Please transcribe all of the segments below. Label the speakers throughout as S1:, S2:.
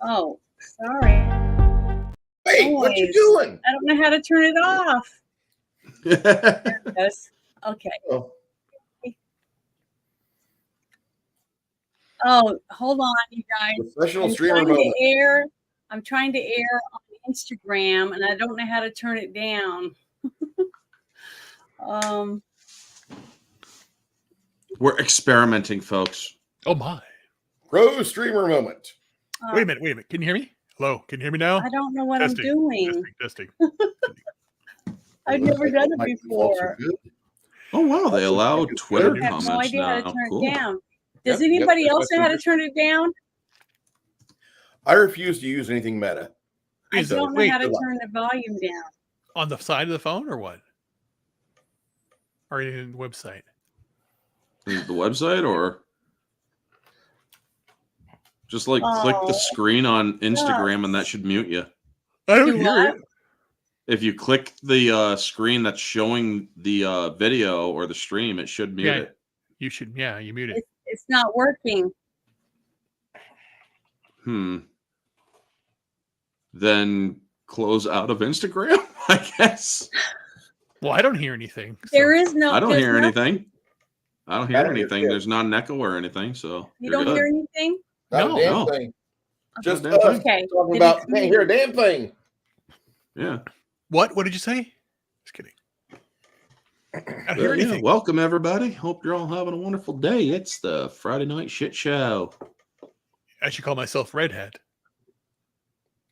S1: Oh, sorry.
S2: Hey, what you doing?
S1: I don't know how to turn it off. There it goes. Okay. Oh, hold on, you guys.
S2: Professional streamer moment.
S1: I'm trying to air on Instagram, and I don't know how to turn it down.
S3: We're experimenting, folks.
S4: Oh my.
S2: Pro streamer moment.
S4: Wait a minute. Can you hear me? Hello, can you hear me now?
S1: I don't know what I'm doing.
S4: Testing.
S1: I've never done it before.
S3: Oh wow, they allow Twitter
S1: I have
S3: comments
S1: no idea
S3: now.
S1: how to turn
S3: Cool.
S1: it down. Does anybody else know how to turn it down?
S2: I refuse to use anything meta.
S1: I don't know how to turn the volume down.
S4: On the side of the phone or what? Or in the website?
S3: Is it the website or just like click the screen on Instagram and that should mute you?
S4: I don't hear it.
S3: If you click the screen that's showing the video or the stream, it should mute it.
S4: You should, you mute it.
S1: It's not working.
S3: Then close out of Instagram, I guess.
S4: Well, I don't hear anything. So.
S1: There is no.
S3: I don't hear anything. I don't hear anything. There's not an echo or anything, so
S1: you don't hear anything.
S2: Not a damn thing. Just
S1: okay.
S2: Talking about can't hear a damn thing.
S3: Yeah.
S4: What? What did you say? Just kidding. I don't hear anything.
S3: Welcome everybody. Hope you're all having a wonderful day. It's the Friday Night Shit Show.
S4: I should call myself Red Hat.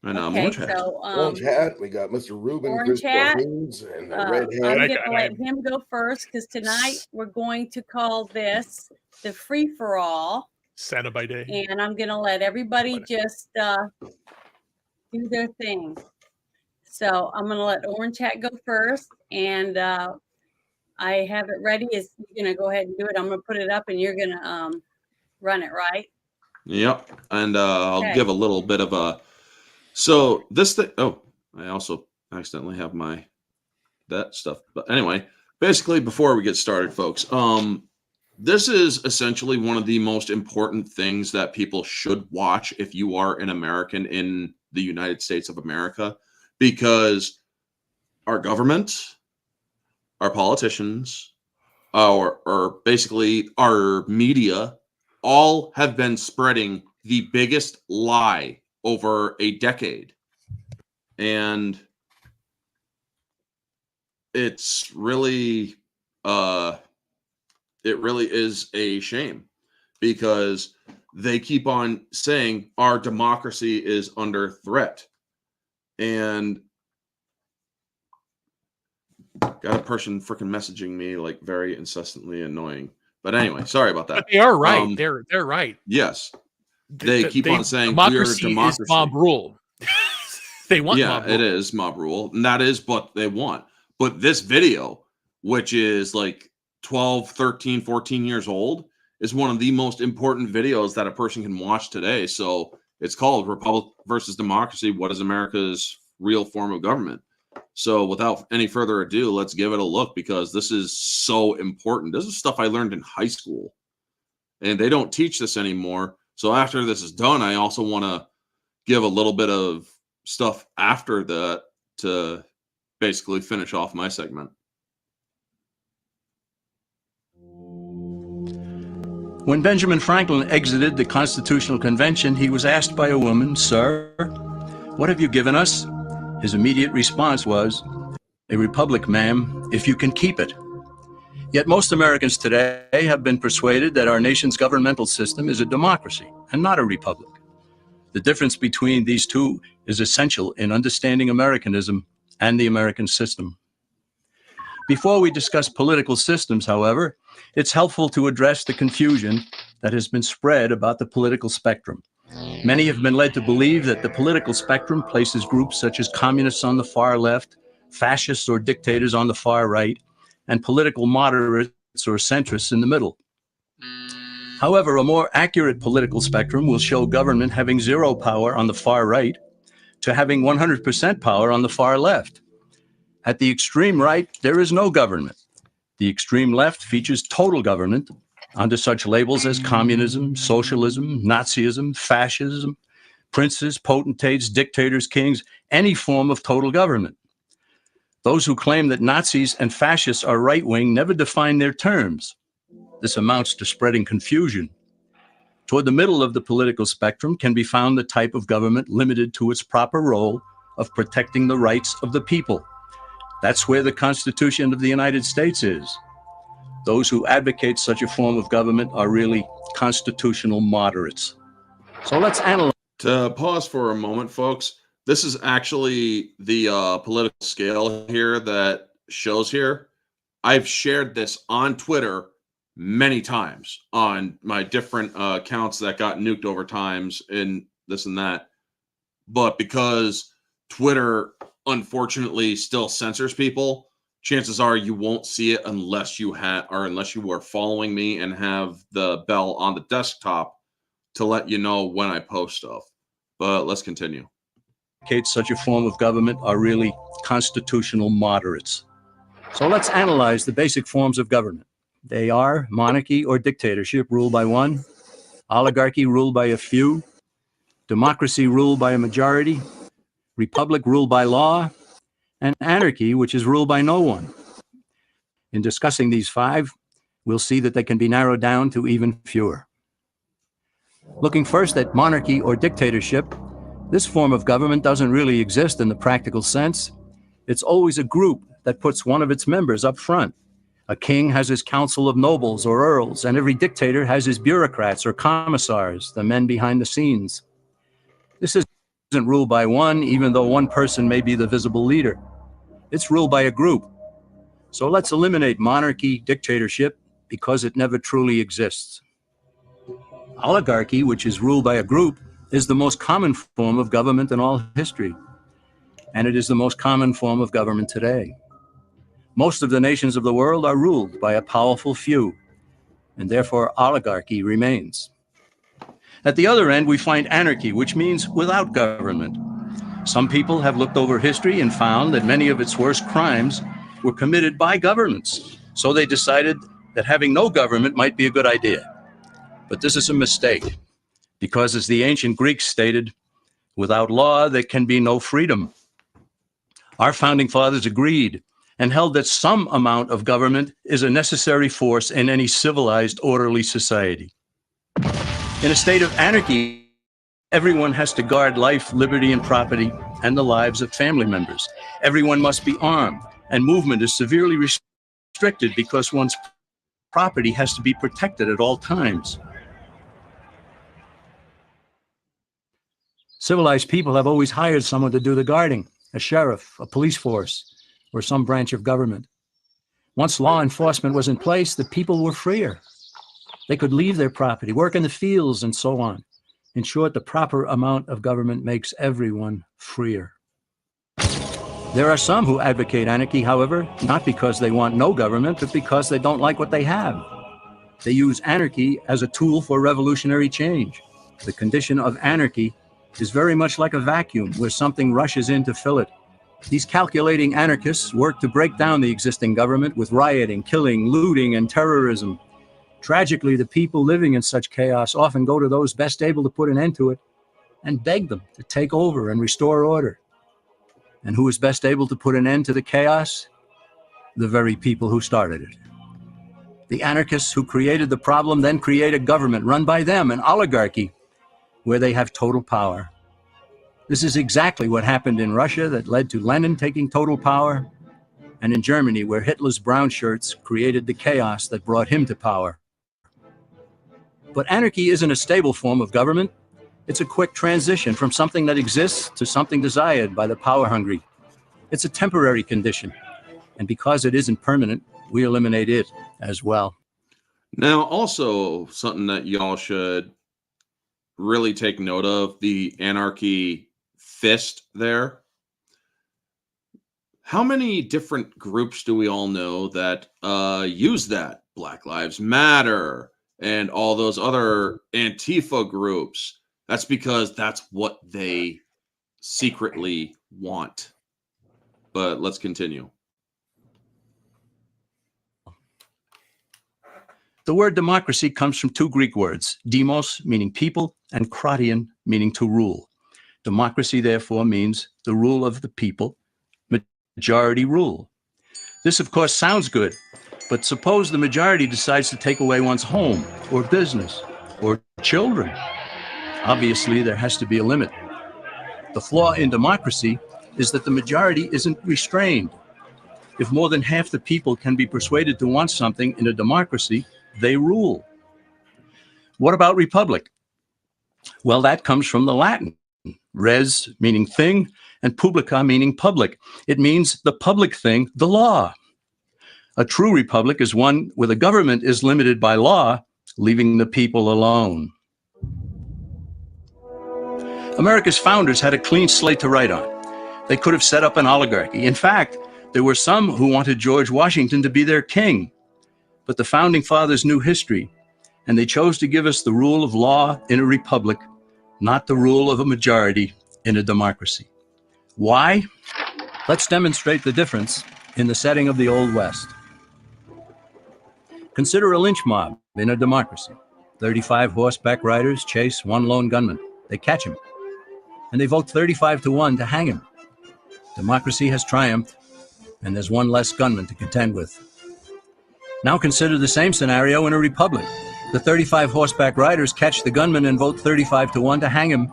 S3: And Orange Hat.
S1: So,
S2: Orange Hat. We got Mr. Ruben,
S1: Orange Hat,
S2: and the Red Hat.
S1: I'm going to let him go first because tonight we're going to call this the free for all.
S4: Santa by day.
S1: And I'm going to let everybody just do their thing. So I'm going to let Orange Hat go first, and I have it ready. You're going to go ahead and do it. I'm going to put it up, and you're going to run it, right?
S3: Yep. And I'll give a little bit of a. So this thing. Oh, I also accidentally have that stuff. But anyway, basically, before we get started, folks, this is essentially one of the most important things that people should watch if you are an American in the United States of America. Because our government, our politicians, or basically our media, all have been spreading the biggest lie over a decade. And it's really, it really is a shame because they keep on saying our democracy is under threat. And got a person freaking messaging me like very incessantly annoying. But anyway, sorry about that.
S4: But they are right. They're right.
S3: Yes. They keep on saying
S4: democracy
S3: we're democracy.
S4: Is mob rule. They want mob rule.
S3: It is mob rule. And that is what they want. But this video, which is like 12, 13, 14 years old, is one of the most important videos that a person can watch today. So it's called Republic versus Democracy. What is America's real form of government? So without any further ado, let's give it a look because this is so important. This is stuff I learned in high school and they don't teach this anymore. So after this is done, I also want to give a little bit of stuff after that to basically finish off my segment.
S5: When Benjamin Franklin exited the Constitutional Convention, he was asked by a woman, "Sir, what have you given us?" His immediate response was, "A republic, ma'am, if you can keep it." Yet most Americans today have been persuaded that our nation's governmental system is a democracy and not a republic. The difference between these two is essential in understanding Americanism and the American system. Before we discuss political systems, however, it's helpful to address the confusion that has been spread about the political spectrum. Many have been led to believe that the political spectrum places groups such as communists on the far left, fascists or dictators on the far right, and political moderates or centrists in the middle. However, a more accurate political spectrum will show government having zero power on the far right to having 100% power on the far left. At the extreme right, there is no government. The extreme left features total government under such labels as communism, socialism, Nazism, fascism, princes, potentates, dictators, kings, any form of total government. Those who claim that Nazis and fascists are right-wing never define their terms. This amounts to spreading confusion. Toward the middle of the political spectrum can be found the type of government limited to its proper role of protecting the rights of the people. That's where the Constitution of the United States is. Those who advocate such a form of government are really constitutional moderates. So let's analyze.
S3: To pause for a moment, folks, this is actually the political scale here that shows here. I've shared this on Twitter many times on my different accounts that got nuked over times and this and that. But because Twitter, unfortunately, still censors people, chances are you won't see it unless you are following me and have the bell on the desktop to let you know when I post stuff. But let's continue.
S5: Such a form of government are really constitutional moderates. So let's analyze the basic forms of government. They are monarchy or dictatorship ruled by one, oligarchy ruled by a few, democracy ruled by a majority, republic ruled by law, and anarchy, which is ruled by no one. In discussing these five, we'll see that they can be narrowed down to even fewer. Looking first at monarchy or dictatorship, this form of government doesn't really exist in the practical sense. It's always a group that puts one of its members up front. A king has his council of nobles or earls, and every dictator has his bureaucrats or commissars, the men behind the scenes. This isn't ruled by one, even though one person may be the visible leader. It's ruled by a group. So let's eliminate monarchy, dictatorship, because it never truly exists. Oligarchy, which is ruled by a group, is the most common form of government in all history. And it is the most common form of government today. Most of the nations of the world are ruled by a powerful few, and therefore oligarchy remains. At the other end, we find anarchy, which means without government. Some people have looked over history and found that many of its worst crimes were committed by governments. So they decided that having no government might be a good idea. But this is a mistake, because as the ancient Greeks stated, without law, there can be no freedom. Our founding fathers agreed and held that some amount of government is a necessary force in any civilized, orderly society. In a state of anarchy, everyone has to guard life, liberty, and property, and the lives of family members. Everyone must be armed, and movement is severely restricted because one's property has to be protected at all times. Civilized people have always hired someone to do the guarding, a sheriff, a police force, or some branch of government. Once law enforcement was in place, the people were freer. They could leave their property, work in the fields, and so on. In short, the proper amount of government makes everyone freer. There are some who advocate anarchy, however, not because they want no government, but because they don't like what they have. They use anarchy as a tool for revolutionary change. The condition of anarchy is very much like a vacuum where something rushes in to fill it. These calculating anarchists work to break down the existing government with rioting, killing, looting, and terrorism. Tragically, the people living in such chaos often go to those best able to put an end to it and beg them to take over and restore order. And who is best able to put an end to the chaos? The very people who started it. The anarchists who created the problem then create a government run by them, an oligarchy, where they have total power. This is exactly what happened in Russia that led to Lenin taking total power, and in Germany, where Hitler's brown shirts created the chaos that brought him to power. But anarchy isn't a stable form of government. It's a quick transition from something that exists to something desired by the power-hungry. It's a temporary condition, and because it isn't permanent, we eliminate it as well.
S3: Now, also something that y'all should really take note of, the anarchy fist there. How many different groups do we all know that use that? Black Lives Matter and all those other Antifa groups. That's because that's what they secretly want. But let's continue.
S5: The word democracy comes from two Greek words, demos, meaning people, and kratein, meaning to rule. Democracy, therefore, means the rule of the people, majority rule. This, of course, sounds good, but suppose the majority decides to take away one's home or business or children. Obviously, there has to be a limit. The flaw in democracy is that the majority isn't restrained. If more than half the people can be persuaded to want something in a democracy, they rule. What about republic? Well, that comes from the Latin. Res meaning thing, and publica meaning public. It means the public thing, the law. A true republic is one where the government is limited by law, leaving the people alone. America's founders had a clean slate to write on. They could have set up an oligarchy. In fact, there were some who wanted George Washington to be their king. But the founding fathers knew history, and they chose to give us the rule of law in a republic, not the rule of a majority in a democracy. Why? Let's demonstrate the difference in the setting of the Old West. Consider a lynch mob in a democracy. 35 horseback riders chase one lone gunman. They catch him, and they vote 35-1 to hang him. Democracy has triumphed, and there's one less gunman to contend with. Now consider the same scenario in a republic. The 35 horseback riders catch the gunman and vote 35-1 to hang him,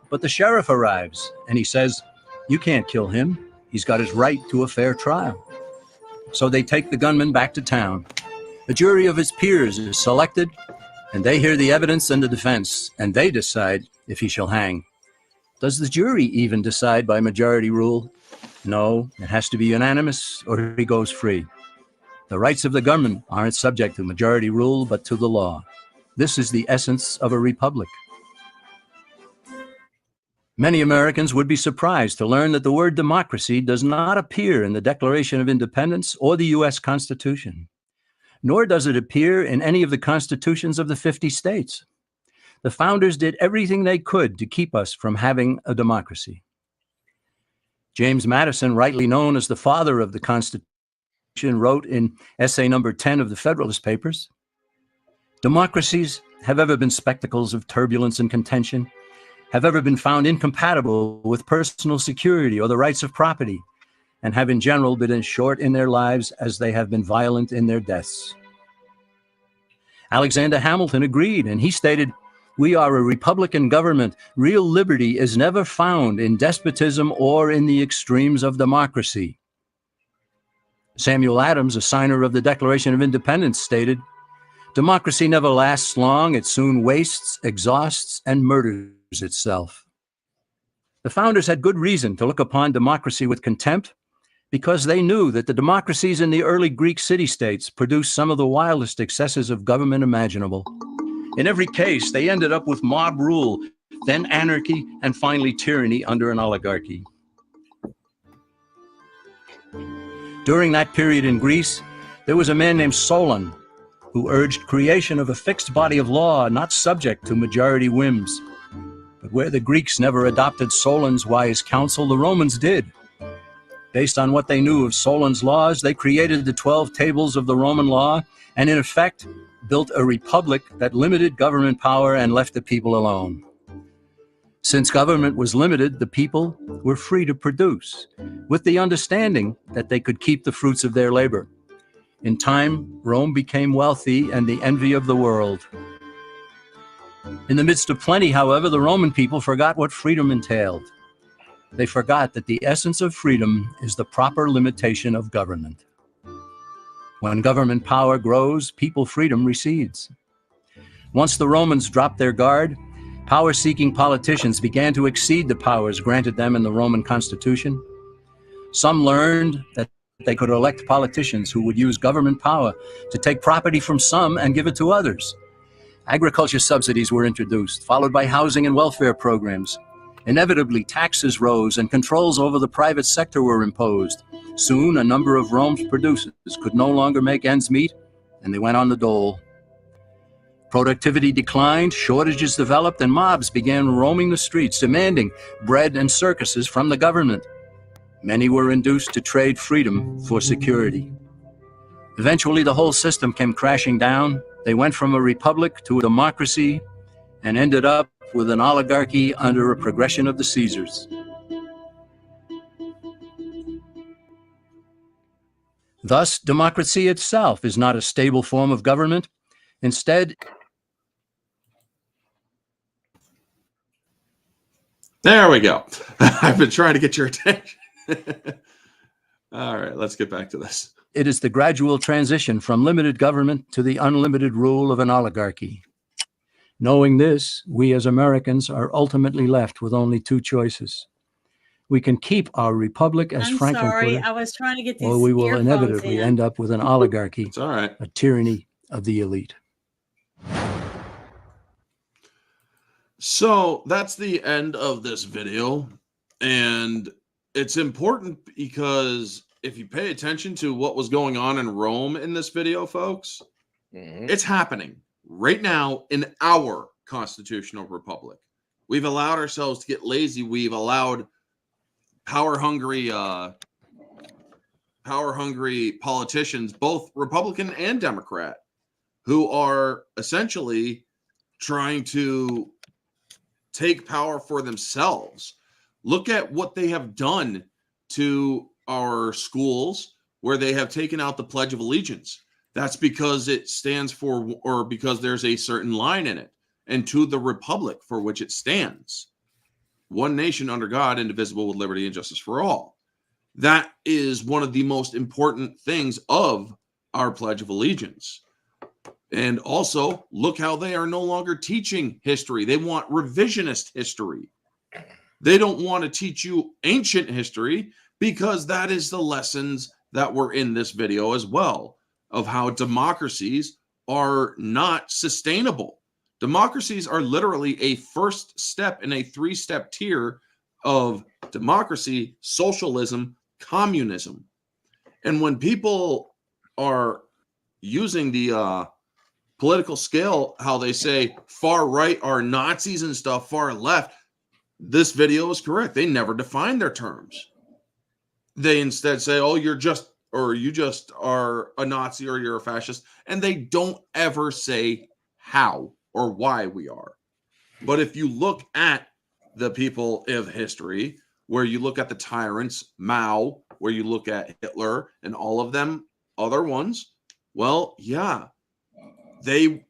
S5: but the sheriff arrives, and he says, "You can't kill him. He's got his right to a fair trial." So they take the gunman back to town. A jury of his peers is selected, and they hear the evidence and the defense, and they decide if he shall hang. Does the jury even decide by majority rule? No, it has to be unanimous, or he goes free. The rights of the gunman aren't subject to majority rule, but to the law. This is the essence of a republic. Many Americans would be surprised to learn that the word democracy does not appear in the Declaration of Independence or the U.S. Constitution, nor does it appear in any of the constitutions of the 50 states. The founders did everything they could to keep us from having a democracy. James Madison, rightly known as the father of the Constitution, wrote in essay number 10 of the Federalist Papers, "Democracies have ever been spectacles of turbulence and contention, have ever been found incompatible with personal security or the rights of property, and have in general been as short in their lives as they have been violent in their deaths." Alexander Hamilton agreed, and he stated, "We are a republican government. Real liberty is never found in despotism or in the extremes of democracy." Samuel Adams, a signer of the Declaration of Independence, stated, "Democracy never lasts long. It soon wastes, exhausts, and murders itself." The founders had good reason to look upon democracy with contempt, because they knew that the democracies in the early Greek city-states produced some of the wildest excesses of government imaginable. In every case, they ended up with mob rule, then anarchy, and finally tyranny under an oligarchy. During that period in Greece, there was a man named Solon who urged creation of a fixed body of law not subject to majority whims. But where the Greeks never adopted Solon's wise counsel, the Romans did. Based on what they knew of Solon's laws, they created the 12 tables of the Roman law and, in effect, built a republic that limited government power and left the people alone. Since government was limited, the people were free to produce, with the understanding that they could keep the fruits of their labor. In time, Rome became wealthy and the envy of the world. In the midst of plenty, however, the Roman people forgot what freedom entailed. They forgot that the essence of freedom is the proper limitation of government. When government power grows, people freedom recedes. Once the Romans dropped their guard, power-seeking politicians began to exceed the powers granted them in the Roman Constitution. Some learned that they could elect politicians who would use government power to take property from some and give it to others. Agriculture subsidies were introduced, followed by housing and welfare programs. Inevitably, taxes rose and controls over the private sector were imposed. Soon, a number of Rome's producers could no longer make ends meet, and they went on the dole. Productivity declined, shortages developed, and mobs began roaming the streets, demanding bread and circuses from the government. Many were induced to trade freedom for security. Eventually, the whole system came crashing down. They went from a republic to a democracy and ended up with an oligarchy under a progression of the Caesars. Thus, democracy itself is not a stable form of government. Instead,
S3: there we go. I've been trying to get your attention. All right, let's get back to this.
S5: it is the gradual transition from limited government to the unlimited rule of an oligarchy. Knowing this, we as Americans are ultimately left with only two choices. We can keep our republic, as
S1: I'm
S5: Franklin put
S1: sorry.
S5: it,
S1: I was trying to get these
S5: or we will
S1: earphones
S5: inevitably
S1: in.
S5: end up with an oligarchy,
S3: It's all right.
S5: a tyranny of the elite.
S3: So that's the end of this video. And it's important because if you pay attention to what was going on in Rome in this video, folks, it's happening right now in our constitutional republic. We've allowed ourselves to get lazy. We've allowed power-hungry politicians, both Republican and Democrat, who are essentially trying to take power for themselves. Look at what they have done to our schools, where they have taken out the Pledge of Allegiance. That's because it stands for, or because there's a certain line in it, and to the republic for which it stands. One nation under God, indivisible, with liberty and justice for all. That is one of the most important things of our Pledge of Allegiance. And also, look how they are no longer teaching history. They want revisionist history. They don't want to teach you ancient history, because that is the lessons that were in this video as well, of how democracies are not sustainable. Democracies are literally a first step in a three-step tier of democracy, socialism, communism. And when people are using the political scale, how they say far right are Nazis and stuff, far left, this video is correct. They never define their terms. They instead say, oh, you're just, or you just are a Nazi, or you're a fascist. And they don't ever say how or why we are. But if you look at the people of history, where you look at the tyrants, Mao, where you look at Hitler and all of them other ones, well, yeah, they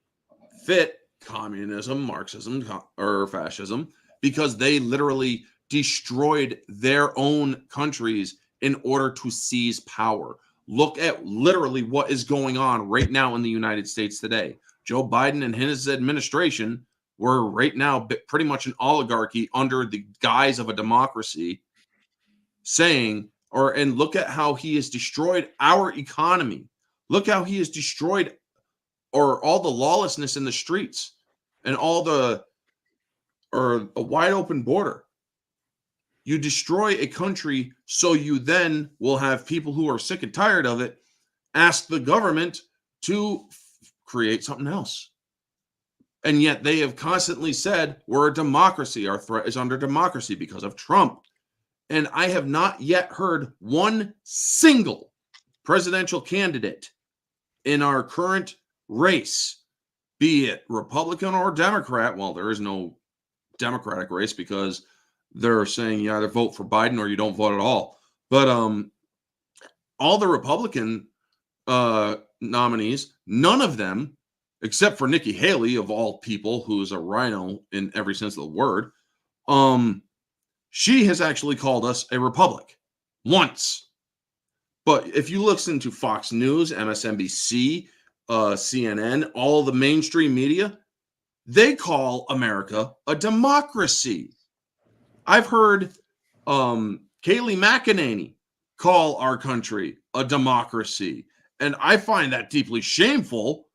S3: fit communism, Marxism, or fascism, because they literally destroyed their own countries in order to seize power. Look at literally what is going on right now in the United States today. Joe Biden and his administration were right now pretty much an oligarchy under the guise of a democracy, saying, and look at how he has destroyed our economy. Look how he has destroyed, or all the lawlessness in the streets, and a wide open border. You destroy a country, so you then will have people who are sick and tired of it ask the government to create something else. And yet they have constantly said, we're a democracy. Our threat is under democracy because of Trump. And I have not yet heard one single presidential candidate in our current race, be it Republican or Democrat. Well, there is no Democratic race, because they're saying you either vote for Biden or you don't vote at all. But all the Republican nominees, none of them, except for Nikki Haley, of all people, who is a rhino in every sense of the word, she has actually called us a republic once. But if you listen to Fox News, MSNBC, CNN, all the mainstream media, they call America a democracy. I've heard Kayleigh McEnany call our country a democracy. And I find that deeply shameful,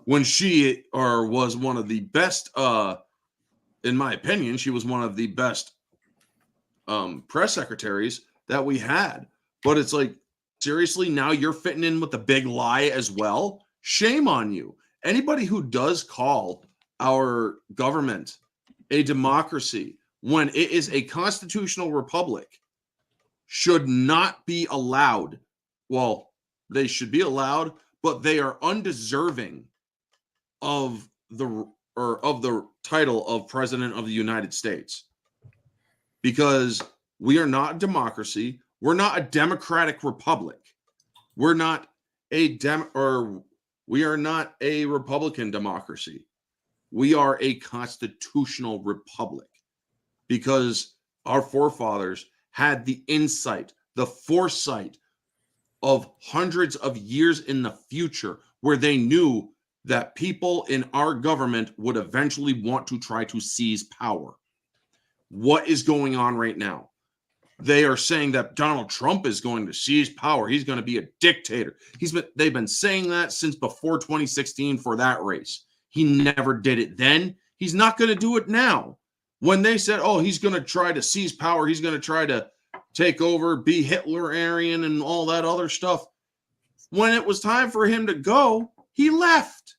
S3: when she was one of the best, in my opinion, she was one of the best press secretaries that we had. But it's like, seriously, now you're fitting in with the big lie as well? Shame on you. Anybody who does call our government a democracy when it is a constitutional republic should not be allowed. Well, they should be allowed, but they are undeserving of the or of the title of President of the United States, because we are not a democracy. We're not a democratic republic. We're not we are not a Republican democracy. We are a constitutional republic, because our forefathers had the insight, the foresight of hundreds of years in the future, where they knew that people in our government would eventually want to try to seize power. What is going on right now? They are saying that Donald Trump is going to seize power. He's going to be a dictator. They've been saying that since before 2016 for that race. He never did it then. He's not going to do it now. When they said, oh, he's going to try to seize power, he's going to try to take over, be Hitlerian and all that other stuff. When it was time for him to go, he left.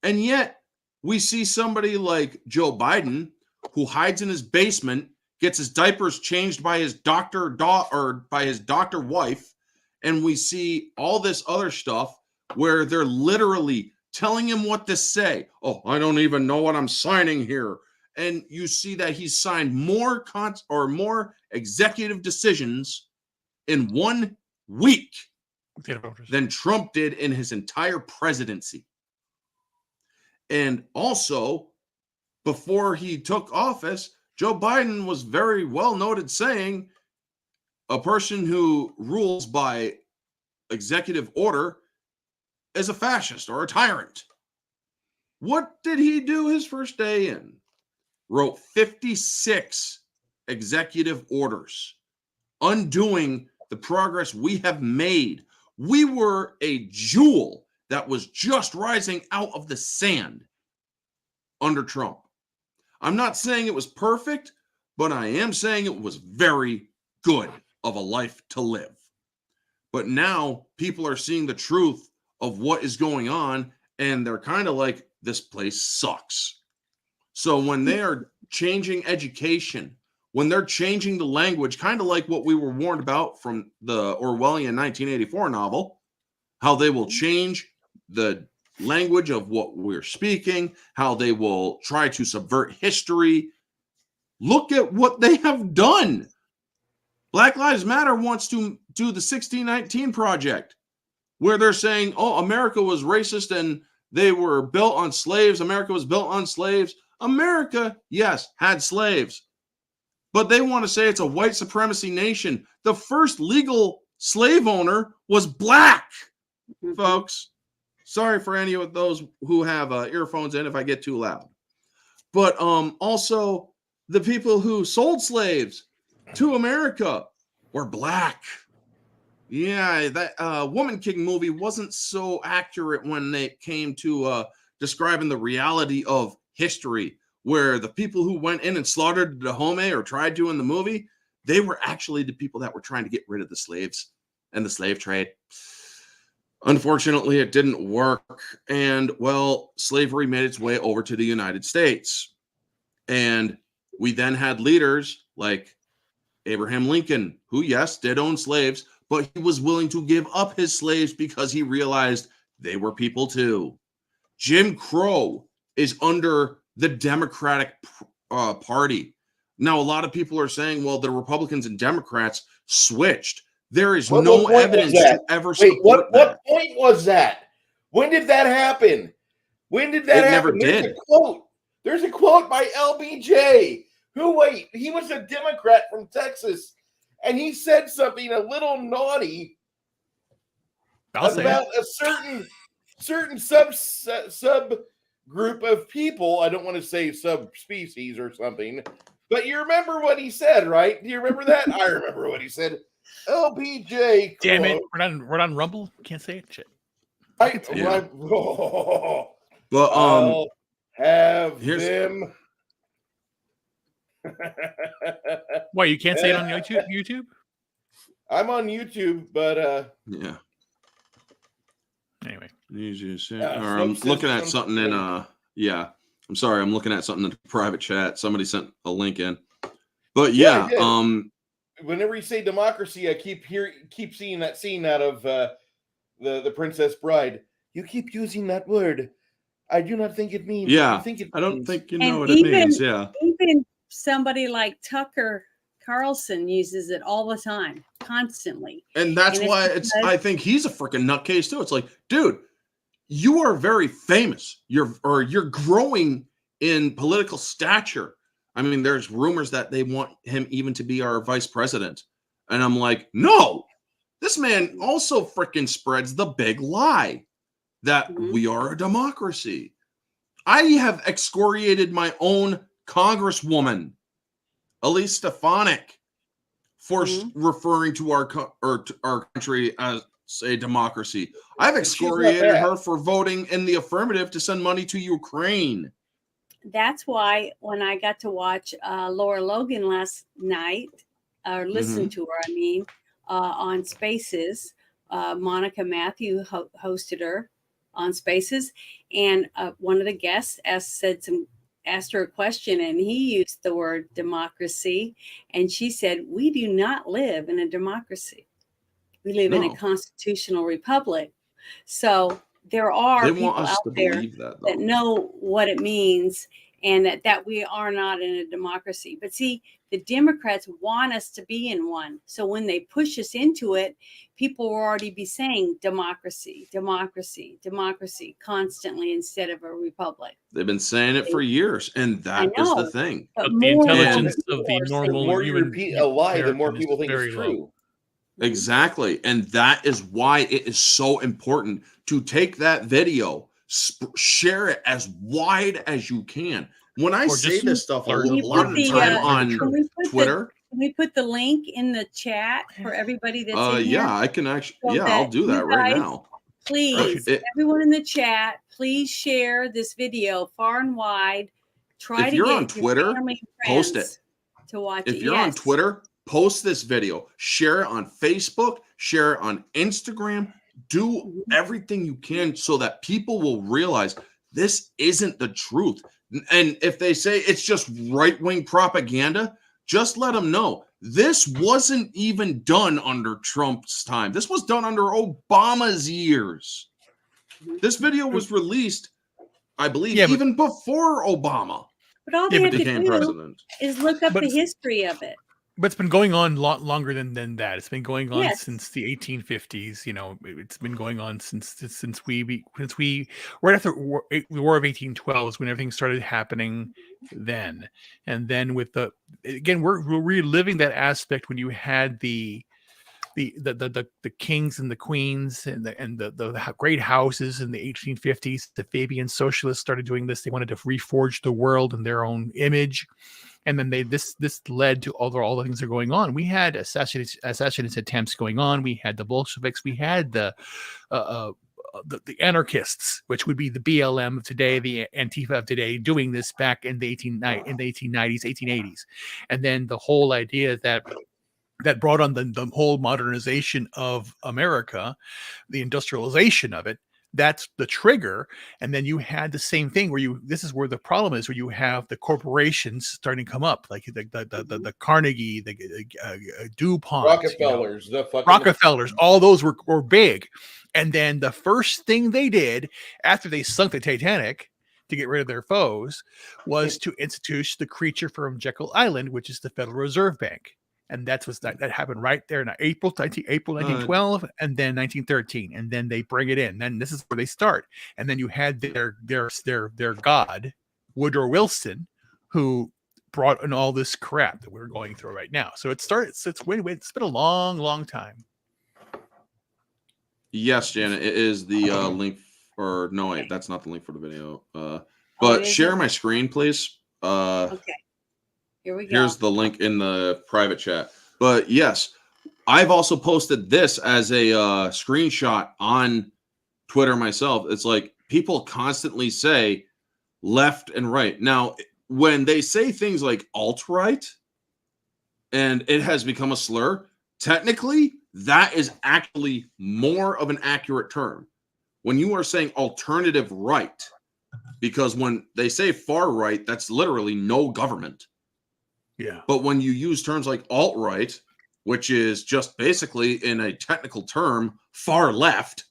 S3: And yet we see somebody like Joe Biden, who hides in his basement, gets his diapers changed by his doctor wife, and we see all this other stuff where they're literally telling him what to say. Oh, I don't even know what I'm signing here. And you see that he's signed more executive decisions in 1 week than Trump did in his entire presidency. And also, before he took office, Joe Biden was very well noted saying a person who rules by executive order is a fascist or a tyrant. What did he do his first day in? Wrote 56 executive orders, undoing the progress we have made. We were a jewel that was just rising out of the sand under Trump. I'm not saying it was perfect, but I am saying it was very good of a life to live. But now people are seeing the truth of what is going on, and they're kind of like, this place sucks. So when they are changing education, when they're changing the language, kind of like what we were warned about from the Orwellian 1984 novel, how they will change the language of what we're speaking, how they will try to subvert history. Look at what they have done. Black Lives Matter wants to do the 1619 Project, where they're saying, oh, America was racist and they were built on slaves. America was built on slaves. America, yes, had slaves. But they want to say it's a white supremacy nation. The first legal slave owner was black, folks. Sorry for any of those who have earphones in if I get too loud. But also, the people who sold slaves to America were black. Yeah, that Woman King movie wasn't so accurate when they came to describing the reality of history, where the people who went in and slaughtered the Dahomey or tried to in the movie, they were actually the people that were trying to get rid of the slaves and the slave trade. Unfortunately, it didn't work. And, well, slavery made its way over to the United States. And we then had leaders like Abraham Lincoln, who, yes, did own slaves, but he was willing to give up his slaves because he realized they were people too. Jim Crow is under the Democratic Party. Now, a lot of people are saying, well, the Republicans and Democrats switched. There is no evidence to ever support that.
S2: What point was that? When did that happen? When did that happen?
S3: Never did.
S2: There's a quote by LBJ, he was a Democrat from Texas, and he said something a little naughty about a certain subgroup of people. I don't want to say subspecies or something, but you remember what he said, right? Do you remember that? I remember what he said. LBJ.
S4: Damn it! We're on Rumble. Can't say it. Shit.
S2: I'll have them.
S4: Why you can't say it on YouTube?
S2: I'm on YouTube, but
S3: yeah.
S4: Anyway,
S3: I'm looking at something in yeah. I'm sorry, I'm looking at something in the private chat. Somebody sent a link in. But yeah,
S2: whenever you say democracy, I keep seeing that scene out of the Princess Bride. You keep using that word. I do not think it means.
S3: Yeah,
S2: I think it
S3: I don't
S2: means.
S3: think you know
S1: And
S3: what it means. Yeah.
S1: even somebody like Tucker Carlson uses it all the time, constantly.
S3: And that's
S1: And
S3: why
S1: because,
S3: I think he's a freaking nutcase too. It's like, dude, you are very famous. You're growing in political stature. I mean, there's rumors that they want him even to be our vice president. And I'm like, no, this man also freaking spreads the big lie that we are a democracy. I have excoriated my own congresswoman, Elise Stefanik, for referring to our country as a democracy. I've excoriated her for voting in the affirmative to send money to Ukraine.
S1: That's why when I got to watch Laura Logan last night, or listen to her, I mean, on Spaces, Monica Matthew hosted her on Spaces, and one of the guests asked her a question, and he used the word democracy, and she said, "We do not live in a democracy. We live in a constitutional republic." So there are people out there that know what it means, and that we are not in a democracy. But see, the Democrats want us to be in one. So when they push us into it, people will already be saying democracy, democracy, democracy constantly instead of a republic.
S3: They've been saying it for years, and that is the thing.
S4: But the intelligence of the normal
S2: the more you
S4: human
S2: repeat a lie, the more
S4: American
S2: people
S4: is
S2: think it's
S4: very
S2: true.
S4: low.
S3: Exactly. And that is why it is so important to take that video, share it as wide as you can. When I say this stuff a lot of the time on Twitter.
S1: Can we put the link in the chat for everybody that's in here?
S3: Yeah, I can actually.
S1: So
S3: Yeah, I'll do that right now.
S1: Please, everyone in the chat, please share this video far and wide. Try
S3: if
S1: to
S3: you're
S1: get
S3: on Twitter, post it.
S1: To watch it.
S3: If you're on Twitter, post this video. Share it on Facebook. Share it on Instagram. Do everything you can so that people will realize this isn't the truth. And if they say it's just right-wing propaganda, just let them know this wasn't even done under Trump's time. This was done under Obama's years. This video was released, I believe, even before Obama.
S1: But all they have to
S3: became
S1: do
S3: president.
S1: is look up the history of it.
S4: But it's been going on a lot longer than that. It's been going on
S1: Yes.
S4: since the 1850s. You know, it's been going on since we right after the War of 1812 is when everything started happening. Then, and then with we're reliving that aspect when you had the kings and the queens and the great houses in the 1850s. The Fabian socialists started doing this. They wanted to reforge the world in their own image. And then this led to all the things that are going on. We had assassination attempts going on. We had the Bolsheviks. We had the anarchists, which would be the BLM of today, the Antifa of today, doing this back in the 1890s, 1880s. And then the whole idea that brought on the whole modernization of America, the industrialization of it. That's the trigger. And then you had the same thing where this is where the problem is, where you have the corporations starting to come up, like the Carnegie, the DuPont, Rockefellers, all those were big. And then the first thing they did after they sunk the Titanic to get rid of their foes was to institute the creature from Jekyll Island, which is the Federal Reserve Bank. And that happened right there in April 1912, and then 1913, and then they bring it in. Then this is where they start. And then you had their god, Woodrow Wilson, who brought in all this crap that we're going through right now. So it's been a long time.
S3: Yes, Janet, it is the link for no wait, that's not the link for the video. But share my screen, please.
S1: Okay. Here we go.
S3: Here's the link in the private chat. But yes, I've also posted this as a screenshot on Twitter myself. It's like people constantly say left and right. Now, when they say things like alt-right and it has become a slur, technically that is actually more of an accurate term. When you are saying alternative right, because when they say far right, that's literally no government.
S4: Yeah.
S3: But when you use terms like alt-right, which is just basically in a technical term, far left,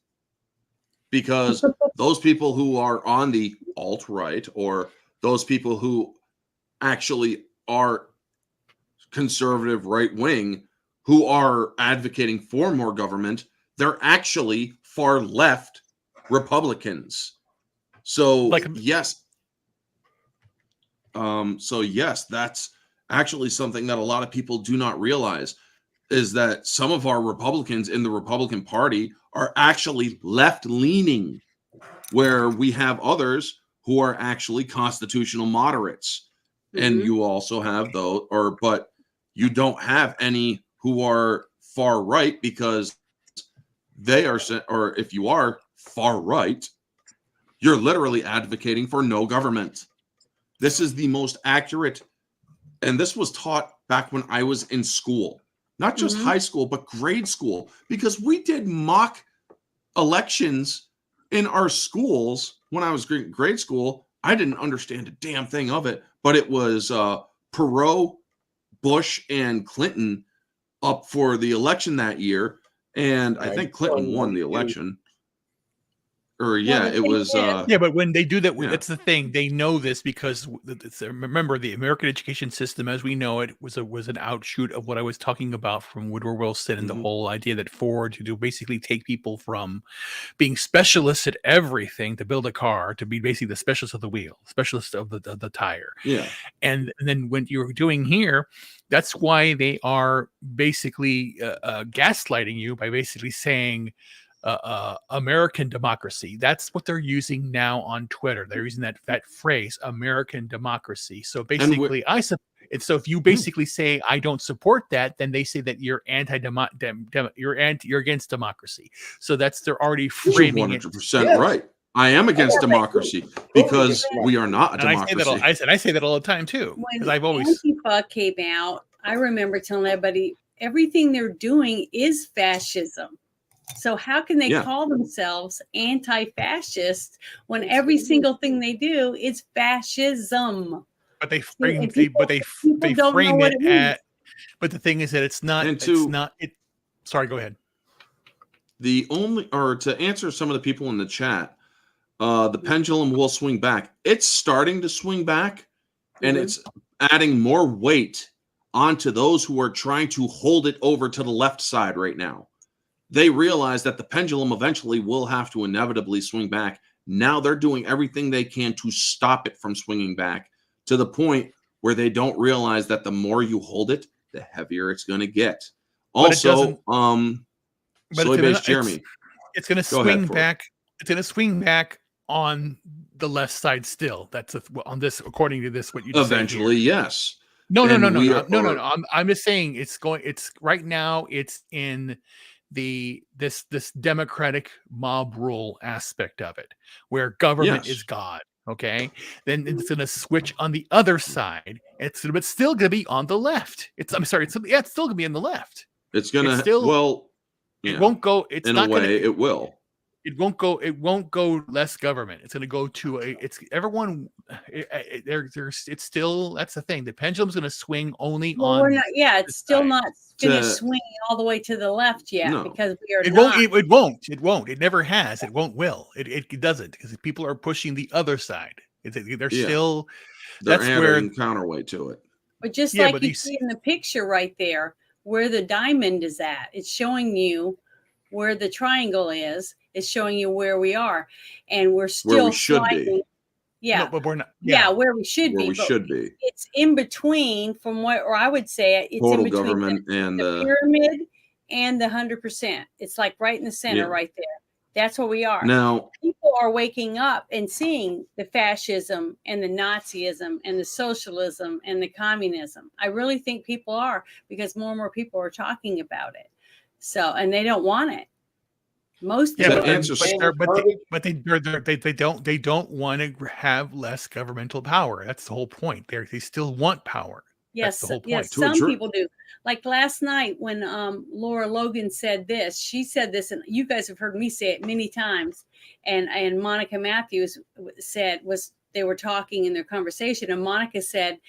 S3: because those people who are on the alt-right or those people who actually are conservative right-wing who are advocating for more government, they're actually far left Republicans. So yes. So yes, that's actually something that a lot of people do not realize, is that some of our Republicans in the Republican Party are actually left-leaning, where we have others who are actually constitutional moderates. And you also have those, but you don't have any who are far right, because they are, or if you are far right, you're literally advocating for no government. This is the most accurate, and this was taught back when I was in school, not just high school, but grade school, because we did mock elections in our schools when I was in grade school. I didn't understand a damn thing of it, but it was Perot, Bush, and Clinton up for the election that year, and I think Clinton won the election. Or yeah, it was.
S4: Yeah, but when they do that, that's the thing. They know this because remember, the American education system, as we know it, was an outshoot of what I was talking about from Woodrow Wilson and the whole idea that Ford to basically take people from being specialists at everything to build a car to be basically the specialist of the wheel, specialist of the tire.
S3: Yeah,
S4: and then when you're doing here, that's why they are basically gaslighting you by basically saying. American democracy. That's what they're using now on Twitter. They're using that phrase, American democracy. So basically, so if you basically say I don't support that, then they say that you're you're against democracy. So they're already framing
S3: 100% right. I am against democracy because we are not a democracy.
S4: I say that all the time too. Because I've always
S1: Antifa came out. I remember telling everybody everything they're doing is fascism. So how can they call themselves anti-fascist when every single thing they do is fascism?
S4: But they frame it at. But the thing is that it's not. Sorry, go ahead.
S3: To answer some of the people in the chat, the pendulum will swing back. It's starting to swing back, and it's adding more weight onto those who are trying to hold it over to the left side right now. They realize that the pendulum eventually will have to inevitably swing back. Now they're doing everything they can to stop it from swinging back, to the point where they don't realize that the more you hold it, the heavier it's going to get. Also, Soy-based Jeremy,
S4: it's going to swing back. It's going to swing back on the left side still. That's on this, according to this, what you just
S3: eventually, yes.
S4: No. I'm just saying it's right now. It's in this democratic mob rule aspect of it, where government is God. Okay, then it's going to switch on the other side. It's still going to be on the left. It's still going to be on the left.
S3: It's going to
S4: it won't go. It's
S3: in
S4: not
S3: a way.
S4: Gonna,
S3: it will.
S4: It won't go. It won't go less government. It's going to go to it's everyone. It's still. That's the thing. The pendulum's going to swing only on.
S1: We're not. Yeah, it's still not finished swinging all the way to to the left yet, because we are.
S4: It won't. It won't. It never has. It won't. Will. It doesn't, because people are pushing the other side. They're still.
S3: They're adding counterweight to it.
S1: But just like you see in the picture right there, where the diamond is at, it's showing you where the triangle is. It's showing you where we are, and we're still
S3: where we should be.
S1: Yeah,
S4: no, but we're not.
S1: Yeah, where we should
S3: where
S1: be.
S3: We should be.
S1: It's in between from what, or I would say it's
S3: total
S1: in between
S3: government and
S1: the pyramid and the 100%. It's like right in the center, right there. That's where we are.
S3: Now,
S1: people are waking up and seeing the fascism and the Nazism and the socialism and the communism. I really think people are, because more and more people are talking about it. So, and they don't want it. Most
S4: but they don't want to have less governmental power. That's the whole point. They still want power.
S1: Yes,
S4: that's the whole point.
S1: Yes, some people do. Like last night when Laura Logan said this, she said this, and you guys have heard me say it many times. And Monica Matthews they were talking in their conversation, and Monica said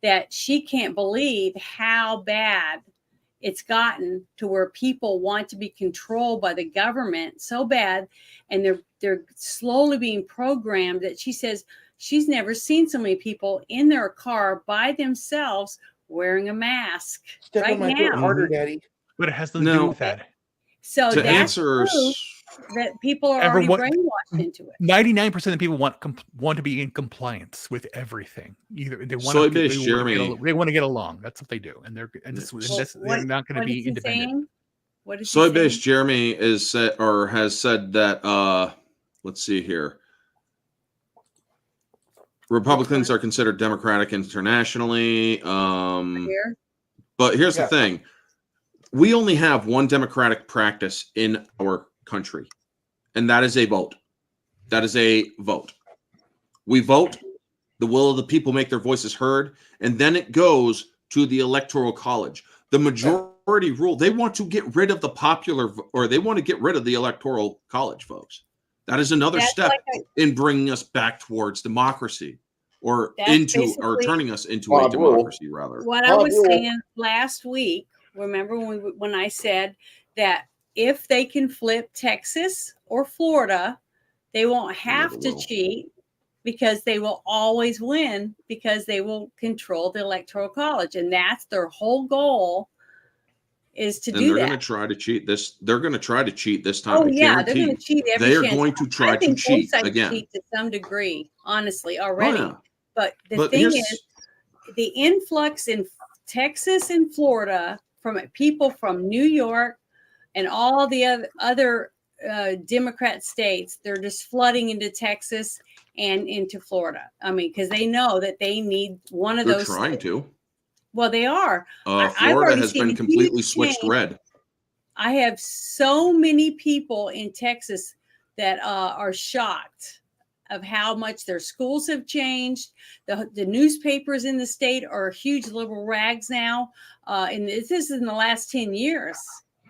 S1: that she can't believe how bad it's gotten to where people want to be controlled by the government so bad, and they're slowly being programmed that she says she's never seen so many people in their car by themselves wearing a mask
S2: Step
S1: right
S2: on my foot
S1: now.
S2: harder, Daddy.
S4: But it has nothing to do
S3: No.
S4: with that.
S1: So
S3: To
S1: that's
S3: answer,
S1: proof that people are already
S4: Everyone-
S1: brainwashed into it.
S4: 99% of people want to be in compliance with everything. Either they want
S3: Soy-based Jeremy.
S4: they want to get along. That's what they do, and they're
S1: What-
S4: not going to
S1: what
S4: be
S1: is he
S4: independent.
S1: saying? What is he
S3: Soy-based
S1: saying?
S3: Jeremy is said or has said that let's see here. Republicans are considered democratic internationally.
S1: Here?
S3: But here's
S2: Yeah.
S3: the thing. We only have one democratic practice in our country, and that is a vote. That is a vote. We vote, the will of the people make their voices heard, and then it goes to the Electoral College. The majority rule, they want to get rid of the they want to get rid of the Electoral College, folks. That is another
S1: That's
S3: step
S1: like
S3: in bringing us back towards democracy, or
S1: That's
S3: turning us into a
S2: Bob Rule.
S3: democracy, rather.
S1: what I was saying last week, remember when I said that if they can flip Texas or Florida, they won't have
S3: never
S1: to
S3: will.
S1: cheat because they will always win because they will control the Electoral College. And that's their whole goal is to
S3: And
S1: do
S3: they're
S1: that.
S3: going to try to cheat this. They're going to try to cheat this time.
S1: Oh,
S3: I
S1: yeah, they're
S3: guarantee
S1: going to cheat every
S3: they are
S1: chance.
S3: going to try
S1: I
S3: to
S1: think both
S3: cheat
S1: sides
S3: again.
S1: cheat to some degree, honestly,
S3: Oh,
S1: already.
S3: yeah.
S1: But the
S3: But
S1: thing
S3: here's-
S1: is, the influx in Texas and Florida from people from New York and all the other Democrat states, they're just flooding into Texas and into Florida. I mean, because they know that they need one of
S3: they're
S1: those.
S3: trying to.
S1: Well, they are. I've
S3: Florida
S1: already
S3: has
S1: seen
S3: been
S1: a
S3: completely
S1: huge
S3: switched
S1: change.
S3: red.
S1: I have so many people in Texas that are shocked of how much their schools have changed. The newspapers in the state are huge liberal rags now. And this is in the last 10 years.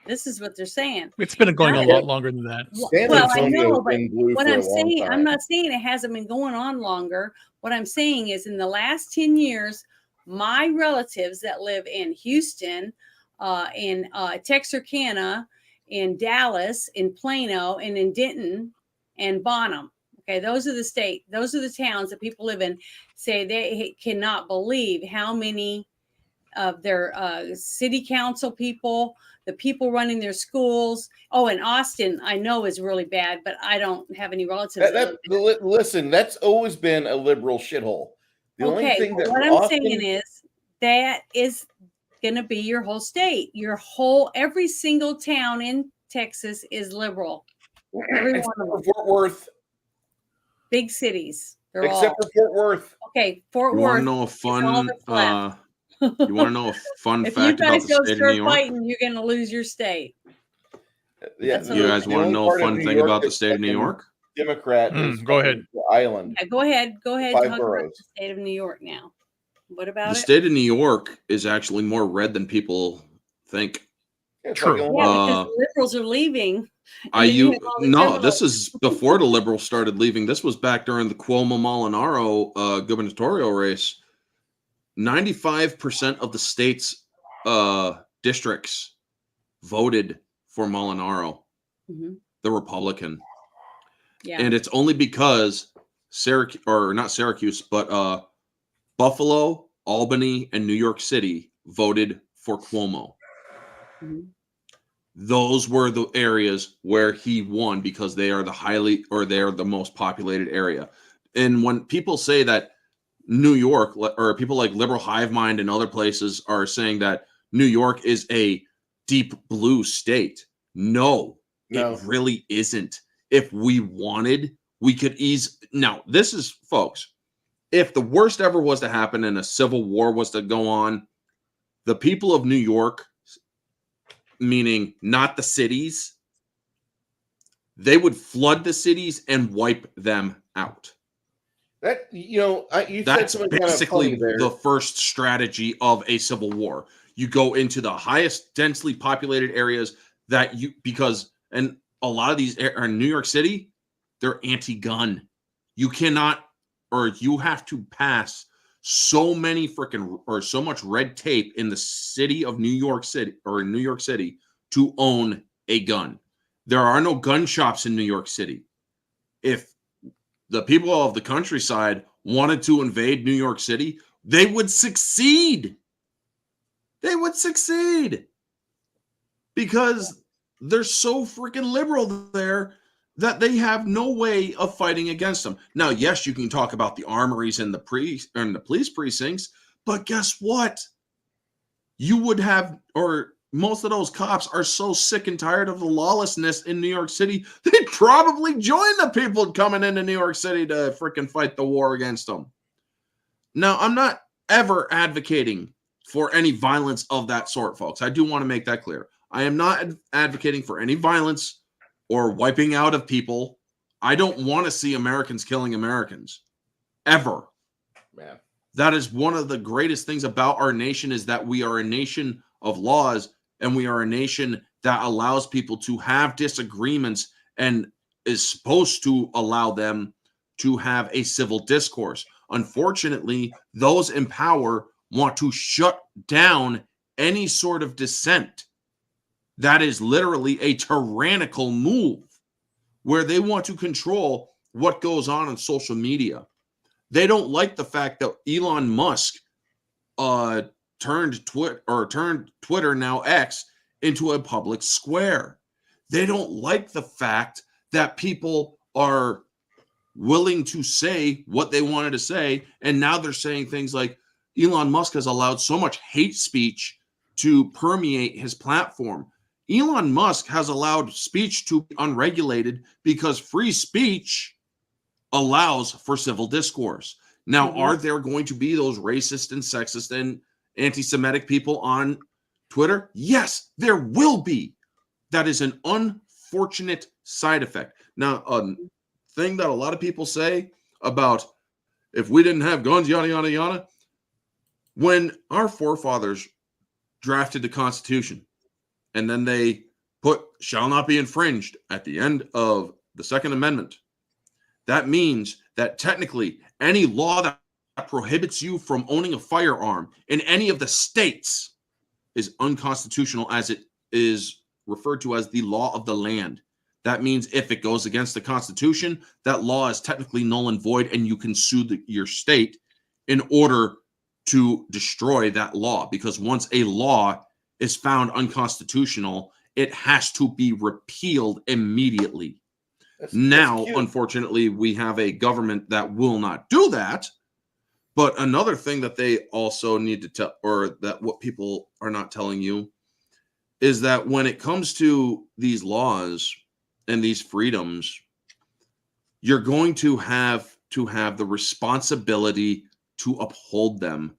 S1: This is what they're saying.
S4: It's been going a
S2: Yeah.
S4: lot longer than that.
S2: San
S1: Well, I
S2: Antonio's
S1: know, but
S2: been blue
S1: what
S2: for
S1: I'm
S2: a long
S1: saying,
S2: time.
S1: I'm not saying it hasn't been going on longer. What I'm saying is in the last 10 years, my relatives that live in Houston, in Texarkana, in Dallas, in Plano, and in Denton and Bonham. Okay, those are the towns that people live in. Say they cannot believe how many of their city council people, the people running their schools. Oh, and Austin, I know is really bad, but I don't have any relatives.
S2: Listen, that's always been a liberal shithole. The only
S1: Okay,
S2: thing
S1: but
S2: that
S1: what I'm
S2: Austin,
S1: saying is that is going to be your whole state. Every single town in Texas is liberal. Every
S2: except
S1: one of
S2: for
S1: them.
S2: Fort Worth,
S1: Big cities. They're
S2: except
S1: all
S2: for Fort Worth.
S1: okay. Fort
S3: You want
S1: Worth.
S3: to know a fun?
S1: all that's left.
S3: You want to know a fun
S1: If you
S3: fact about
S1: guys
S3: the
S1: go
S3: state of
S1: start
S3: New York?
S1: fighting, you're going to lose your state.
S2: Yeah,
S1: That's
S3: You guys
S2: the
S3: want to
S2: only
S3: know a
S2: part of
S3: fun
S2: New
S3: thing
S2: York
S3: about the
S2: that's
S3: state of New
S2: fucking
S3: York?
S2: Democrat is
S4: Go ahead.
S2: the island.
S1: Yeah, go ahead. Go ahead.
S2: 5
S1: Talk about
S2: boroughs.
S1: the state of New York now. What about
S3: The
S1: it?
S3: state of New York is actually more red than people think.
S2: Yeah, it's
S4: True.
S2: like
S1: Yeah,
S2: Illinois.
S1: because the liberals are leaving. And then you have all these
S3: No,
S1: liberals.
S3: this is before the liberals started leaving. This was back during the Cuomo Molinaro gubernatorial race. 95% of the state's districts voted for Molinaro,
S1: Mhm.
S3: the Republican.
S1: Yeah.
S3: And it's only because Buffalo, Albany, and New York City voted for Cuomo.
S1: Mhm.
S3: Those were the areas where he won because they are the most populated area. And when people say that New York, or people like Liberal Hive Mind and other places are saying that New York is a deep blue state, no.
S2: No.
S3: It really isn't. If we wanted, we could Now, this is, folks, if the worst ever was to happen and a civil war was to go on, the people of New York, meaning not the cities, they would flood the cities and wipe them out.
S2: That you said
S3: That's
S2: something kind of
S3: basically
S2: funny there.
S3: the first strategy of a civil war. You go into the highest densely populated areas and a lot of these are in New York City, they're anti-gun. You cannot, or you have to pass so many freaking or so much red tape in the city of New York City or in New York City to own a gun. There are no gun shops in New York City. If the people of the countryside wanted to invade New York City, they would succeed. They would succeed because they're so freaking liberal there that they have no way of fighting against them. Now, yes, you can talk about the armories and the police precincts, but guess what? You would have, or most of those cops are so sick and tired of the lawlessness in New York City, they'd probably join the people coming into New York City to freaking fight the war against them. Now, I'm not ever advocating for any violence of that sort, folks. I do want to make that clear. I am not advocating for any violence or wiping out of people. I don't want to see Americans killing Americans, ever.
S2: Man.
S3: That is one of the greatest things about our nation, is that we are a nation of laws, and we are a nation that allows people to have disagreements and is supposed to allow them to have a civil discourse. Unfortunately, those in power want to shut down any sort of dissent. That is literally a tyrannical move where they want to control what goes on social media. They don't like the fact that Elon Musk turned Twitter, now X, into a public square. They don't like the fact that people are willing to say what they wanted to say, and now they're saying things like Elon Musk has allowed so much hate speech to permeate his platform. Elon Musk has allowed speech to be unregulated because free speech allows for civil discourse. Now, are there going to be those racist and sexist and anti-Semitic people on Twitter? Yes, there will be. That is an unfortunate side effect. Now, a thing that a lot of people say about if we didn't have guns, yada, yada, yada. When our forefathers drafted the Constitution, and then they put shall not be infringed at the end of the Second Amendment, that means that technically any law that prohibits you from owning a firearm in any of the states is unconstitutional, as it is referred to as the law of the land. That means if it goes against the Constitution, that law is technically null and void, and you can sue your state in order to destroy that law, because once a law is found unconstitutional, it has to be repealed immediately. Now, unfortunately, we have a government that will not do that. But another thing that they also need to tell, or that what people are not telling you, is that when it comes to these laws and these freedoms, you're going to have the responsibility to uphold them.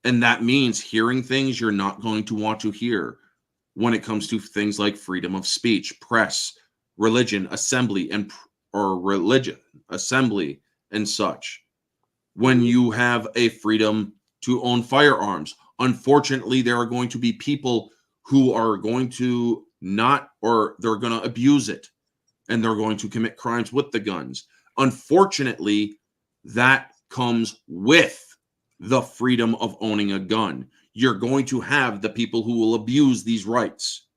S3: And that means hearing things you're not going to want to hear when it comes to things like freedom of speech, press, religion, assembly, and such. When you have a freedom to own firearms, unfortunately, there are going to be people who are going to they're going to abuse it, and they're going to commit crimes with the guns. Unfortunately, that comes with the freedom of owning a gun. You're going to have the people who will abuse these rights.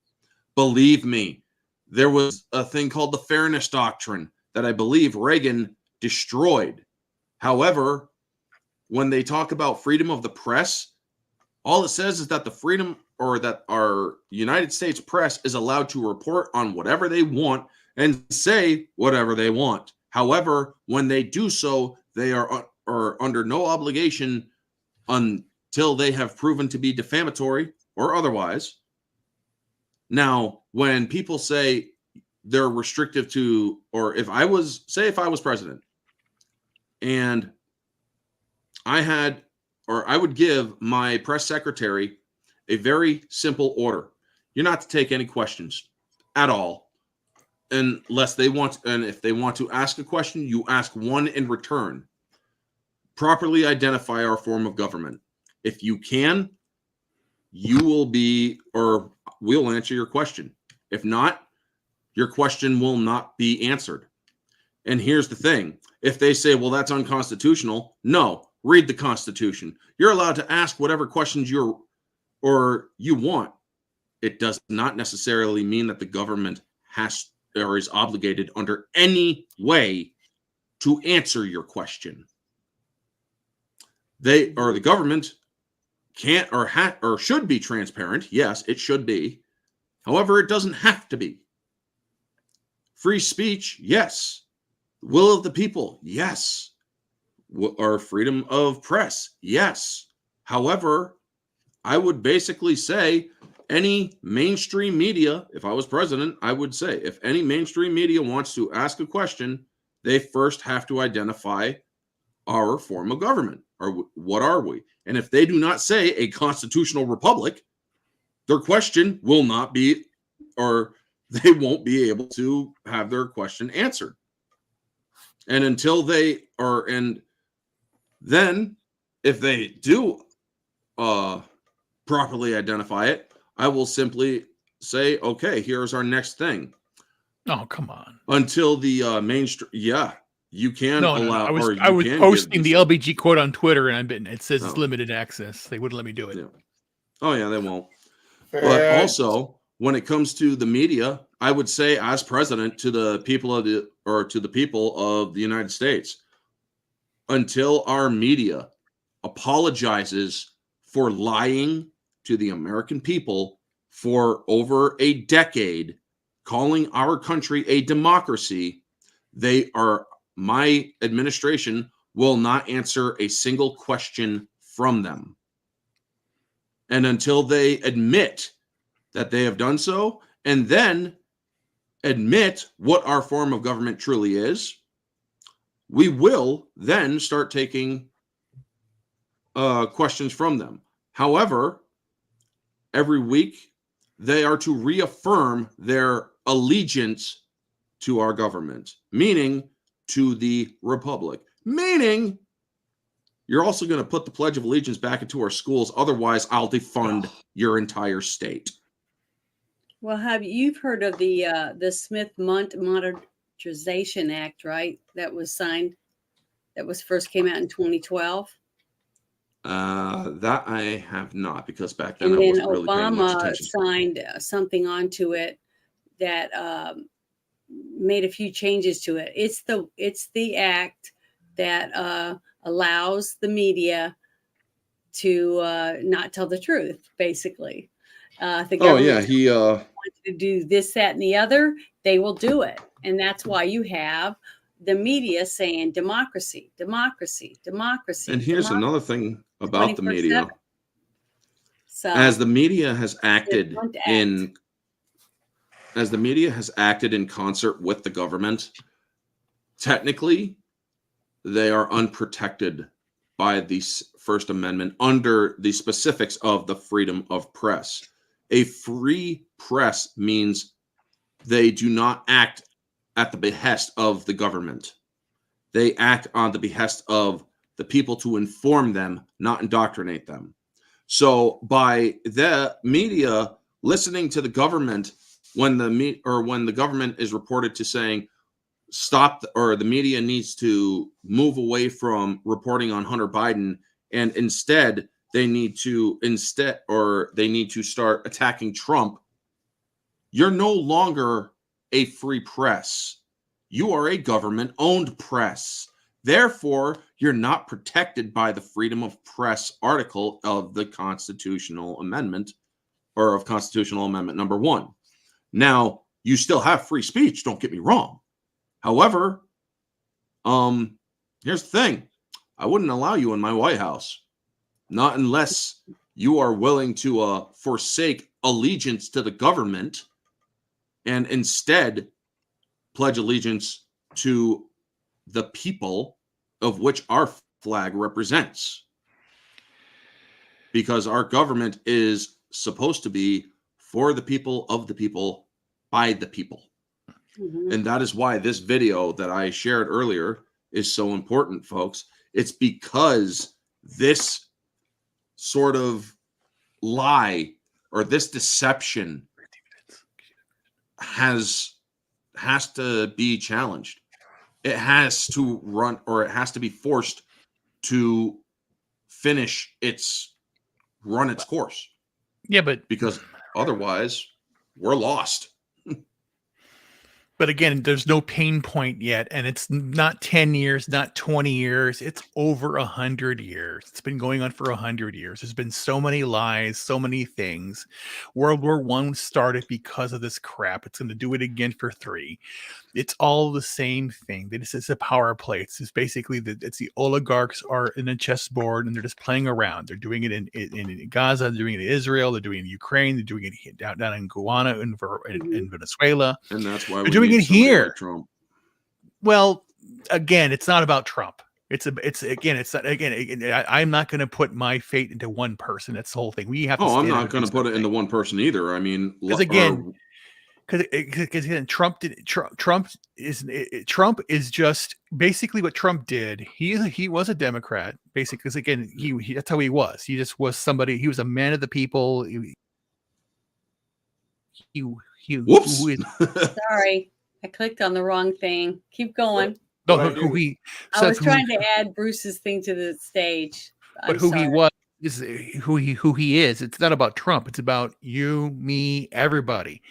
S3: Believe me, there was a thing called the Fairness Doctrine that I believe Reagan destroyed. However, when they talk about freedom of the press, all it says is that the freedom, or that our United States press is allowed to report on whatever they want and say whatever they want. However, when they do so, they are under no obligation until they have proven to be defamatory or otherwise. Now, when people say they're restrictive to, or if I was president and I would give my press secretary a very simple order. You're not to take any questions at all, unless they want, and if they want to ask a question, you ask one in return. Properly identify our form of government. If you can, you will be, or we'll answer your question. If not, your question will not be answered. And here's the thing. If they say, well, that's unconstitutional, no, read the Constitution. You're allowed to ask whatever questions you want. It does not necessarily mean that the government has or is obligated under any way to answer your question. The government can't or should be transparent. Yes, it should be. However, it doesn't have to be. Free speech, yes. Will of the people, yes. Or freedom of press, yes. However, I would basically say any mainstream media, if I was president, I would say if any mainstream media wants to ask a question, they first have to identify our form of government, or what are we? And if they do not say a constitutional republic, their question will not be, or they won't be able to have their question answered. And until they are, and then if they do properly identify it, I will simply say, okay, here's our next thing.
S4: Oh, come on.
S3: Until the mainstream, yeah, you can allow.
S4: I was posting the LBG quote on Twitter, and it says it's limited access. They wouldn't let me do it.
S3: Yeah. Oh yeah, they won't. But also, when it comes to the media, I would say, as president, to the people of the United States, until our media apologizes for lying to the American people for over a decade, calling our country a democracy, my administration will not answer a single question from them. And until they admit that they have done so, and then admit what our form of government truly is, we will then start taking questions from them. However, every week they are to reaffirm their allegiance to our government, meaning to the republic, meaning you're also going to put the Pledge of Allegiance back into our schools. Otherwise, I'll defund your entire state.
S1: Well, you've heard of the Smith-Mundt Modernization Act, right? That was signed, that was first came out in 2012.
S3: That I have not, because back then
S1: And
S3: I
S1: then
S3: wasn't really paying much
S1: Obama
S3: attention.
S1: signed something onto it that made a few changes to it. It's the act that allows the media to not tell the truth, basically. The government wants to do this, that, and the other, they will do it. And that's why you have the media saying democracy, democracy, democracy.
S3: And here's another thing about the media.
S1: So,
S3: as the media has acted in concert with the government, technically they are unprotected by the First Amendment under the specifics of the freedom of press. A free press means they do not act at the behest of the government. They act on the behest of the people to inform them, not indoctrinate them. So by the media listening to the government when the government is reported to saying stop, or the media needs to move away from reporting on Hunter Biden, and instead they need to start attacking Trump, you're no longer a free press. You are a government-owned press. Therefore, you're not protected by the freedom of press article of the Constitutional Amendment, or of Constitutional Amendment number 1. Now, you still have free speech, don't get me wrong. However, here's the thing. I wouldn't allow you in my White House. Not unless you are willing to forsake allegiance to the government and instead pledge allegiance to the people of which our flag represents. Because our government is supposed to be for the people, of the people, by the people. Mm-hmm. And that is why this video that I shared earlier is so important, folks. It's because this sort of lie or this deception has to be challenged. It has to run, or it has to be forced to finish run its course.
S4: Yeah, but
S3: Because otherwise we're lost.
S4: But again, there's no pain point yet, and it's not 10 years, not 20 years. It's over 100 years. It's been going on for 100 years. There's been so many lies, so many things. World War I started because of this crap. It's going to do it again for 3. It's all the same thing. It's a power play. It's just basically it's the oligarchs are in a chessboard and they're just playing around. They're doing it in Gaza, they're doing it in Israel, they're doing it in Ukraine, they're doing it down in Guyana, in Venezuela.
S3: And that's why
S4: they're doing it here.
S3: Like Trump.
S4: Well, again, it's not about Trump. I'm not going to put my fate into one person. That's the whole thing. We have to.
S3: I'm not going to put it into one person either. I mean,
S4: because again, Trump is just basically what Trump did. He was a Democrat, basically. Because again, he that's how he was. He just was somebody. He was a man of the people.
S3: Whoops.
S1: Sorry, I clicked on the wrong thing. Keep going.
S4: No,
S1: I was trying to add Bruce's thing to the stage.
S4: But he was is who he is. It's not about Trump. It's about you, me, everybody.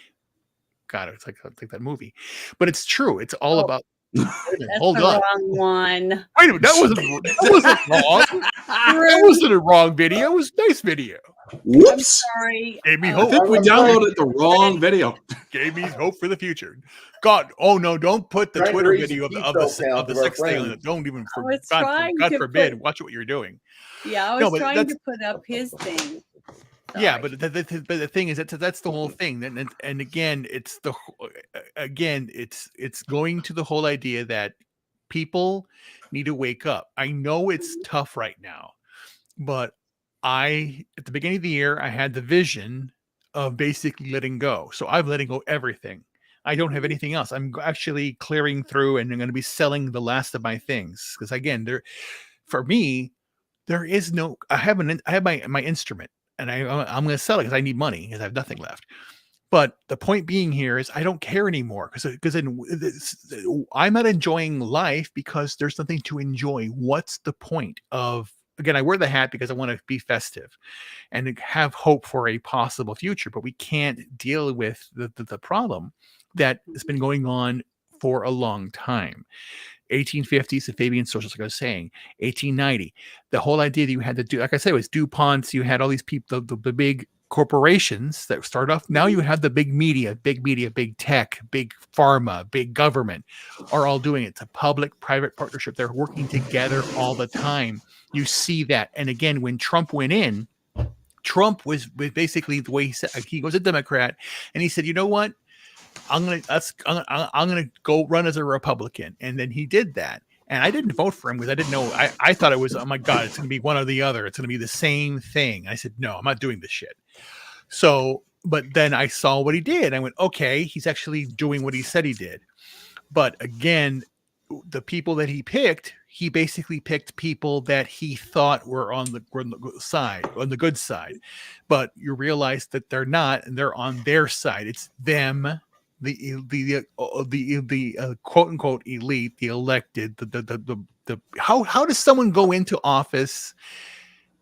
S4: God, it's like that movie. But it's true. It's all about. Hold on.
S1: Wrong one.
S4: Wait a minute. That wasn't wrong. That wasn't a wrong video. It was a nice video.
S3: Whoops.
S1: I'm sorry.
S4: Gave me
S3: I
S4: hope.
S3: think we downloaded the wrong video.
S4: Gave me hope for the future. God, oh no! Don't put the Twitter video of the sex thing. Don't even. God forbid. Watch what you're doing.
S1: Yeah, I was trying to put up his thing. Sorry.
S4: Yeah, but the thing is that's the whole thing. And again, it's going to the whole idea that people need to wake up. I know it's tough right now, but at the beginning of the year, I had the vision of basically letting go. So I'm letting go everything. I don't have anything else. I'm actually clearing through, and I'm going to be selling the last of my things because again, for me, there is no. I have my instrument. And I'm going to sell it because I need money because I have nothing left. But the point being here is I don't care anymore because I'm not enjoying life because there's nothing to enjoy. What's the point of, again, I wear the hat because I want to be festive and have hope for a possible future, but we can't deal with the problem that has been going on for a long time. 1850s, the Fabian socialists, like I was saying, 1890. The whole idea that you had to do, like I said, it was DuPont's. You had all these people, the big corporations that started off. Now you have the big media, big tech, big pharma, big government are all doing it. It's a public-private partnership. They're working together all the time. You see that. And again, when Trump went in, Trump was basically the way he said, he was a Democrat, and he said, you know what? I'm gonna go run as a Republican, and then he did that, and I didn't vote for him because I didn't know. I thought it was, oh my God, it's gonna be one or the other. It's gonna be the same thing. I said, no, I'm not doing this shit. So, but then I saw what he did. I went, okay, he's actually doing what he said he did. But again, the people that he picked, he basically picked people that he thought were on the good side. But you realize that they're not, and they're on their side. It's them. The quote unquote elite, the elected, the how does someone go into office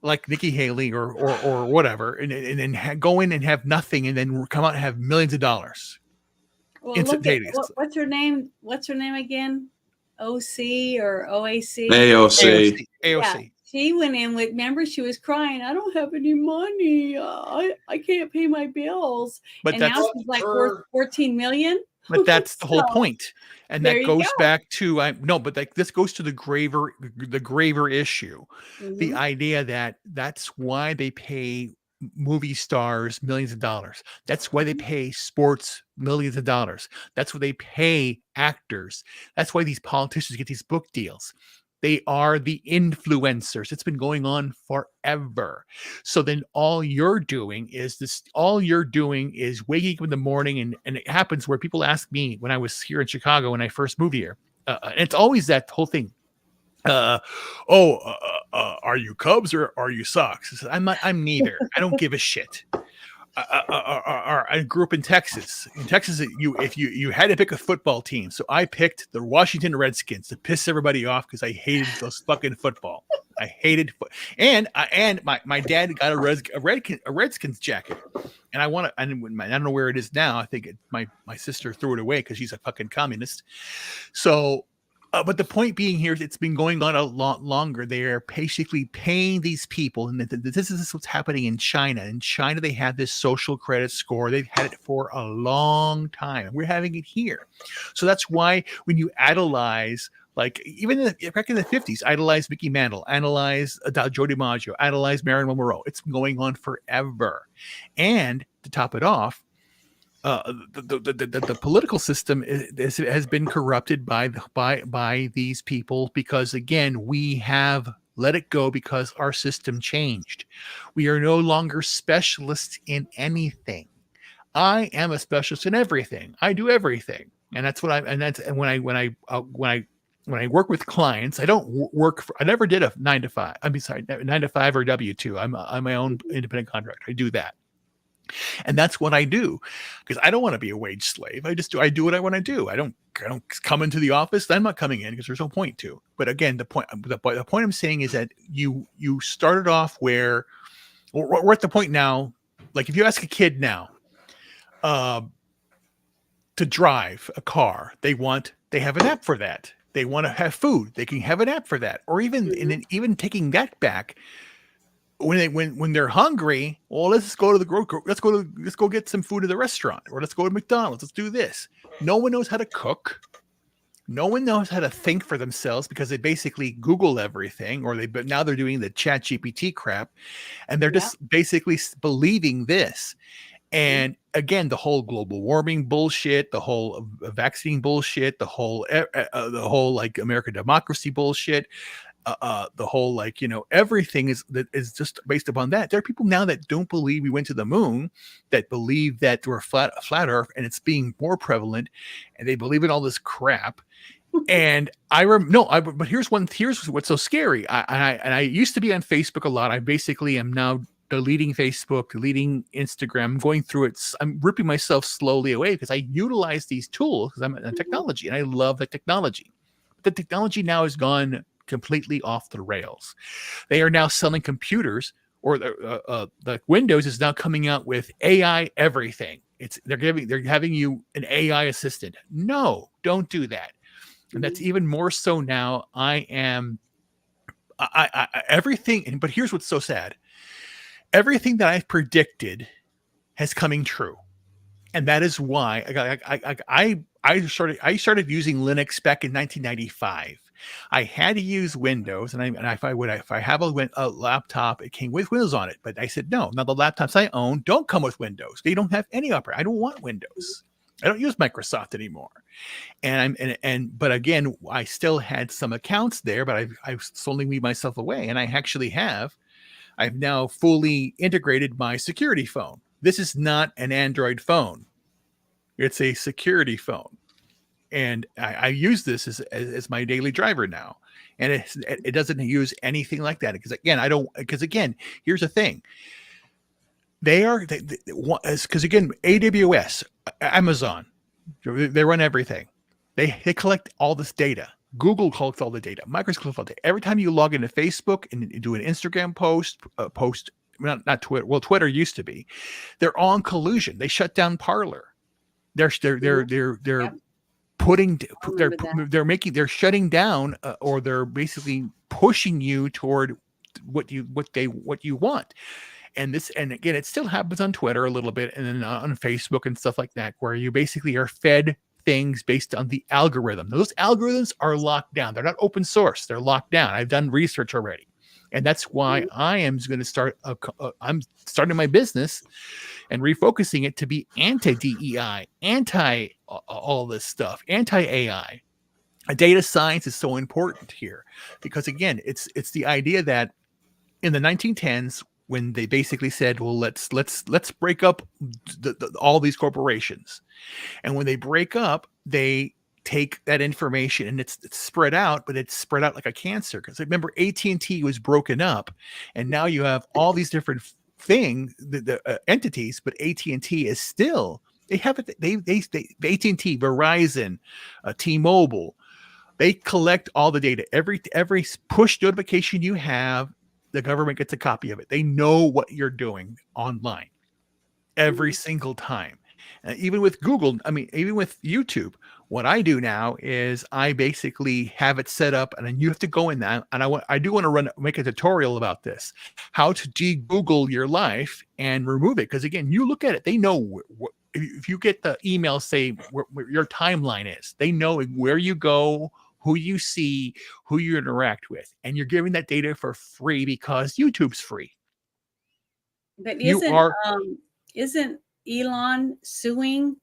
S4: like Nikki Haley or whatever and go in and have nothing and then come out and have millions of dollars?
S1: Well, what's her name? What's her name again? OC or OAC?
S3: AOC.
S1: Yeah, she went in with, remember, she was crying, I don't have any money. I can't pay my bills.
S4: But
S1: and now she's like worth 14 million.
S4: But that's the whole point. And that goes back to, this goes to the graver issue. Mm-hmm. The idea that that's why they pay movie stars millions of dollars. That's why they pay sports millions of dollars. That's why they pay actors. That's why these politicians get these book deals. They are the influencers. It's been going on forever. So then all you're doing is waking up in the morning, and it happens where people ask me when I was here in Chicago when I first moved here. And it's always that whole thing. Are you Cubs or are you Sox? I'm neither. I don't give a shit. I grew up in Texas. In Texas, if you had to pick a football team, so I picked the Washington Redskins to piss everybody off because I hated those fucking football. I hated and my dad got a Redskins jacket, and I don't know where it is now. I think my sister threw it away because she's a fucking communist. So, but the point being here is it's been going on a lot longer. They are basically paying these people, and this is what's happening in China. In China, they have this social credit score. They've had it for a long time. We're having it here. So that's why when you idolize, like even back in the 50s, idolize Mickey Mantle, idolize Joe DiMaggio, idolize Marilyn Monroe. It's been going on forever. And to top it off, the political system has been corrupted by these people because, again, we have let it go because our system changed. We are no longer specialists in anything. I am a specialist in everything. I do everything, and that's what when I work with clients, I don't work I never did a 9 to 5. I mean, sorry, 9 to 5 or W-2. I'm my own independent contractor. I do that. And that's what I do, because I don't want to be a wage slave. I do what I want to do. I don't come into the office. I'm not coming in because there's no point to. But again, the point I'm saying is that you started off where we're at the point now. Like if you ask a kid now to drive a car, they have an app for that. They want to have food. They can have an app for that. Or even taking that back. When they're hungry, well, let's go get some food at the restaurant, or let's go to McDonald's. Let's do this. No one knows how to cook. No one knows how to think for themselves because they basically Google everything, but now they're doing the Chat GPT crap, and they're just basically believing this. And again, the whole global warming bullshit, the whole vaccine bullshit, the whole like American democracy bullshit. The whole everything is just based upon that. There are people now that don't believe we went to the moon, that believe that we're flat Earth, and it's being more prevalent, and they believe in all this crap. And but here's what's so scary. I used to be on Facebook a lot. I basically am now deleting Facebook, deleting Instagram, I'm going through it. I'm ripping myself slowly away because I utilize these tools because I'm in technology and I love the technology. The technology now has gone completely off the rails. They are now selling computers, or the Windows is now coming out with AI everything. They're having you an AI assistant. No, don't do that. And that's even more so now. Everything. But here's what's so sad. Everything that I've predicted has coming true, and that is why I started using Linux back in 1995. I had to use Windows, and if I have a laptop, it came with Windows on it. But I said no. Now the laptops I own don't come with Windows. They don't have any operating. I don't want Windows. I don't use Microsoft anymore. But again, I still had some accounts there, but I've slowly weaned myself away, and I've now fully integrated my security phone. This is not an Android phone. It's a security phone. And I use this as my daily driver now. And it doesn't use anything like that. Because again, here's the thing. Because again, AWS, Amazon, they run everything. They collect all this data. Google collects all the data. Microsoft collects all the data. Every time you log into Facebook and do an Instagram post, not Twitter. Well, Twitter used to be. They're all in collusion. They shut down Parler. They're shutting down, or they're basically pushing you toward what you want. And again, it still happens on Twitter a little bit, and then on Facebook and stuff like that, where you basically are fed things based on the algorithm. Those algorithms are locked down. They're not open source. They're locked down. I've done research already. And that's why I am going to start. I'm starting my business and refocusing it to be anti-DEI, anti all this stuff, anti-AI. Data science is so important here because again, it's the idea that in the 1910s, when they basically said, well, let's break up all these corporations, and when they break up, they take that information and it's spread out, but it's spread out like a cancer. Because remember, AT&T was broken up, and now you have all these different things, the entities, but AT&T is still, they have it. They AT&T, Verizon, T-Mobile, They collect all the data. Every push notification you have, the government gets a copy of it. They know what you're doing online every single time. Even with Google, I mean, even with YouTube, what I do now is I basically have it set up, and then you have to go in that. And I do want to make a tutorial about this, how to de-Google your life and remove it. Because again, you look at it, they know if you get the email, say where your timeline is, they know where you go, who you see, who you interact with, and you're giving that data for free because YouTube's free.
S1: But isn't Elon suing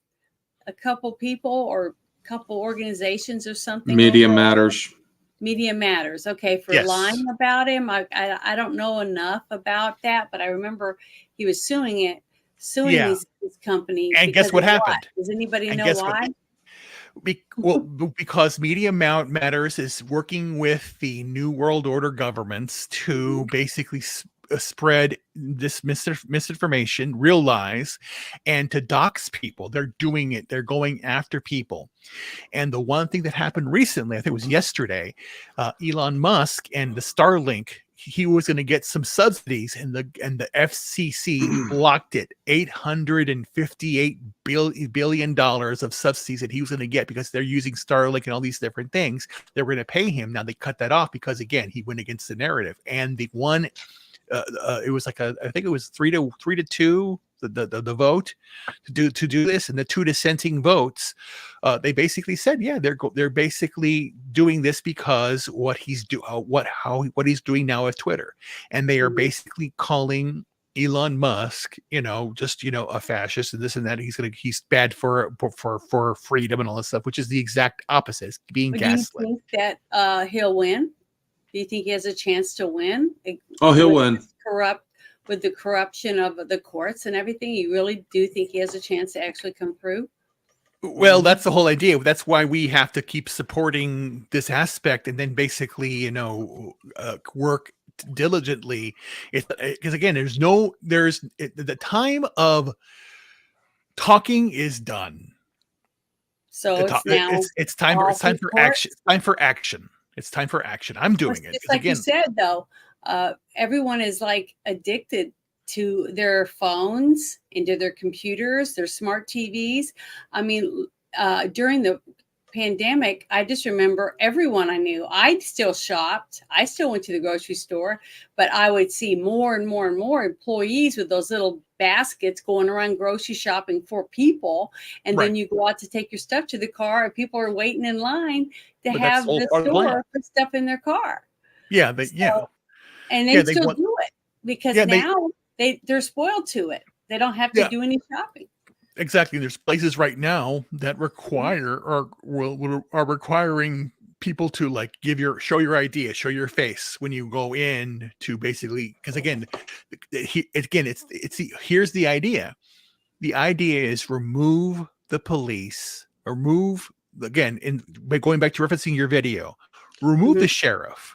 S1: a couple people or a couple organizations or something?
S3: Media Matters.
S1: Media Matters. Okay, for lying about him. I don't know enough about that, but I remember he was suing these companies.
S4: And guess what happened?
S1: Does anybody know why?
S4: Because Media Matters is working with the New World Order governments to basically spread this misinformation, real lies, and to dox people. They're doing it. They're going after people. And the one thing that happened recently, I think it was yesterday, Elon Musk and the Starlink, he was going to get some subsidies, and the FCC blocked it. $858 billion of subsidies that he was going to get because they're using Starlink and all these different things. They were going to pay him. Now they cut that off because, again, he went against the narrative. And the one, it was like I think it was 3-2. The vote to do this, and the 2 dissenting votes, they basically said, yeah, they're basically doing this because what he's doing now with Twitter, and they are basically calling Elon Musk, a fascist and this and that. He's bad for freedom and all this stuff, which is the exact opposite, being gaslit.
S1: Do you think that he'll win? Do you think he has a chance to win?
S3: Oh, he'll win.
S1: With the corruption of the courts and everything, you really do think he has a chance to actually come through?
S4: Well, that's the whole idea. That's why we have to keep supporting this aspect, and then basically, work diligently. Because again, the time of talking is done.
S1: So
S4: it's time for action. It's time for action. It's time for action. I'm doing it.
S1: It's like you said, though. Everyone is like addicted to their phones, into their computers, their smart TVs. I mean, during the pandemic, I just remember everyone I knew. I still shopped. I still went to the grocery store, but I would see more and more and more employees with those little baskets going around grocery shopping for people. And then you go out to take your stuff to the car, and people are waiting in line to have the store put stuff in their car.
S4: Yeah,
S1: and they still do it because now they're spoiled to it. They don't have to do any shopping.
S4: Exactly. There's places right now that are requiring people to show your ID, show your face when you go in to basically, because again, here's the idea. The idea is remove the police, by going back to referencing your video, remove the sheriff.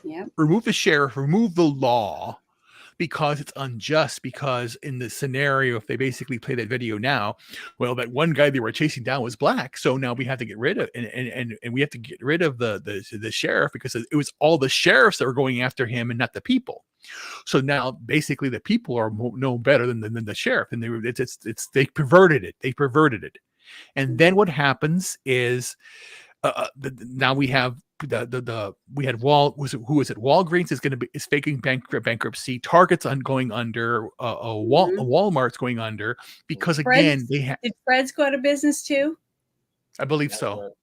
S4: Yeah. Remove the sheriff, remove the law, because it's unjust. Because in the scenario, if they basically play that video now, well, that one guy they were chasing down was black, so now we have to get rid of and we have to get rid of the sheriff, because it was all the sheriffs that were going after him and not the people. So now basically the people are no better than the sheriff, and they perverted it. And then what happens is now we have Walgreens is faking bankruptcy. Target's going under. Walmart's going under because
S1: did Fred's go out of business too?
S4: I believe so.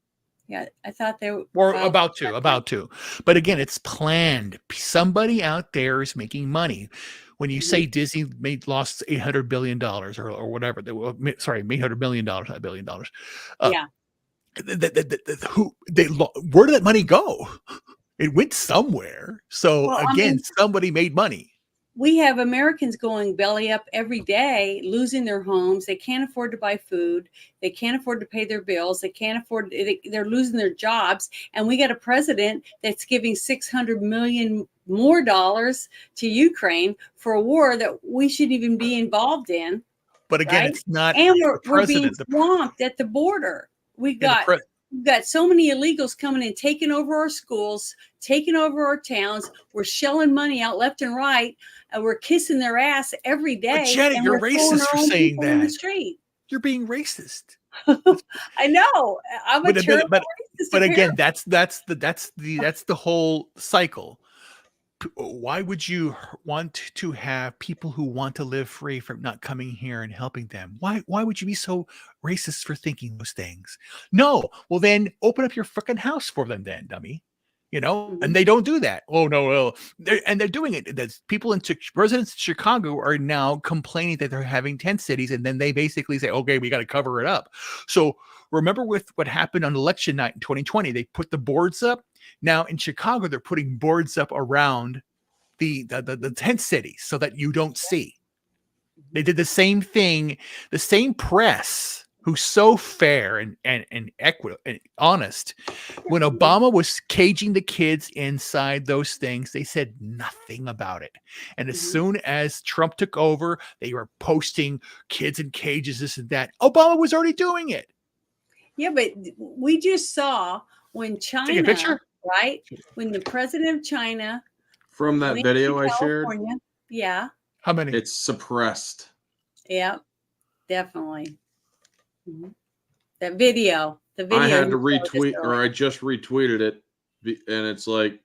S1: Yeah, I thought they were
S4: about to. But again, it's planned. Somebody out there is making money. When you say Disney lost $800 billion or whatever, $800 million, not $1 billion. Where did that money go? It went somewhere. So somebody made money.
S1: We have Americans going belly up every day, losing their homes. They can't afford to buy food. They can't afford to pay their bills. They're losing their jobs. And we got a president that's giving $600 million more dollars to Ukraine for a war that we shouldn't even be involved in.
S4: But again, it's not.
S1: And we're being swamped at the border. We got we've got so many illegals coming in, taking over our schools, taking over our towns. We're shelling money out left and right, and we're kissing their ass every day.
S4: But Janet,
S1: and
S4: you're
S1: we're throwing
S4: racist
S1: our
S4: for
S1: own
S4: saying
S1: people in the
S4: that.
S1: street.
S4: You're being racist.
S1: I know. I'm a terrible racist.
S4: But again, that's the whole cycle. Why would you want to have people who want to live free from not coming here and helping them? Why would you be so racist for thinking those things? No. Well, then open up your freaking house for them then, dummy. You know, and they don't do that. Oh no, well, they're doing it. That's people residents in Chicago are now complaining that they're having tent cities, and then they basically say, okay, we got to cover it up. So remember with what happened on election night in 2020, they put the boards up. Now in Chicago, they're putting boards up around the tent cities so that you don't see. They did the same thing. The same press, who's so fair and equitable and honest, when Obama was caging the kids inside those things, they said nothing about it. And as soon as Trump took over, they were posting kids in cages, this and that. Obama was already doing it.
S1: Yeah, but we just saw when China,
S4: take a picture?
S1: Right? When the president of China
S3: From that
S1: went
S3: video
S1: to
S3: I shared,
S1: California. Yeah.
S4: How many?
S3: it's suppressed.
S1: Yeah, definitely. That video, the video.
S3: I had to
S1: you showed us
S3: retweet, or
S1: earlier.
S3: I just retweeted it, and it's like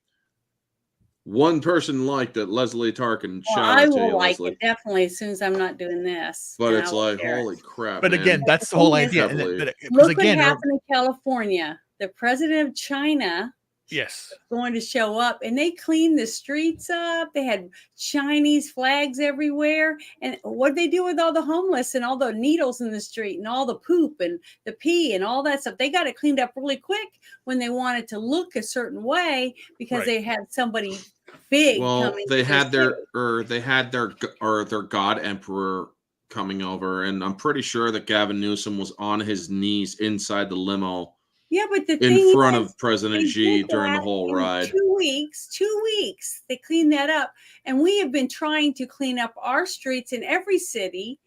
S3: one person liked it. Leslie Tarkin.
S1: Well,
S3: Shout
S1: I
S3: out to
S1: will
S3: you,
S1: like
S3: Leslie.
S1: it definitely as soon as I'm not doing this.
S3: But
S1: and
S3: it's
S1: I will
S3: like,
S1: share it.
S3: holy crap!
S4: But
S3: man.
S4: again, that's the whole idea.
S3: Heavily.
S4: Because
S1: Look
S4: again,
S1: what happened in California. The president of China
S4: yes,
S1: going to show up, and they cleaned the streets up. They had Chinese flags everywhere. And what did they do with all the homeless and all the needles in the street and all the poop and the pee and all that stuff? They got it cleaned up really quick when they wanted to look a certain way because
S4: Right.
S1: they had somebody big
S3: Well,
S1: coming.
S3: they
S1: to
S3: had
S1: the
S3: their god emperor coming over, and I'm pretty sure that Gavin Newsom was on his knees inside the limo
S1: Yeah, but the
S3: in
S1: thing
S3: front
S1: is,
S3: of President
S1: they
S3: Xi
S1: did
S3: during the
S1: that
S3: whole
S1: in
S3: ride.
S1: 2 weeks, 2 weeks, they cleaned that up. And we have been trying to clean up our streets in every city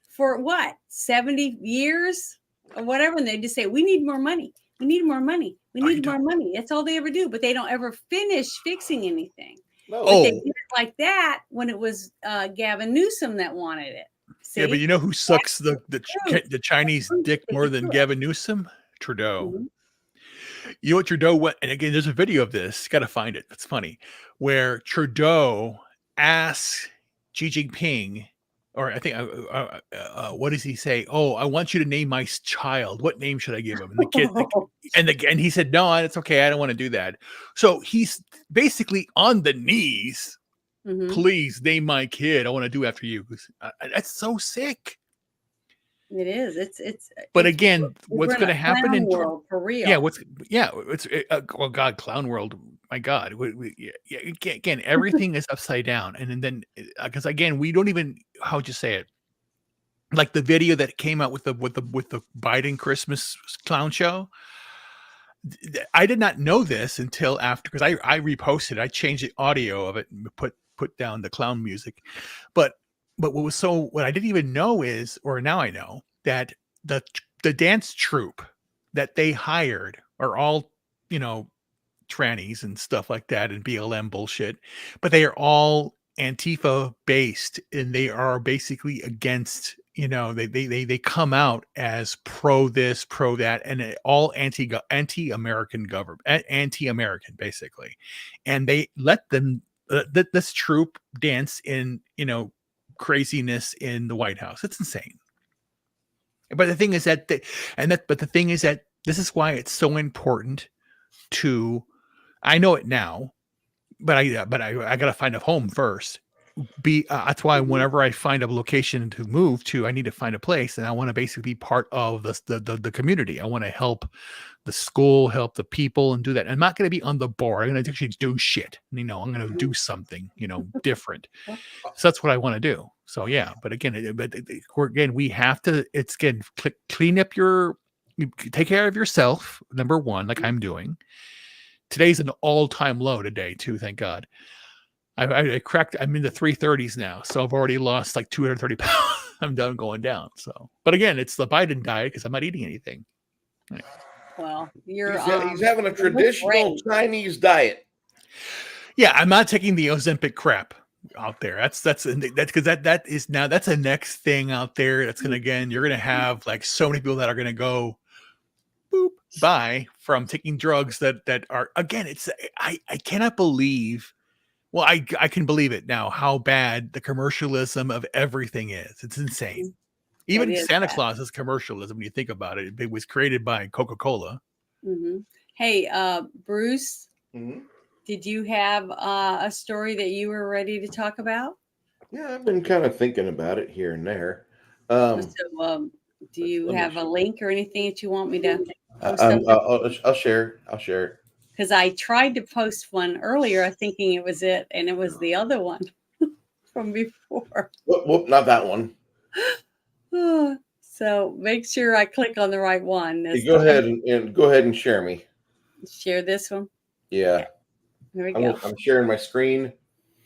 S1: for what, 70 years or whatever. And they just say, we need more money. We need more money. We
S4: No, you
S1: need more money. That's all they ever do. But they don't ever finish fixing anything.
S2: No.
S1: But they
S4: Oh.
S1: did it like that when it was Gavin Newsom that wanted it. See?
S4: Yeah, but you know who sucks the
S1: true.
S4: Chinese dick more than
S1: True.
S4: Gavin Newsom? Trudeau.
S1: Mhm.
S4: You know what Trudeau went, and again, there's a video of this. Got to find it. It's funny, where Trudeau asks Xi Jinping, or I think, what does he say? Oh, I want you to name my child. What name should I give him? And the kid, and he said, no, it's okay. I don't want to do that. So he's basically on the knees.
S1: Mhm.
S4: Please name my kid. I want to do after you. That's so sick.
S1: It is. It's.
S4: But
S1: it's-
S4: again,
S1: we're
S4: what's
S1: in
S4: going to
S1: a
S4: happen
S1: clown
S4: in
S1: world for real?
S4: oh God, clown world. My God, again, everything is upside down, and then because again, we don't even, how would you say it? Like the video that came out with the Biden Christmas clown show. I did not know this until after, because I reposted. I changed the audio of it and put down the clown music, but what I didn't even know is, or now I know, that the dance troupe that they hired are all, trannies and stuff like that and BLM bullshit, but they are all Antifa based, and they are basically against, they come out as pro this, pro that, and all anti-American government, anti-American basically, and they let them this troupe dance in, craziness in the White House. It's insane. But the thing is that this is why it's so important to, I know it now, but I got to find a home first. That's why whenever I find a location to move to, I need to find a place, and I want to basically be part of the community. I want to help the school, help the people, and do that. I'm not going to be on the board. I'm going to actually do shit. I'm going to do something, different. So that's what I want to do. So yeah, but again, we have to. It's again, clean up take care of yourself. Number one, like I'm doing. Today's an all-time low today too. Thank God. I cracked. I'm in the 330s now, so I've already lost like 230 pounds. I'm done going down. So, but again, it's the Biden diet because I'm not eating anything. Anyway.
S1: Well, you're
S2: He's having a
S1: you look
S2: traditional
S1: great.
S2: Chinese diet.
S4: Yeah, I'm not taking the Ozempic crap out there. That's because that is now that's a next thing out there. That's gonna again, you're gonna have like so many people that are gonna go boop by from taking drugs that are again. It's I cannot believe. Well, I can believe it now how bad the commercialism of everything is. It's insane. Even
S1: is
S4: Santa
S1: bad.
S4: Claus is commercialism when you think about it. It was created by Coca-Cola.
S1: Mm-hmm. Hey, Bruce,
S2: Mhm.
S1: did you have a story that you were ready to talk about?
S2: Yeah, I've been kind of thinking about it here and there.
S1: So,
S2: Um,
S1: do you
S2: let me
S1: have a link or anything that you want me to post
S2: I,
S1: up?
S2: I'll share. I'll share.
S1: Because I tried to post one earlier, thinking it was it, and it was the other one from before.
S2: Whoop, not that one.
S1: So make sure I click on the right one.
S2: Hey, go ahead and go ahead and share me.
S1: Share this one.
S2: Yeah,
S1: There we go.
S2: I'm sharing my screen.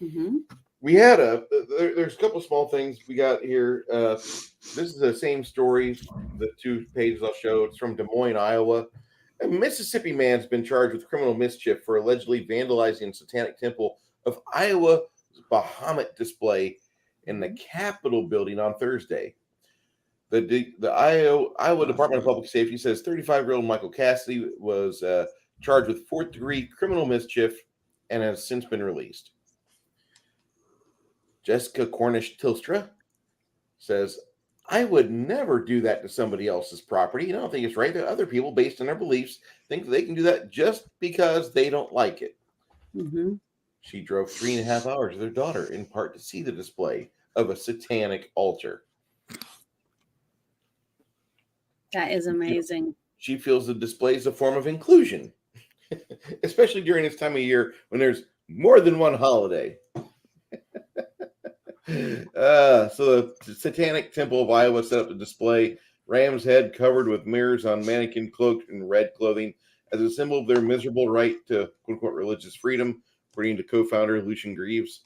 S1: Mm-hmm.
S2: We had there's a couple small things we got here. This is the same story. The 2 pages I'll show. It's from Des Moines, Iowa. A Mississippi man's been charged with criminal mischief for allegedly vandalizing Satanic Temple of Iowa's Bahamut display in the Capitol building on Thursday. The Iowa Department of Public Safety says 35-year-old Michael Cassidy was charged with 4th-degree criminal mischief and has since been released. Jessica Cornish-Tilstra says, I would never do that to somebody else's property. I don't think it's right that other people, based on their beliefs, think that they can do that just because they don't like it.
S1: Mm-hmm.
S2: She drove 3.5 hours with her daughter in part to see the display of a satanic altar.
S1: That is amazing.
S2: She feels the display is a form of inclusion, especially during this time of year when there's more than one holiday. So the Satanic Temple of Iowa set up a display ram's head covered with mirrors on mannequin cloaked in red clothing as a symbol of their miserable right to quote-unquote religious freedom, according to co-founder Lucian Greaves.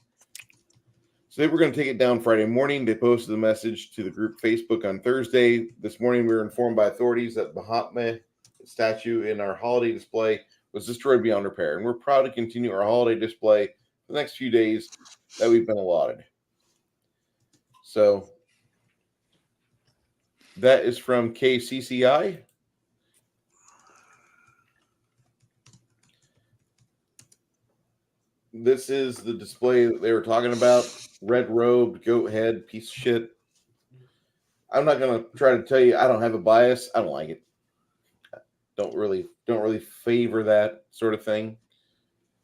S2: So they were going to take it down Friday morning. They posted the message to the group Facebook on Thursday. This morning, we were informed by authorities that the Bahamut statue in our holiday display was destroyed beyond repair, and we're proud to continue our holiday display for the next few days that we've been allotted. So that is from KCCI. This is the display that they were talking about. Red robed, goat head, piece of shit. I'm not gonna try to tell you I don't have a bias. I don't like it. Don't really favor that sort of thing.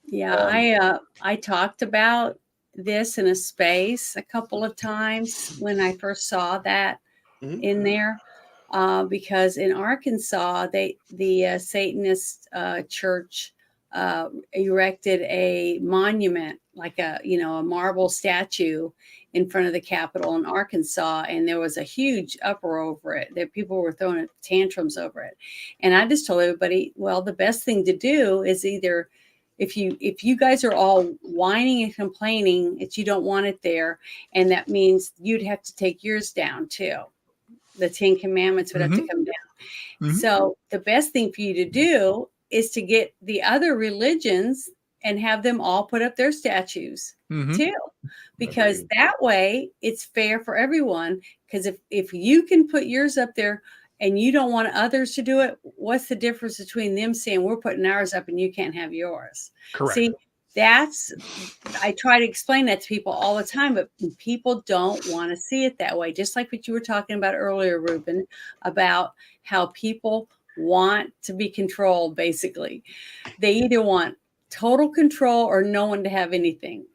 S1: Yeah, I talked about this in a space a couple of times when I first saw that in there, because in Arkansas, the Satanist church erected a monument, like a marble statue in front of the Capitol in Arkansas, and there was a huge uproar over it. There people were throwing tantrums over it, and I just told everybody, well, the best thing to do is either if you guys are all whining and complaining that you don't want it there, and that means you'd have to take yours down too. The 10 Commandments would have to come down. Mm-hmm. So the best thing for you to do is to get the other religions and have them all put up their statues too, because that way it's fair for everyone. Because if you can put yours up there and you don't want others to do it, what's the difference between them saying we're putting ours up and you can't have yours?
S4: Correct.
S1: See, I try to explain that to people all the time, but people don't want to see it that way. Just like what you were talking about earlier, Ruben, about how people want to be controlled. Basically, they either want total control or no one to have anything.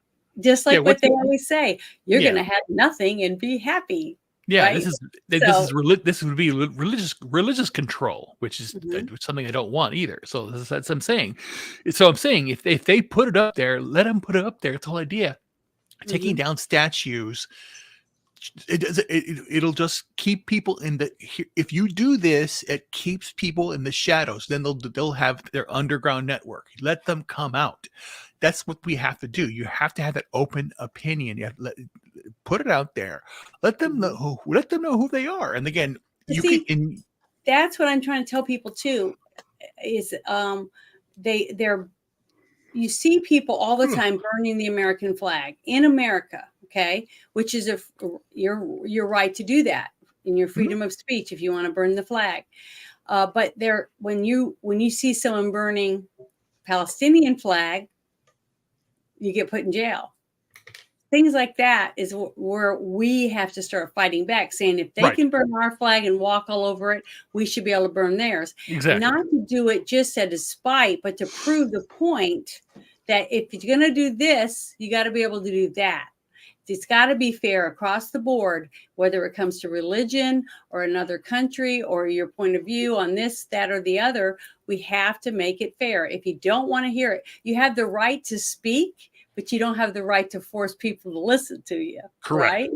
S1: Just like what they always say, you're going to have nothing and be happy.
S4: Yeah,
S1: right?
S4: this would be religious control, which is something I don't want either. So that's what I'm saying. So I'm saying if they put it up there, let them put it up there. It's the whole idea. Taking down statues, it'll just keep people in the. If you do this, it keeps people in the shadows. Then they'll have their underground network. Let them come out. That's what we have to do. You have to have that open opinion. You have to put it out there. Let them know. Let them know who they are. And again,
S1: that's what I'm trying to tell people too. is they're you see people all the time burning the American flag in America, okay, which is your right to do that in your freedom of speech if you want to burn the flag. But when you see someone burning Palestinian flag, you get put in jail. Things like that is where we have to start fighting back, saying if they can burn our flag and walk all over it, we should be able to burn theirs.
S4: Exactly.
S1: Not to do it just out of spite, but to prove the point that if you're going to do this, you got to be able to do that. It's got to be fair across the board, whether it comes to religion or another country or your point of view on this, that, or the other. We have to make it fair. If you don't want to hear it, you have the right to speak, but you don't have the right to force people to listen to you.
S4: Correct.
S1: Right?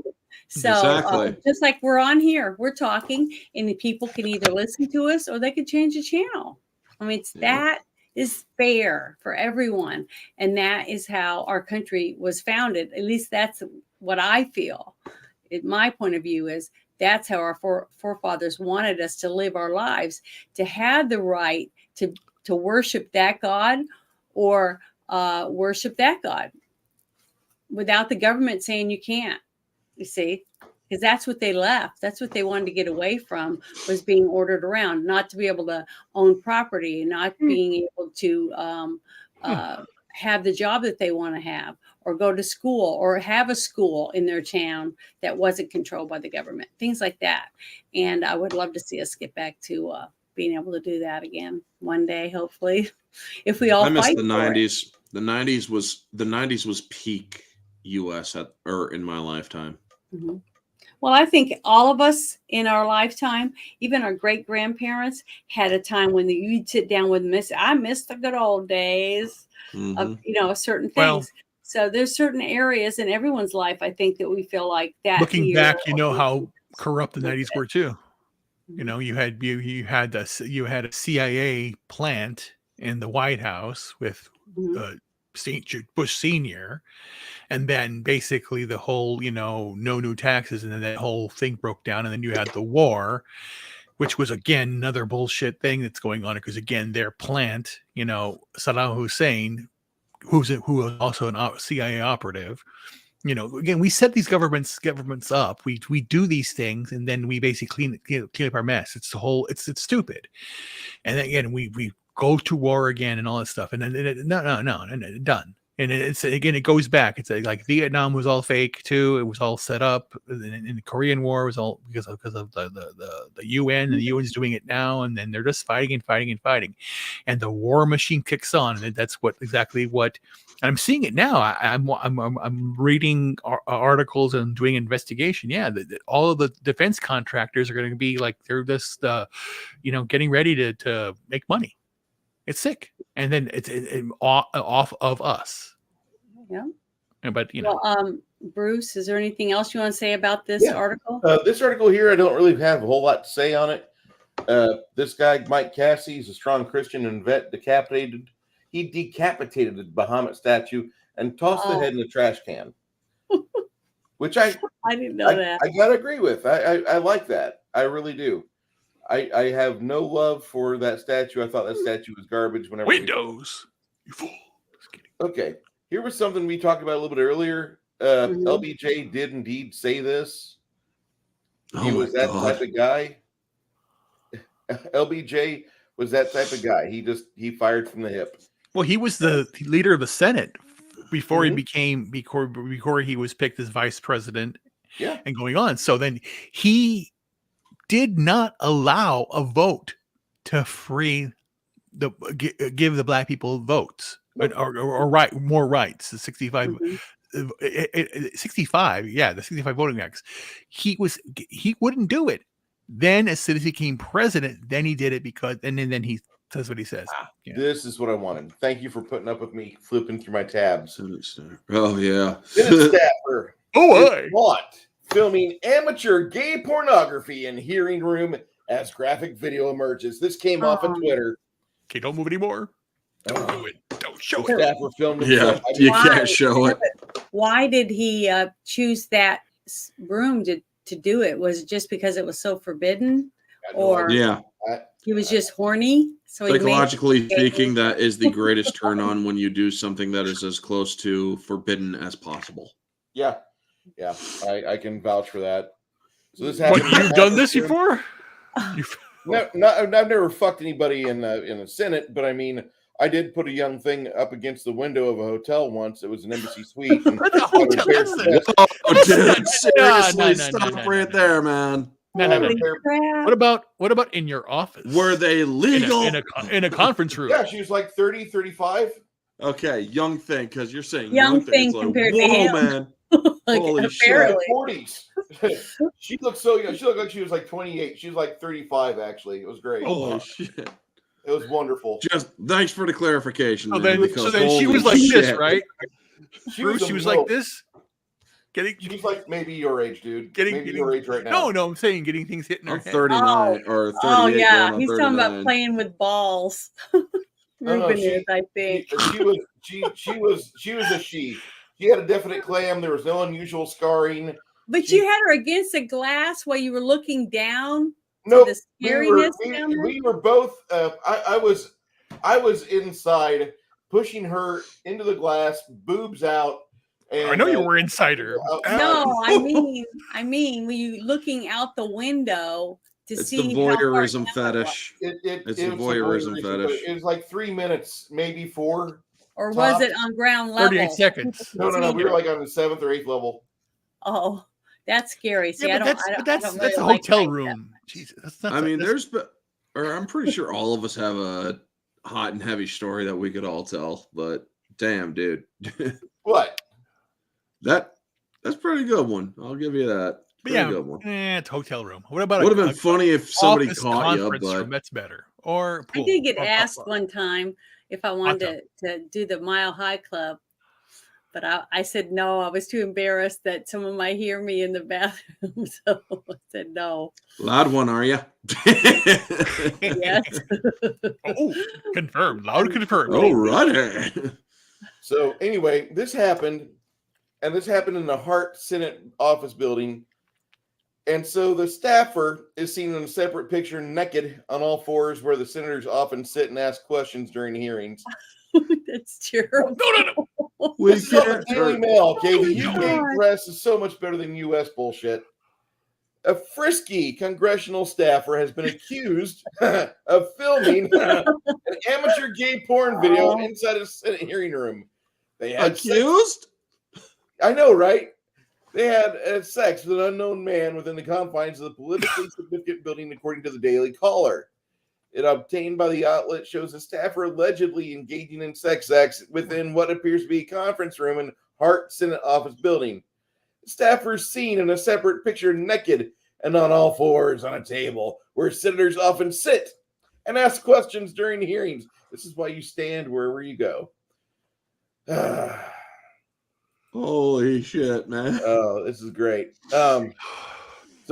S1: So
S3: Exactly.
S1: just like we're on here, we're talking, and the people can either listen to us or they can change the channel. I mean, that is fair for everyone. And that is how our country was founded. At least that's what I feel. My point of view is that's how our forefathers wanted us to live our lives, to have the right to worship that God or worship that God without the government saying you can't, you see, because that's what they left. That's what they wanted to get away from, was being ordered around, not to be able to own property, not being able to have the job that they want to have, or go to school, or have a school in their town that wasn't controlled by the government, things like that. And I would love to see us get back to being able to do that again one day, hopefully, if we all
S3: I miss
S1: fight
S3: the
S1: for
S3: 90s. The 90s was peak US in my lifetime.
S1: Mm-hmm. Well, I think all of us in our lifetime, even our great grandparents, had a time when you'd sit down with them. I miss the good old days of certain things.
S4: Well,
S1: so there's certain areas in everyone's life, I think, that we feel like that.
S4: Looking back, how corrupt the 90s were too. You had a CIA plant in the White House with Bush Senior, and then basically the whole no new taxes, and then that whole thing broke down, and then you had the war, which was again another bullshit thing that's going on, because again their plant, Saddam Hussein, who was also a CIA operative. Again, we set these governments up. We do these things, and then we basically clean up our mess. It's the whole. It's stupid. And then, again, we go to war again and all that stuff. And then no, done. And it goes back. It's like Vietnam was all fake too. It was all set up. In the Korean War was all because of the UN, and the UN's doing it now. And then they're just fighting and fighting and fighting, and the war machine kicks on. And that's exactly what I'm seeing it now. I'm reading articles and doing investigation. Yeah, all of the defense contractors are going to be like they're just getting ready to make money. It's sick, and then it's off of us.
S1: Yeah,
S4: but
S1: Well, Bruce, is there anything else you want to say about this article?
S2: This article here, I don't really have a whole lot to say on it. This guy, Mike Cassie, is a strong Christian and vet. He decapitated the Bahamut statue and tossed the head in the trash can. Which I
S1: didn't know that.
S2: I gotta agree with. I like that. I really do. I have no love for that statue. I thought that statue was garbage. Whenever
S4: Windows, you fool. Just kidding.
S2: Okay, here was something we talked about a little bit earlier. LBJ did indeed say this. He was that type of guy. LBJ was that type of guy. He fired from the hip.
S4: Well, he was the leader of the Senate before he became before he was picked as vice president.
S2: Yeah,
S4: and going on. So then he did not allow a vote to give the black people votes or more rights. The 65. 65, the 65 voting acts. He wouldn't do it. Then, as soon as he became president, then he did it because, and then he says what he says.
S2: This is what I wanted. Thank you for putting up with me flipping through my tabs.
S3: Oh yeah,
S2: Senate staffer.
S4: I
S2: What? Filming amateur gay pornography in hearing room as graphic video emerges. This came off of Twitter.
S4: Okay, don't move anymore. Don't do it. Don't show it.
S2: Staffer filmed
S3: himself. Yeah, you can't show it.
S1: Why did he choose that room to do it? Was it just because it was so forbidden? Or
S3: yeah,
S1: He was just horny. So he
S3: Psychologically speaking, that is the greatest turn on when you do something that is as close to forbidden as possible.
S2: Yeah. I can vouch for that. So this
S4: What,
S2: happened.
S4: you've done this before?
S2: No, I've never fucked anybody in the Senate, but I mean, I did put a young thing up against the window of a hotel once. It was an embassy suite. And
S4: What the hotel is this?
S3: Oh, dude, seriously,
S4: no,
S3: stop
S4: no,
S3: right
S4: no.
S3: there, man.
S4: No.
S1: Holy crap.
S4: What about in your office?
S3: Were they legal?
S4: In a conference room?
S2: Yeah, she was like 30, 35.
S3: Okay, young thing, because you're saying
S1: Young thing
S3: It's like,
S1: compared to
S3: whoa,
S1: him.
S3: man.
S1: Like,
S3: Holy shit.
S1: apparently.
S2: 40s. She looked so young. She looked like she was like 28. She was like 35, actually. It was great.
S3: Holy shit.
S2: It was wonderful.
S3: Just thanks for the clarification.
S4: So
S3: man,
S4: then,
S3: because
S4: she was
S3: holy
S4: like this,
S3: shit.
S4: right?
S2: She
S4: Bruce,
S2: was
S4: she was
S2: milk.
S4: like this.
S2: She's like maybe your age, dude.
S4: Getting
S2: your age right now.
S4: No, I'm saying getting things hit in her
S3: I'm
S4: head.
S3: 39 or 38.
S1: Oh, yeah.
S3: going on
S1: He's talking about
S3: 39.
S1: playing with balls.
S2: No,
S1: Ruben
S2: she-
S1: is, I think.
S2: She was a she. She had a definite clam. There was no unusual scarring.
S1: But you had her against a glass while you were looking down.
S2: No,
S1: The scariness down there?
S2: we were both. I was inside pushing her into the glass, boobs out. And,
S4: I know you were inside her.
S1: No, I mean, were you looking out the window to
S3: It's
S1: see
S3: the
S1: how far
S3: voyeurism
S1: down it was?
S3: fetish.
S2: It's
S3: the
S2: was
S3: voyeurism
S2: but
S3: fetish.
S2: It was like 3 minutes, maybe 4.
S1: Or was
S2: Top.
S1: it on ground level?
S4: 38 seconds.
S2: No. We were like on the 7th or 8th level.
S1: Oh, that's scary. See,
S4: Yeah, but that's
S1: I don't
S4: a
S1: really like
S4: hotel
S1: that.
S4: room. Jesus, that's not.
S3: I mean,
S4: that's-
S3: I'm pretty sure all of us have a hot and heavy story that we could all tell, but damn, dude.
S2: What?
S3: That's a pretty good one. I'll give you that.
S4: But
S3: Pretty
S4: yeah,
S3: good one.
S4: it's a hotel room. What about
S3: Would have been funny if somebody
S4: office
S3: caught you,
S4: conference room?
S3: but
S4: That's better. Or
S1: I
S4: pool,
S1: did get
S4: or
S1: asked
S4: pop-up.
S1: one time if I wanted to do the Mile High Club, but I said no. I was too embarrassed that someone might hear me in the bathroom, so I said no.
S3: loud one, are you?
S1: Yes.
S4: Oh, confirmed. Loud confirmed.
S3: All right.
S2: So anyway, this happened, and this happened in the Hart Senate office building. And so the staffer is seen in a separate picture naked on all fours where the senators often sit and ask questions during hearings.
S1: That's terrible.
S4: No.
S3: We
S2: This is on the
S3: can't
S2: Daily
S3: hurt.
S2: Mail, okay? The
S1: Oh,
S2: UK
S1: God.
S2: press is so much better than US bullshit. A frisky congressional staffer has been accused of filming an amateur gay porn video
S1: Oh.
S2: inside a Senate hearing room. They had sex.
S3: Accused?
S2: I know, right? They had sex with an unknown man within the confines of the politically significant building, according to the Daily Caller. It obtained by the outlet shows a staffer allegedly engaging in sex acts within what appears to be a conference room in Hart Senate office building. The staffer is seen in a separate picture naked and on all fours on a table where senators often sit and ask questions during hearings. This is why you stand wherever you go.
S3: Holy shit, man.
S2: Oh, this is great. So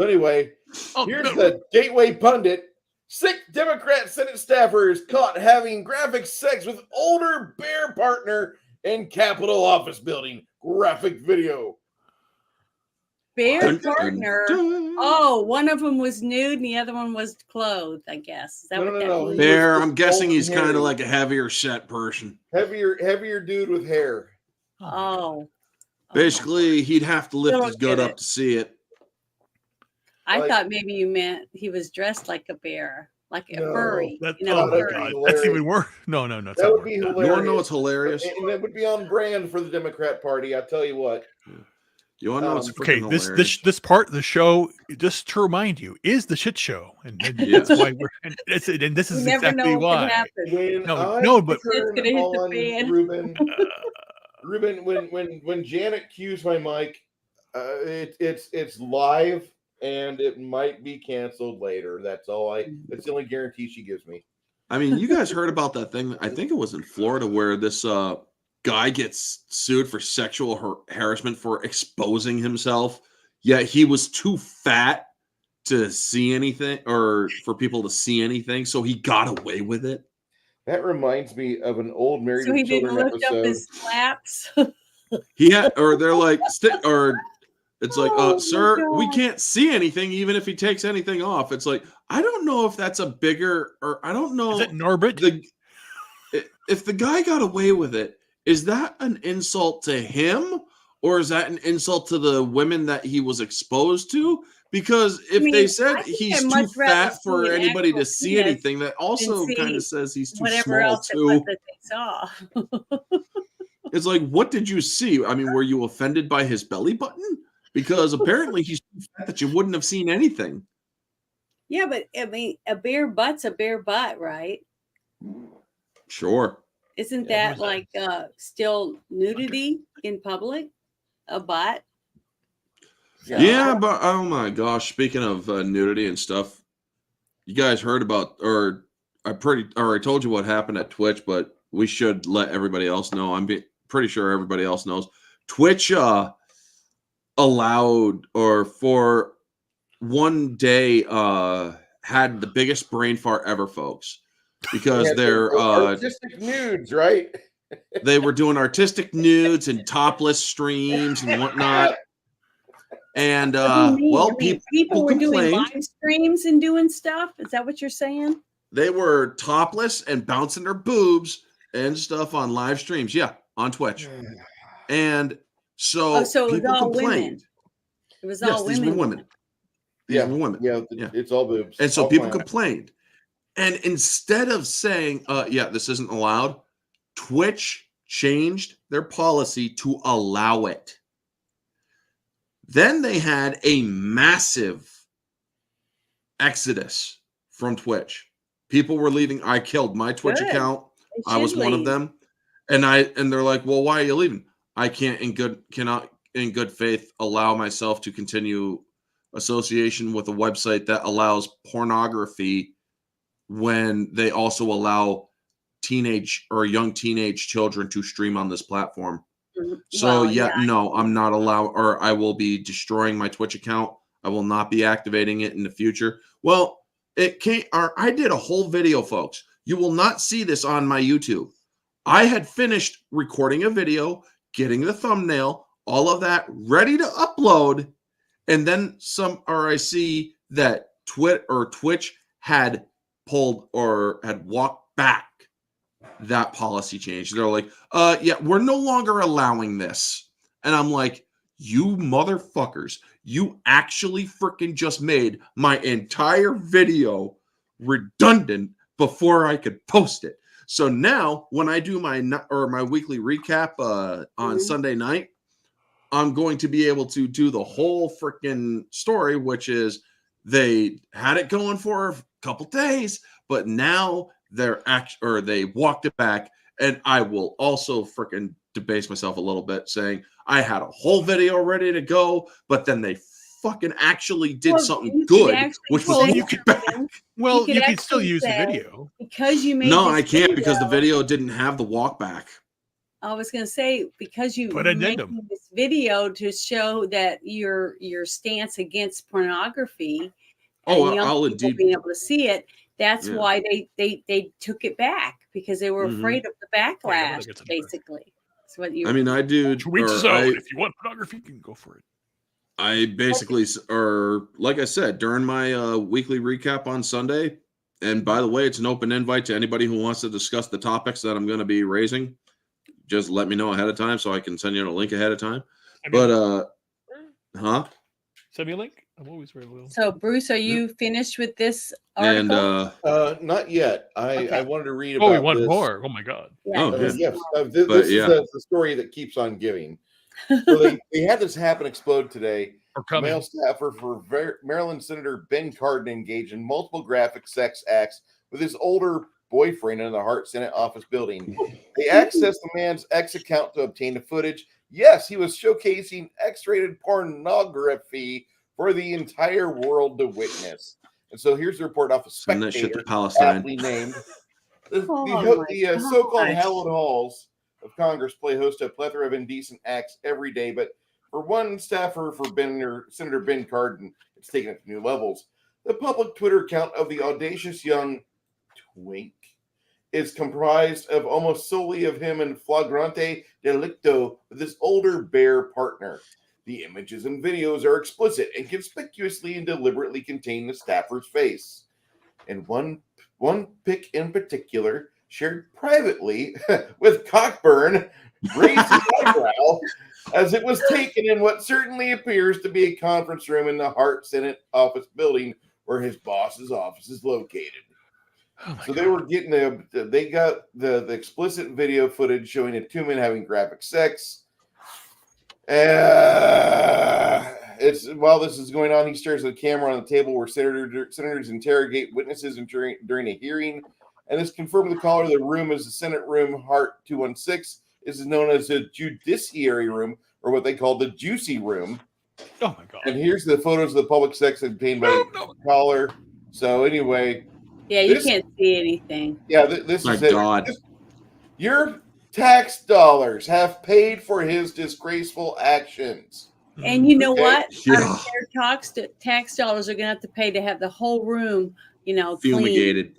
S2: anyway,
S4: Oh,
S2: here's
S4: no.
S2: the Gateway Pundit. 6 Democrat Senate staffers caught having graphic sex with older bear partner in Capitol office building. Graphic video.
S1: Bear
S3: Dun,
S1: partner.
S3: dun.
S1: Oh, one of them was nude and the other one was clothed, I guess. Is that what that
S2: No.
S1: means?
S3: Bear, I'm guessing he's
S2: Golden
S3: kind
S2: hairy.
S3: of like a heavier set person.
S2: Heavier dude with hair.
S1: Oh.
S3: Basically, he'd have to lift
S1: Still
S3: his
S1: don't
S3: gut
S1: get
S3: up
S1: it.
S3: to see it.
S1: I
S2: Like-
S1: thought maybe you meant he was dressed like a bear, like a
S2: No,
S1: furry.
S4: That,
S1: You know,
S4: oh my
S1: furry.
S4: god,
S2: hilarious.
S4: that's even worse. No, it's
S2: That
S4: not
S2: would
S4: worse.
S2: be
S3: You
S2: hilarious.
S3: want to know what's hilarious?
S2: And it would be on brand for the Democrat Party, I tell you what.
S3: You want to know what's
S4: Okay,
S3: freaking
S4: this
S3: hilarious?
S4: this part of the show, just to remind you, is the shit show, and
S3: Yes.
S4: that's why we're and this
S1: You
S4: is
S1: never
S4: exactly
S1: know what
S4: why.
S1: could happen.
S2: When
S4: No, but-
S2: turn
S1: It's gonna hit the
S2: on
S1: fan.
S2: Ruben, when Janet cues my mic, it's live and it might be canceled later. That's the only guarantee she gives me.
S3: I mean, you guys heard about that thing? I think it was in Florida where this guy gets sued for sexual harassment for exposing himself, yet he was too fat to see anything or for people to see anything, so he got away with it.
S2: That reminds me of an old Married
S1: So he
S2: with
S1: didn't
S2: Children
S1: lift up
S2: episode.
S1: his flaps.
S3: He had, or they're like, It's like,
S1: Oh, my
S3: sir, we
S1: God.
S3: can't see anything, even if he takes anything off. It's like, I don't know if that's a bigger, or I don't know.
S4: Is it Norbert?
S3: If the guy got away with it, is that an insult to him, or is that an insult to the women that he was exposed to? Because if
S1: I
S3: they
S1: mean,
S3: said
S1: I think
S3: he's
S1: I'd
S3: too
S1: much rather
S3: fat
S1: see
S3: for
S1: an
S3: anybody to
S1: actual
S3: see
S1: penis
S3: anything, that also
S1: see
S3: kind of says he's too
S1: whatever
S3: small
S1: else it was
S3: too.
S1: that they saw.
S3: It's like, what did you see? I mean, were you offended by his belly button? Because apparently he's too fat that you wouldn't have seen anything.
S1: Yeah, but I mean, a bare butt's a bare butt, right?
S3: Sure.
S1: Isn't
S4: Yeah,
S1: that like still nudity in public? A butt?
S3: Yeah, but oh my gosh, speaking of nudity and stuff, you guys heard about, or I told you what happened at Twitch, but we should let everybody else know. I'm pretty sure everybody else knows. Twitch allowed, or for one day, had the biggest brain fart ever, folks, because they're
S2: artistic nudes, right?
S3: they were doing artistic nudes and topless streams and whatnot. And
S1: What do you mean?
S3: well,
S1: I mean,
S3: people
S1: people were doing
S3: complained.
S1: live streams and doing stuff. Is that what you're saying?
S3: They were topless and bouncing their boobs and stuff on live streams. Yeah, on Twitch. And so,
S1: So it was
S3: people
S1: all
S3: complained.
S1: women. It was
S3: Yes,
S1: all
S3: these
S1: women.
S3: were women. These were women.
S2: Yeah, it's all boobs.
S3: And so
S2: all
S3: people
S2: planet.
S3: complained. And instead of saying, yeah, this isn't allowed, Twitch changed their policy to allow it. Then they had a massive exodus from Twitch. People were leaving. I killed my Twitch
S1: Good.
S3: account.
S1: They
S3: I was
S1: should
S3: one of
S1: leave.
S3: them. And they're like, well, why are you leaving? I cannot in good faith allow myself to continue association with a website that allows pornography when they also allow teenage or young teenage children to stream on this platform. So no, I'm not allowed, or I will be destroying my Twitch account. I will not be activating it in the future. Well, I did a whole video, folks. You will not see this on my YouTube. I had finished recording a video, getting the thumbnail, all of that ready to upload, and then I see that Twitch had pulled or had walked back that policy change. They're like, yeah, we're no longer allowing this. And I'm like, you motherfuckers, you actually freaking just made my entire video redundant before I could post it. So now when I do my weekly recap on Sunday night, I'm going to be able to do the whole freaking story, which is they had it going for a couple days, but now they walked it back. And I will also freaking debase myself a little bit, saying I had a whole video ready to go, but then they fucking actually did something good, which was walk it back.
S4: Well, you could still use the video.
S1: Because you made
S3: No,
S1: this
S3: I can't
S1: video,
S3: because the video didn't have the walk back.
S1: I was going to say, because you
S4: Put an
S1: made
S4: addendum.
S1: this video to show that your stance against pornography,
S3: Oh,
S1: and young
S3: I'll
S1: people
S3: indeed
S1: being able to see it. That's
S3: Yeah.
S1: why they took it back, because they were afraid of the backlash.
S4: gets it
S1: Basically, that's what you.
S3: I mean, I do.
S4: 2 weeks zone. If you want pornography, you can go for it.
S3: I basically, or like I said, during my weekly recap on Sunday, and by the way, it's an open invite to anybody who wants to discuss the topics that I'm going to be raising. Just let me know ahead of time so I can send you a link ahead of time. But,
S4: send me a link. I'm always very willing.
S1: So, Bruce, are you finished with this article?
S3: And
S2: not yet. I wanted to read about.
S4: Oh, we want
S2: this.
S4: more. Oh my God.
S1: Yeah,
S2: Yes, this is the story that keeps on giving. So they had this happen explode today. A male staffer for Maryland Senator Ben Cardin engaged in multiple graphic sex acts with his older boyfriend in the Hart Senate office building. They accessed the man's X account to obtain the footage. Yes, he was showcasing X-rated pornography for the entire world to witness. And so here's the report off of
S3: Send that shit
S2: Spectator,
S3: to Palestine.
S2: aptly named. The
S1: God.
S2: so-called hallowed halls of Congress play host to a plethora of indecent acts every day, but for one staffer for Senator Ben Cardin, it's taken it to new levels. The public Twitter account of the audacious young twink is comprised of almost solely of him and flagrante delicto with his older bear partner. The images and videos are explicit and conspicuously and deliberately contain the staffer's face. And one pic in particular, shared privately with Cockburn, raised his eyebrow as it was taken in what certainly appears to be a conference room in the Hart Senate office building where his boss's office is located.
S4: Oh
S2: So they were getting they got the explicit video footage showing the two men having graphic sex. It's while this is going on, he stares at the camera on the table where senators interrogate witnesses during a hearing, and this confirmed the caller. The room is the Senate room, Hart 216. This is known as the judiciary room, or what they call the juicy room.
S4: Oh my God!
S2: And here's the photos of the public sex obtained by the caller. So anyway,
S1: Yeah, you can't see anything.
S2: Yeah, this
S3: My
S2: is it.
S3: God.
S2: Your tax dollars have paid for his disgraceful actions.
S1: And you know
S2: Okay.
S1: what?
S3: Yeah.
S1: Our tax dollars are going to have to pay to have the whole room, clean.
S3: Fumigated.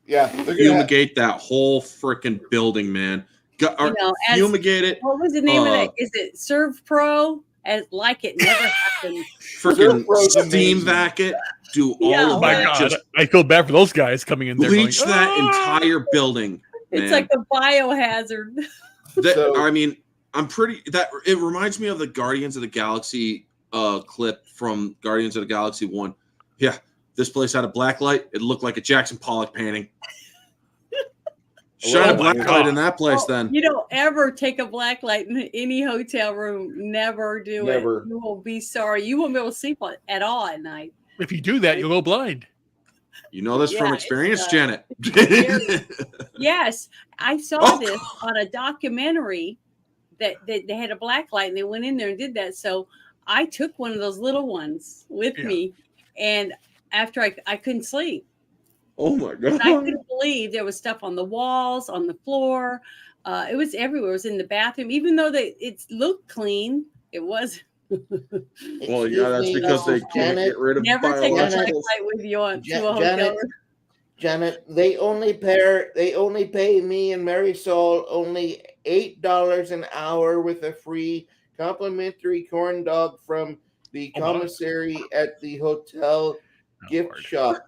S2: Yeah, they're gonna
S3: Fumigate that whole freaking building, man. Fumigate it.
S1: What was the name of that? Is it Serve Pro? As like it never happened.
S3: Freaking
S2: Pro's
S3: steam
S2: amazing.
S3: vac it. Do all
S1: Yeah,
S3: of
S4: My
S3: that.
S4: God,
S3: Just
S4: I feel bad for those guys coming in there.
S3: bleach
S4: going,
S3: that
S4: "Ah!"
S3: entire building.
S1: It's
S3: man.
S1: like a biohazard.
S2: So-
S3: I mean, I'm pretty that it reminds me of the Guardians of the Galaxy clip from Guardians of the Galaxy 1. Yeah, this place had a black light. It looked like a Jackson Pollock painting. Shine a
S2: Oh
S3: black
S2: my
S3: light
S2: God.
S3: in that place
S1: Oh,
S3: then.
S1: You don't ever take a black light in any hotel room. Never do
S2: Never.
S1: it. You will be sorry. You won't be able to sleep at all at night.
S4: If you do that, you'll go blind.
S3: You know this from
S1: Yeah,
S3: experience,
S1: it's,
S3: Janet.
S1: Yes, I saw
S3: Oh.
S1: this on a documentary that they had a black light and they went in there and did that. So I took one of those little ones with
S4: Yeah.
S1: me, and after I couldn't sleep.
S3: Oh my
S1: And I
S3: God.
S1: couldn't believe there was stuff on the walls, on the floor. It was everywhere. It was in the bathroom, even though it looked clean. It was.
S3: Well, yeah, that's because they can't get rid of
S1: Never take a black
S3: biologicals.
S1: light with you on to a hotel
S6: Janet,
S1: room.
S6: Janet, they only pay me and Marisol only $8 an hour with a free complimentary corn dog from the
S4: Oh, wow.
S6: commissary at the hotel
S4: Oh,
S6: gift
S4: Lord.
S6: shop.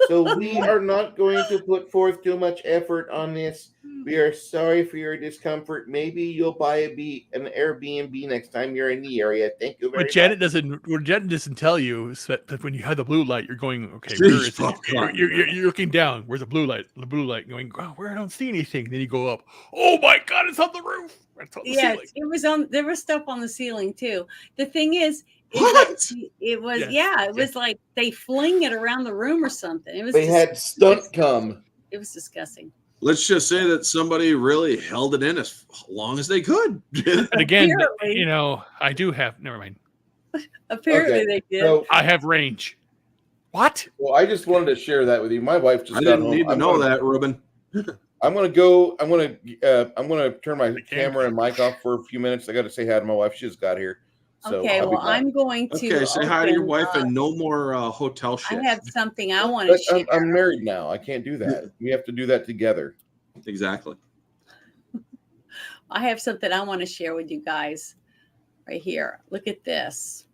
S6: So we are not going to put forth too much effort on this. We are sorry for your discomfort. Maybe you'll buy an Airbnb next time you're in the area. Thank you very
S4: What Janet
S6: much.
S4: doesn't tell you is that when you have the blue light, you're going, okay, where is
S3: Jeez,
S4: it?
S3: fuck.
S4: You're looking down. Where's the blue light? The blue light going, oh, where I don't see anything. Then you go up. Oh my God, it's on the roof. It's on the
S1: Yes,
S4: ceiling.
S1: it was on. There was stuff on the ceiling too. The thing is
S3: What?
S1: that it was.
S4: Yes,
S1: Yeah, it
S4: yes.
S1: was like they fling it around the room or something. It was.
S2: They had stunt cum.
S1: It was disgusting.
S3: Let's just say that somebody really held it in as long as they could.
S4: And again,
S1: Apparently.
S4: I do have. Never mind.
S1: Apparently
S2: Okay,
S1: they did.
S2: So,
S4: I have range. What?
S2: well, I just wanted to share that with you. My wife just
S3: I
S2: got
S3: didn't
S2: home.
S3: need to
S2: I'm
S3: know
S2: gonna-
S3: that, Ruben.
S2: I'm gonna go. I'm gonna turn my
S4: The
S2: camera and mic off for a few minutes. I got to say hi to my wife. She just got here. So
S1: Okay,
S2: I'll be
S1: well,
S2: back.
S1: I'm going to.
S3: Okay, say hi to your
S1: open
S3: wife
S1: up-
S3: and no more hotel
S1: I
S3: shit.
S1: have something I want to
S2: But
S1: share.
S2: I'm married now. I can't do that. We have to do that together.
S3: Exactly.
S1: I have something I want to share with you guys right here. Look at this.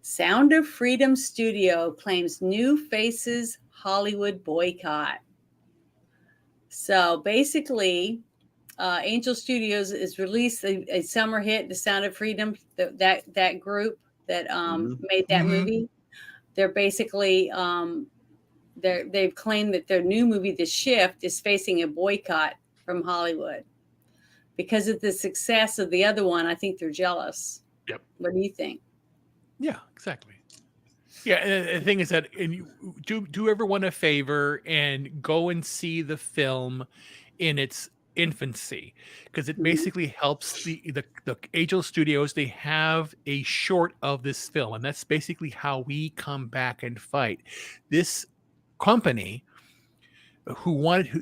S1: Sound of Freedom Studio claims new faces Hollywood boycott. So basically, Angel Studios has released a summer hit, The Sound of Freedom. That group that made that
S4: Mhm.
S1: movie. They're basically they've claimed that their new movie, The Shift, is facing a boycott from Hollywood because of the success of the other one. I think they're jealous.
S4: Yep.
S1: What do you think?
S4: Yeah, exactly. Yeah, and the thing is that and you do everyone a favor and go and see the film in its infancy because it
S1: Mhm.
S4: basically helps the Angel Studios. They have a short of this film, and that's basically how we come back and fight. This company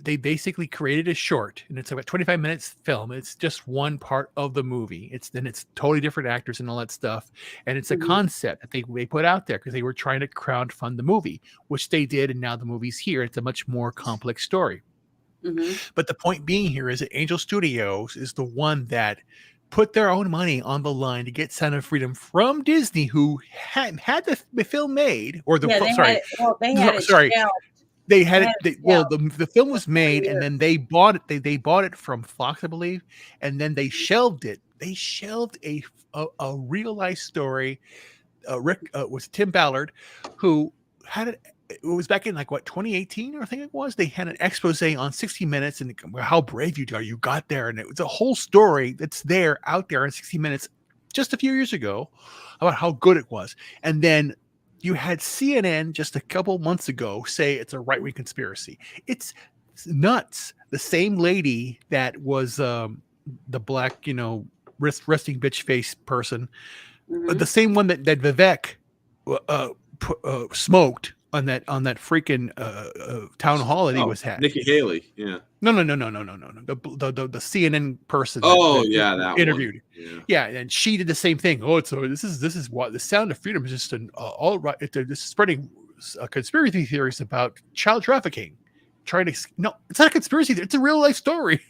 S4: they basically created a short, and it's about 25 minutes film. It's just one part of the movie. It's totally different actors and all that stuff. And it's a
S1: Mhm.
S4: concept that they put out there because they were trying to crowdfund the movie, which they did. And now the movie's here. It's a much more complex story.
S1: Mhm.
S4: But the point being here is that Angel Studios is the one that put their own money on the line to get Sound of Freedom from Disney, who had the film made, or the
S1: Yeah, they
S4: sorry,
S1: had it, well, they had it
S4: sorry,
S1: shelved.
S4: they had
S1: They
S4: it.
S1: had it
S4: Well,
S1: shelved
S4: the film was
S1: for 4
S4: made, and
S1: years.
S4: then they bought it. They bought it from Fox, I believe, and then they shelved it. They shelved a real life story. Rick was Tim Ballard, who had it. It was back in like what 2018, I think it was. They had an expose on 60 Minutes and how brave you are. You got there, and it was a whole story that's there out there in 60 Minutes just a few years ago about how good it was. And then you had CNN just a couple months ago say it's a right-wing conspiracy. It's nuts. The same lady that was the black, resting bitch face person, the same one that Vivek smoked on that freaking town hall that he was had.
S3: Nikki Haley, yeah.
S4: No. The CNN person.
S3: Oh,
S4: that
S3: yeah, that
S4: interviewed.
S3: One.
S4: Yeah, and she did the same thing. Oh, so this is what the Sound of Freedom is just an all right. This is spreading conspiracy theories about child trafficking. No, it's not a conspiracy. It's a real life story.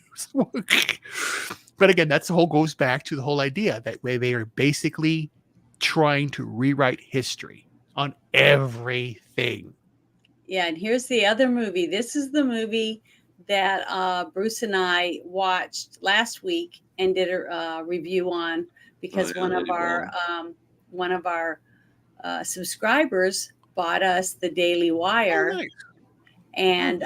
S4: But again, goes back to the whole idea that they are basically trying to rewrite history on everything.
S1: Yeah, and here's the other movie. This is the movie that Bruce and I watched last week and did a review on, because one of our subscribers bought us the Daily Wire.
S4: Oh, nice.
S1: And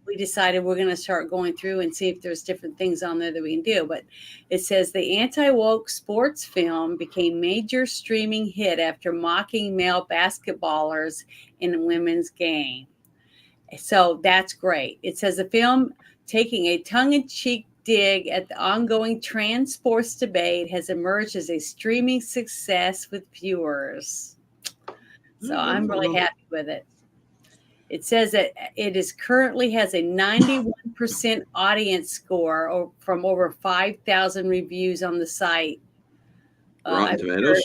S1: we decided we're going to start going through and see if there's different things on there that we can do. But it says the anti-woke sports film became major streaming hit after mocking male basketballers in a women's game. So that's great. It says the film, taking a tongue-in-cheek dig at the ongoing trans sports debate, has emerged as a streaming success with viewers. So I'm really happy with it. It says that it is currently has a 91% audience score from over 5,000 reviews on the site.
S3: Rotten Tomatoes?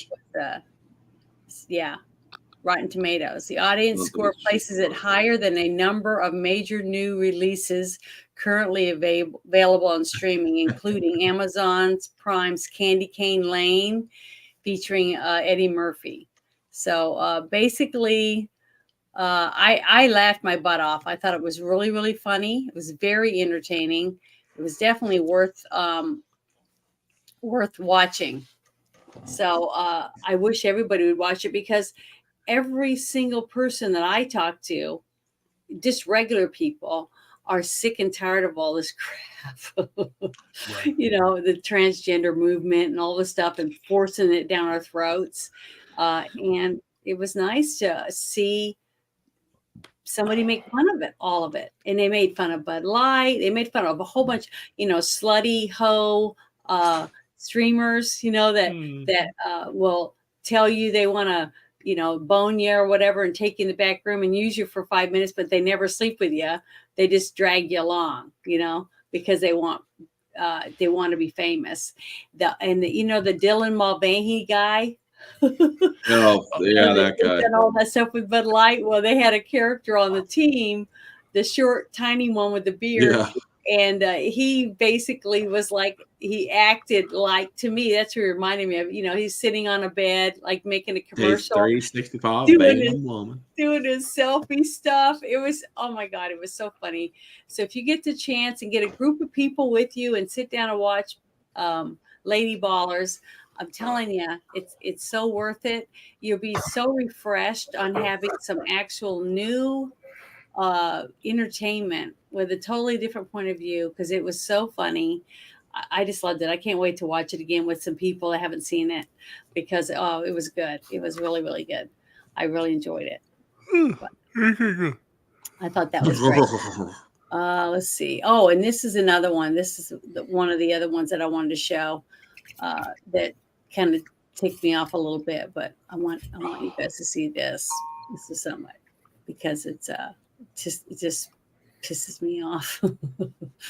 S1: Rotten Tomatoes. The audience score places it higher than a number of major new releases currently available on streaming, including Amazon's Prime's Candy Cane Lane, featuring Eddie Murphy. So basically, I laughed my butt off. I thought it was really, really funny. It was very entertaining. It was definitely worth watching. So I wish everybody would watch it, because every single person that I talk to, just regular people, are sick and tired of all this crap. Right. The transgender movement and all this stuff, and forcing it down our throats. And it was nice to see somebody make fun of it, all of it. And they made fun of Bud Light. They made fun of a whole bunch, slutty hoe streamers, that will tell you they want to, bone you or whatever, and take you in the back room and use you for 5 minutes, but they never sleep with you. They just drag you along, because they want to be famous. The Dylan Mulvaney guy.
S3: Oh, yeah, that guy.
S1: And all that stuff with Bud Light. Well, they had a character on the team, the short, tiny one with the beard.
S3: Yeah.
S1: And he basically was like, he acted like, to me, that's what he reminded me of. He's sitting on a bed, like making a commercial.
S3: 365,
S1: doing his selfie stuff. It was, oh my God, it was so funny. So if you get the chance and get a group of people with you and sit down and watch Lady Ballers, I'm telling you, it's so worth it. You'll be so refreshed on having some actual new entertainment with a totally different point of view, because it was so funny. I just loved it. I can't wait to watch it again with some people that haven't seen it, because it was good. It was really, really good. I really enjoyed it. I thought that was great. Let's see. Oh, and this is another one. This is one of the other ones that I wanted to show that kind of ticked me off a little bit, but I want you guys to see this. This is so much, because it just pisses me off.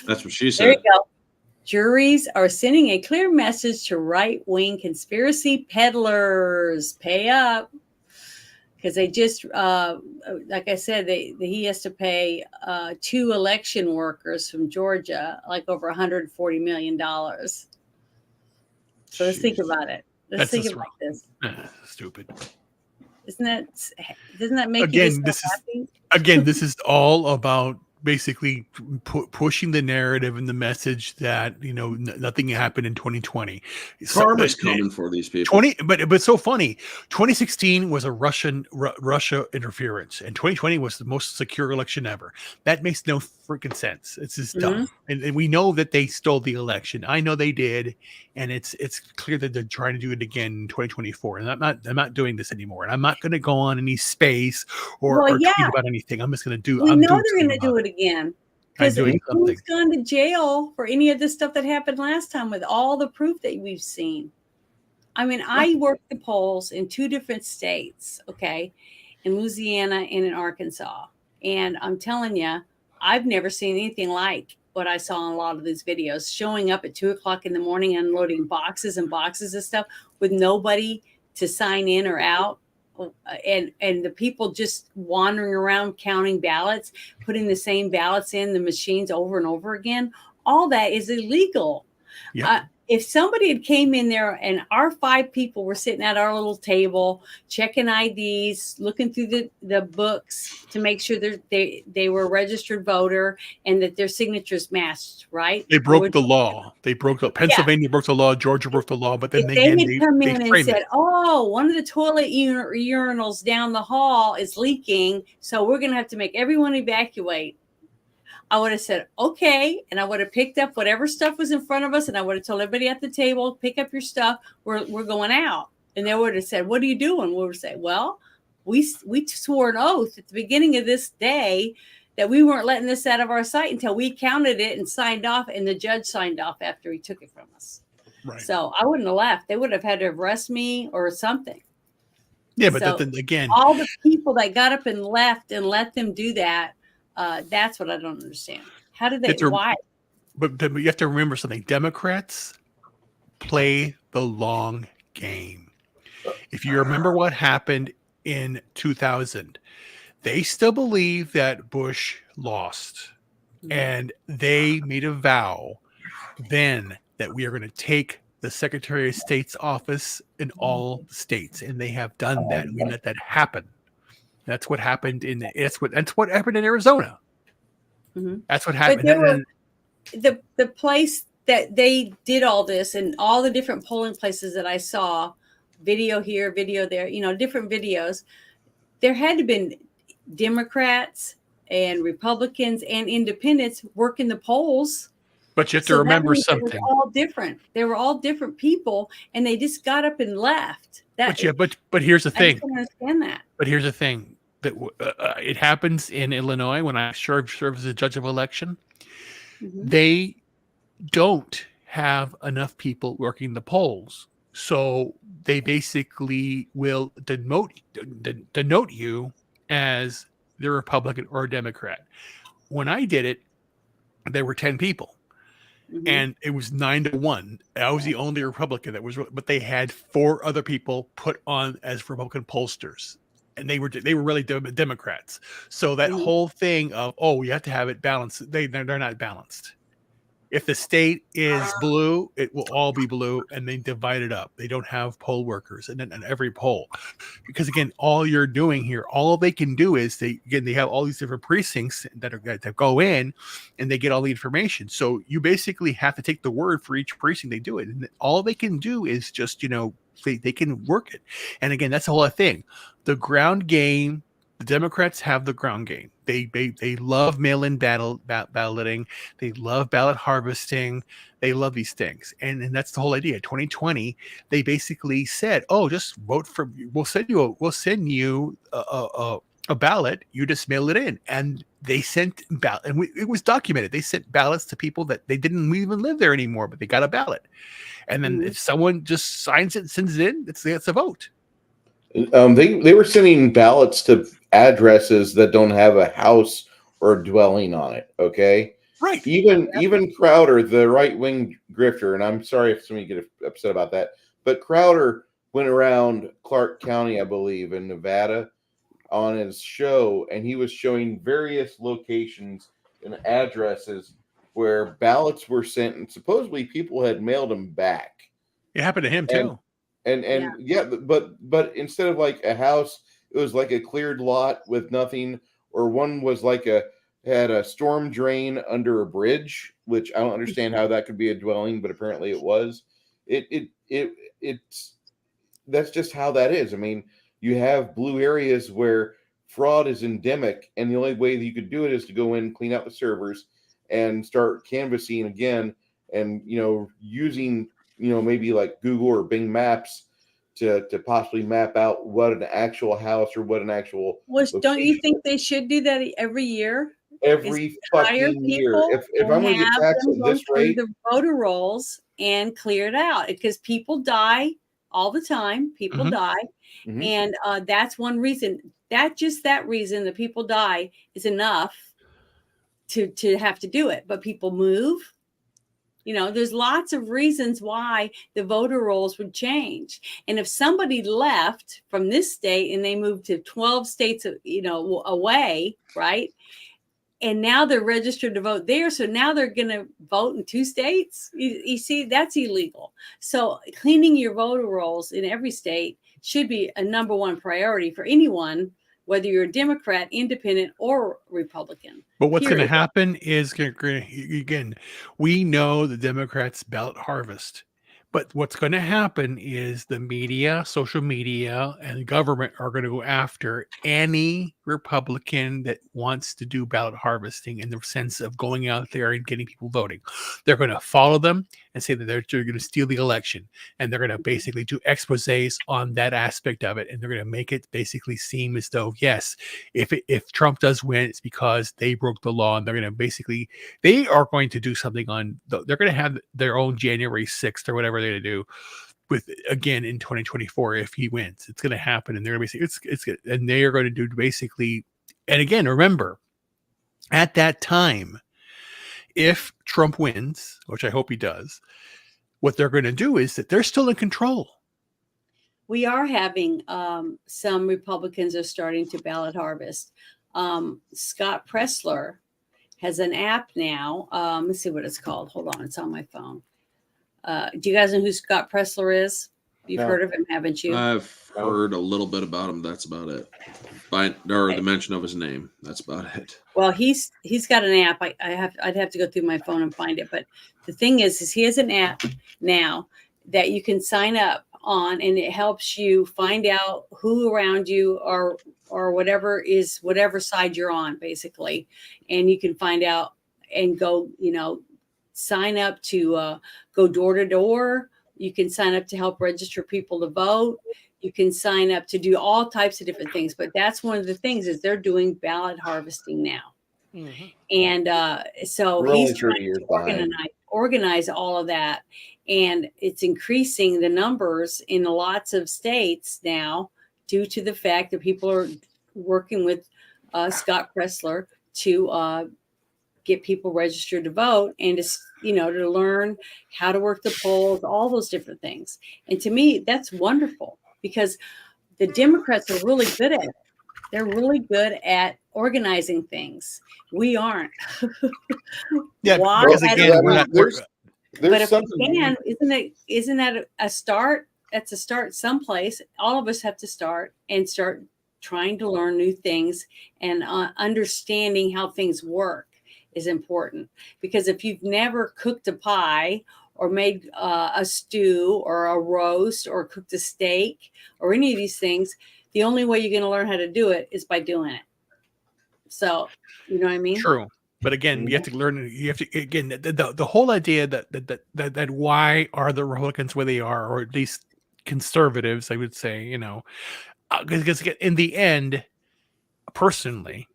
S3: That's what she said.
S1: There you go. Juries are sending a clear message to right-wing conspiracy peddlers. Pay up. Because they just, like I said, he has to pay 2 election workers from Georgia like over $140 million. So let's think
S3: Jeez.
S1: about it. Let's
S4: That's
S1: think
S4: just
S1: about this.
S4: Stupid.
S1: Doesn't that make you
S4: Again,
S1: just so happy?
S4: This is all about basically pushing the narrative and the message that nothing happened in 2020.
S3: Karma's coming for these people.
S4: 20, but so funny. 2016 was a Russia interference, and 2020 was the most secure election ever. That makes no freaking sense. It's just dumb, and we know that they stole the election. I know they did, and it's clear that they're trying to do it again in 2024. And I'm not doing this anymore. And I'm not going to go on any space or tweet about anything. I'm just going to do.
S1: We know they're going to do it again. Because who's gone to jail for any of the stuff that happened last time with all the proof that we've seen? I mean, I worked the polls in 2 different states, okay, in Louisiana and in Arkansas. And I'm telling you, I've never seen anything like what I saw in a lot of these videos, showing up at 2:00 in the morning, unloading boxes and boxes of stuff with nobody to sign in or out. And the people just wandering around counting ballots, putting the same ballots in the machines over and over again. All that is illegal.
S4: Yep.
S1: If somebody had came in there and our 5 people were sitting at our little table, checking IDs, looking through the books to make sure they were a registered voter and that their signatures matched, right?
S4: They broke the law. Pennsylvania broke the law. Georgia broke the law. But then
S1: they had come in and said, "Oh, one of the toilet urinals down the hall is leaking, so we're going to have to make everyone evacuate." I would have said, okay. And I would have picked up whatever stuff was in front of us. And I would have told everybody at the table, pick up your stuff. We're going out. And they would have said, what are you doing? We would say, well, we swore an oath at the beginning of this day that we weren't letting this out of our sight until we counted it and signed off. And the judge signed off after he took it from us. Right. So I wouldn't have left. They would have had to arrest me or something.
S4: Yeah, but then again,
S1: all the people that got up and left and let them do that, that's what I don't understand. How did they? Why?
S4: But you have to remember something. Democrats play the long game. If you remember what happened in 2000, they still believe that Bush lost, and they made a vow then that we are going to take the Secretary of State's office in all the states, and they have done that. We let that happen. That's what happened that's what happened in Arizona. Mm-hmm. That's what happened.
S1: But the place that they did all this and all the different polling places that I saw, video here, video there, different videos, there had to have been Democrats and Republicans and independents working the polls.
S4: But you have to remember something.
S1: They were all different. They were all different people, and they just got up and left.
S4: But here's the thing.
S1: I don't understand that.
S4: But here's the thing that it happens in Illinois when I serve as a judge of election. Mm-hmm. They don't have enough people working the polls, so they basically will denote you as the Republican or a Democrat. When I did it, there were 10 people. Mm-hmm. And it was 9-1. I was the only Republican that was, but they had 4 other people put on as Republican pollsters, and they were really Democrats. So that whole thing of you have to have it balanced. They're not balanced. If the state is blue, it will all be blue, and they divide it up. They don't have poll workers in every poll, because again, all you're doing here, all they can do is they have all these different precincts that go in, and they get all the information. So you basically have to take the word for each precinct they do it, and all they can do is just they can work it. And again, that's the whole thing. The ground game. The Democrats have the ground game. They love mail-in balloting. They love ballot harvesting. They love these things, and that's the whole idea. 2020, they basically said, just vote for. We'll send you a ballot. You just mail it in, and they sent ballot, and it was documented. They sent ballots to people that they didn't even live there anymore, but they got a ballot. And then if someone just signs it and sends it in, it's a vote.
S2: They were sending ballots to addresses that don't have a house or a dwelling on it. Okay,
S4: right.
S2: Even Crowder, the right wing grifter, and I'm sorry if somebody get upset about that, but Crowder went around Clark County, I believe, in Nevada, on his show, and he was showing various locations and addresses where ballots were sent, and supposedly people had mailed them back.
S4: It happened to him too.
S2: And yeah, but instead of like a house, it was like a cleared lot with nothing, or one was like had a storm drain under a bridge, which I don't understand how that could be a dwelling, but apparently it was. It's that's just how that is. I mean, you have blue areas where fraud is endemic, and the only way that you could do it is to go in, clean out the servers, and start canvassing again, and using maybe like Google or Bing Maps to possibly map out what an actual house or what an actual
S1: Don't you think they should do that every year?
S2: every fucking year? If I'm going to get taxed at this rate,
S1: the voter rolls and clear it out, because people die all the time. People die, and that's one reason. That reason that people die is enough to have to do it. But people move. There's lots of reasons why the voter rolls would change. And if somebody left from this state and they moved to 12 states, away, right? And now they're registered to vote there. So now they're going to vote in 2 states. You see, that's illegal. So cleaning your voter rolls in every state should be a number one priority for anyone, whether you're a Democrat, Independent, or Republican.
S4: But what's going to happen is, again, we know the Democrats ballot harvest. But what's going to happen is the media, social media, and government are going to go after any Republican that wants to do ballot harvesting in the sense of going out there and getting people voting. They're going to follow them and say that they're going to steal the election. And they're going to basically do exposés on that aspect of it. And they're going to make it basically seem as though, yes, if Trump does win, it's because they broke the law. And they're going to they are going to do something they're going to have their own January 6th or whatever they're going to do with, again, in 2024, if he wins. It's going to happen. And they're going to basically, and they are going to do basically, and again, remember, at that time, if Trump wins, which I hope he does, what they're going to do is that they're still in control.
S1: We are having some Republicans are starting to ballot harvest. Scott Pressler has an app now. Let's see what it's called. Hold on, it's on my phone. Do you guys know who Scott Pressler is? You've heard of him, haven't you?
S3: I've heard a little bit about him. That's about it. Or the mention of his name. That's about it.
S1: Well, he's got an app. I'd have to go through my phone and find it. But the thing is he has an app now that you can sign up on, and it helps you find out who around you or whatever side you're on, basically. And you can find out and go, sign up to go door to door. You can sign up to help register people to vote. You can sign up to do all types of different things. But that's one of the things is they're doing ballot harvesting now. Mm-hmm. And so he's trying to organize all of that. And it's increasing the numbers in lots of states now due to the fact that people are working with Scott Pressler to get people registered to vote and to learn how to work the polls, all those different things. And to me, that's wonderful because the Democrats are really good at it. They're really good at organizing things. We aren't.
S4: Yeah,
S1: why?
S4: Because again, we're not.
S1: But if we can, isn't that a start? That's a start someplace. All of us have to start trying to learn new things, and understanding how things work is important. Because if you've never cooked a pie or made a stew or a roast or cooked a steak or any of these things, the only way you're going to learn how to do it is by doing it. So, you know what I mean?
S4: True. But again, you have to learn. You have to again the whole idea that why are the Republicans where they are, or at least conservatives, I would say, because in the end, personally,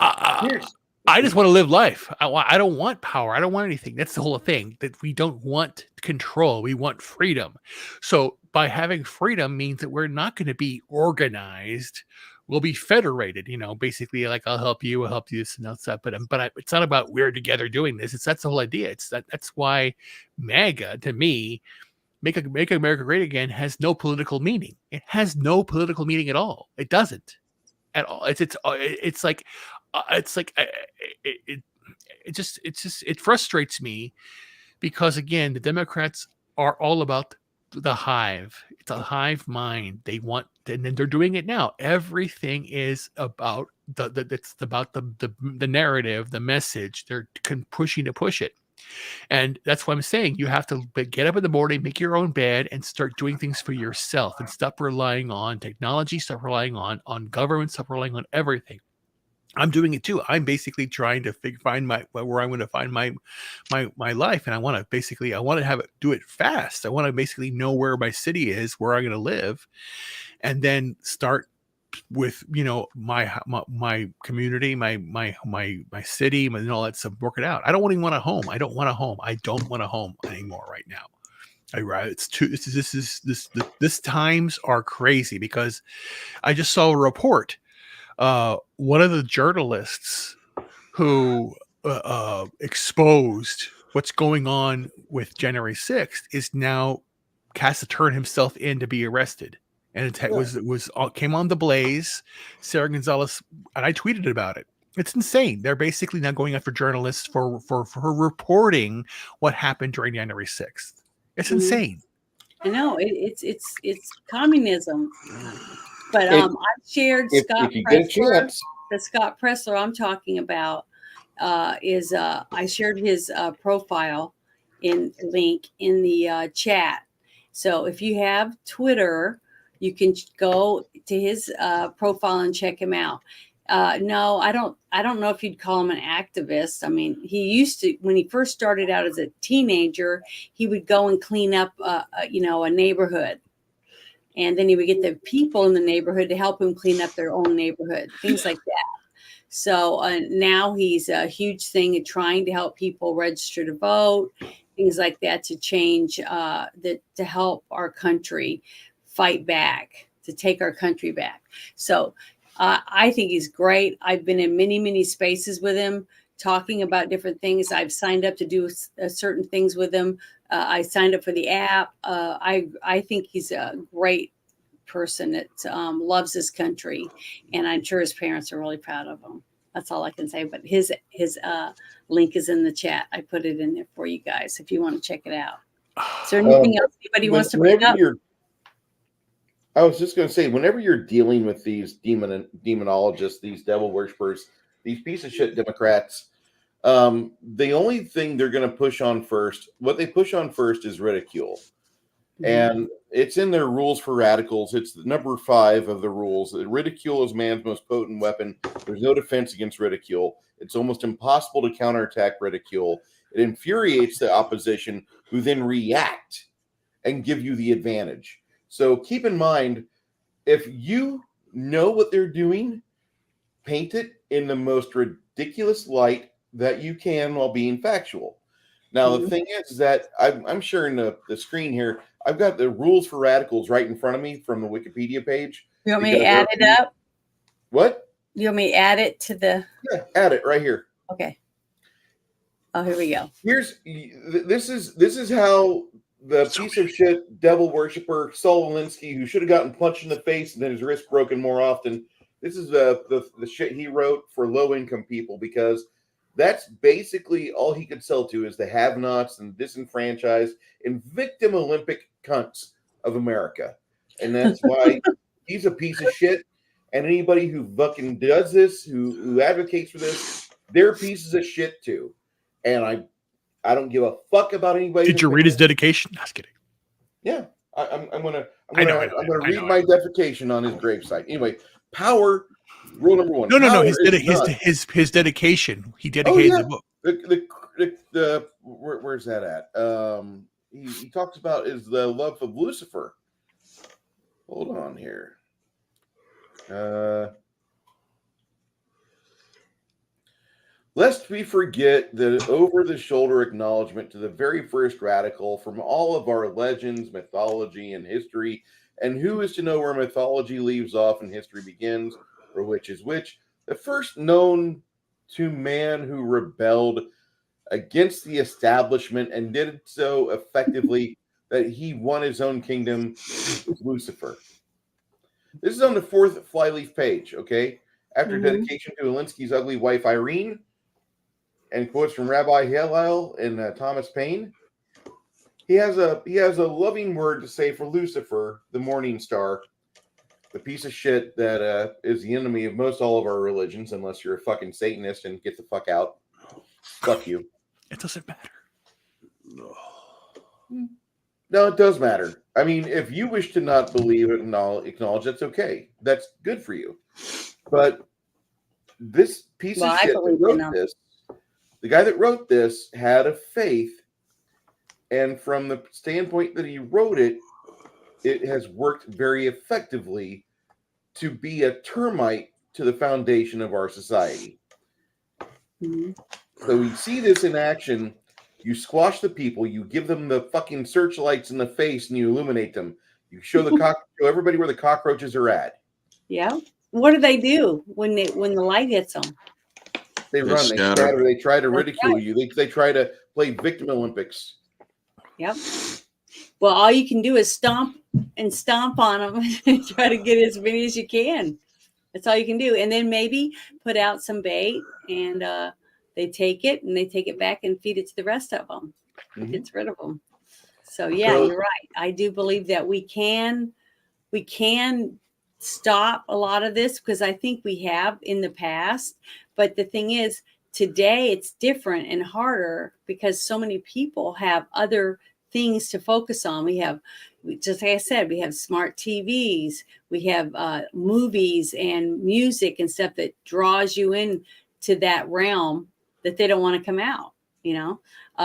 S4: I just want to live life. I don't want power. I don't want anything. That's the whole thing. That we don't want control. We want freedom. So by having freedom means that we're not going to be organized. We'll be federated, basically like I'll help you this and that. But it's not about we're together doing this. That's the whole idea. That's why MAGA, to me, Make America Great Again, has no political meaning. It has no political meaning at all. It doesn't at all. It frustrates me because again, the Democrats are all about the hive. It's a hive mind. They want, and then they're doing it now. Everything is about it's about the narrative, the message. They're pushing to push it. And that's what I'm saying. You have to get up in the morning, make your own bed, and start doing things for yourself, and stop relying on technology, stop relying on government, stop relying on everything. I'm doing it too. I'm basically trying to find where I'm going to find my life, and I want to have it, do it fast. I want to basically know where my city is, where I'm going to live, and then start with my community, my city, and all that stuff. Work it out. I don't even want a home. I don't want a home. I don't want a home anymore right now. It's too. This times are crazy, because I just saw a report. One of the journalists who exposed what's going on with January 6th is now has to turn himself in to be arrested. And it came on the Blaze. Sarah Gonzalez, and I tweeted about it. It's insane. They're basically now going after journalists for reporting what happened during January 6th. It's insane.
S1: I know it's communism. But I shared Scott Pressler. The Scott Pressler I'm talking about I shared his profile link in the chat. So if you have Twitter, you can go to his profile and check him out. No, I don't know if you'd call him an activist. I mean, he used to, when he first started out as a teenager, he would go and clean up a neighborhood. And then he would get the people in the neighborhood to help him clean up their own neighborhood, things like that. So now he's a huge thing in trying to help people register to vote, things like that, to change to help our country fight back, to take our country back. So I think he's great. I've been in many, many spaces with him, talking about different things. I've signed up to do certain things with him. I signed up for the app. I think he's a great person that loves his country, and I'm sure his parents are really proud of him. That's all I can say. But his link is in the chat. I put it in there for you guys if you want to check it out. Is there anything else anybody wants to bring up?
S2: I was just going to say, whenever you're dealing with these demonologists, these devil worshippers, these piece of shit Democrats, the only thing they're going to push on first, what they push on first, is ridicule. And it's in their rules for radicals. It's number 5 of the rules. Ridicule is man's most potent weapon. There's no defense against ridicule. It's almost impossible to counterattack ridicule. It infuriates the opposition, who then react and give you the advantage. So keep in mind, if you know what they're doing, paint it in the most ridiculous light that you can while being factual. Now, the thing is that I'm sharing the screen here. I've got the rules for radicals right in front of me from the Wikipedia page.
S1: You want me to add it up?
S2: What?
S1: You want me to add it to the...
S2: Yeah, add it right here.
S1: Okay. Oh, here we go.
S2: This is how the piece of shit devil worshiper Saul Alinsky, who should have gotten punched in the face and then his wrist broken more often. This is the shit he wrote for low-income people, because that's basically all he could sell to, is the have-nots and disenfranchised and victim Olympic cunts of America. And that's why he's a piece of shit. And anybody who fucking does this, who advocates for this, they're pieces of shit too. And I don't give a fuck about anybody.
S4: Did you read his dedication? No, I was kidding.
S2: Yeah, I'm gonna read my dedication on his gravesite. Anyway, power. Rule number 1.
S4: No. His dedication. He dedicated the book.
S2: Where's that at? He talks about is the love of Lucifer. Hold on here. Lest we forget the over-the-shoulder acknowledgement to the very first radical from all of our legends, mythology, and history, and who is to know where mythology leaves off and history begins, or which is which, the first known to man who rebelled against the establishment and did so effectively that he won his own kingdom was Lucifer. This is on the 4th flyleaf page, okay? After dedication to Alinsky's ugly wife, Irene, and quotes from Rabbi Hillel and Thomas Paine. He has a loving word to say for Lucifer, the morning star, the piece of shit that is the enemy of most all of our religions, unless you're a fucking Satanist and get the fuck out. Fuck you.
S4: It doesn't matter.
S2: No, it does matter. I mean, if you wish to not believe it and acknowledge, that's okay. That's good for you. But this piece of shit that wrote this, the guy that wrote this had a faith, and from the standpoint that he wrote it, it has worked very effectively to be a termite to the foundation of our society. Mm-hmm. So we see this in action. You squash the people, you give them the fucking searchlights in the face, and you illuminate them. You show show everybody where the cockroaches are at.
S1: Yeah. What do they do when the light hits them?
S2: They run, they scatter, they try to ridicule you. They try to play victim Olympics.
S1: Yep. Well, all you can do is stomp on them and try to get as many as you can. That's all you can do. And then maybe put out some bait, and they take it back and feed it to the rest of them. Mm-hmm. It gets rid of them. So yeah, you're right. I do believe that we can stop a lot of this, because I think we have in the past. But the thing is, today it's different and harder because so many people have other things to focus on. We have, just like I said, we have smart TVs, we have movies and music and stuff that draws you in to that realm that they don't want to come out. You know,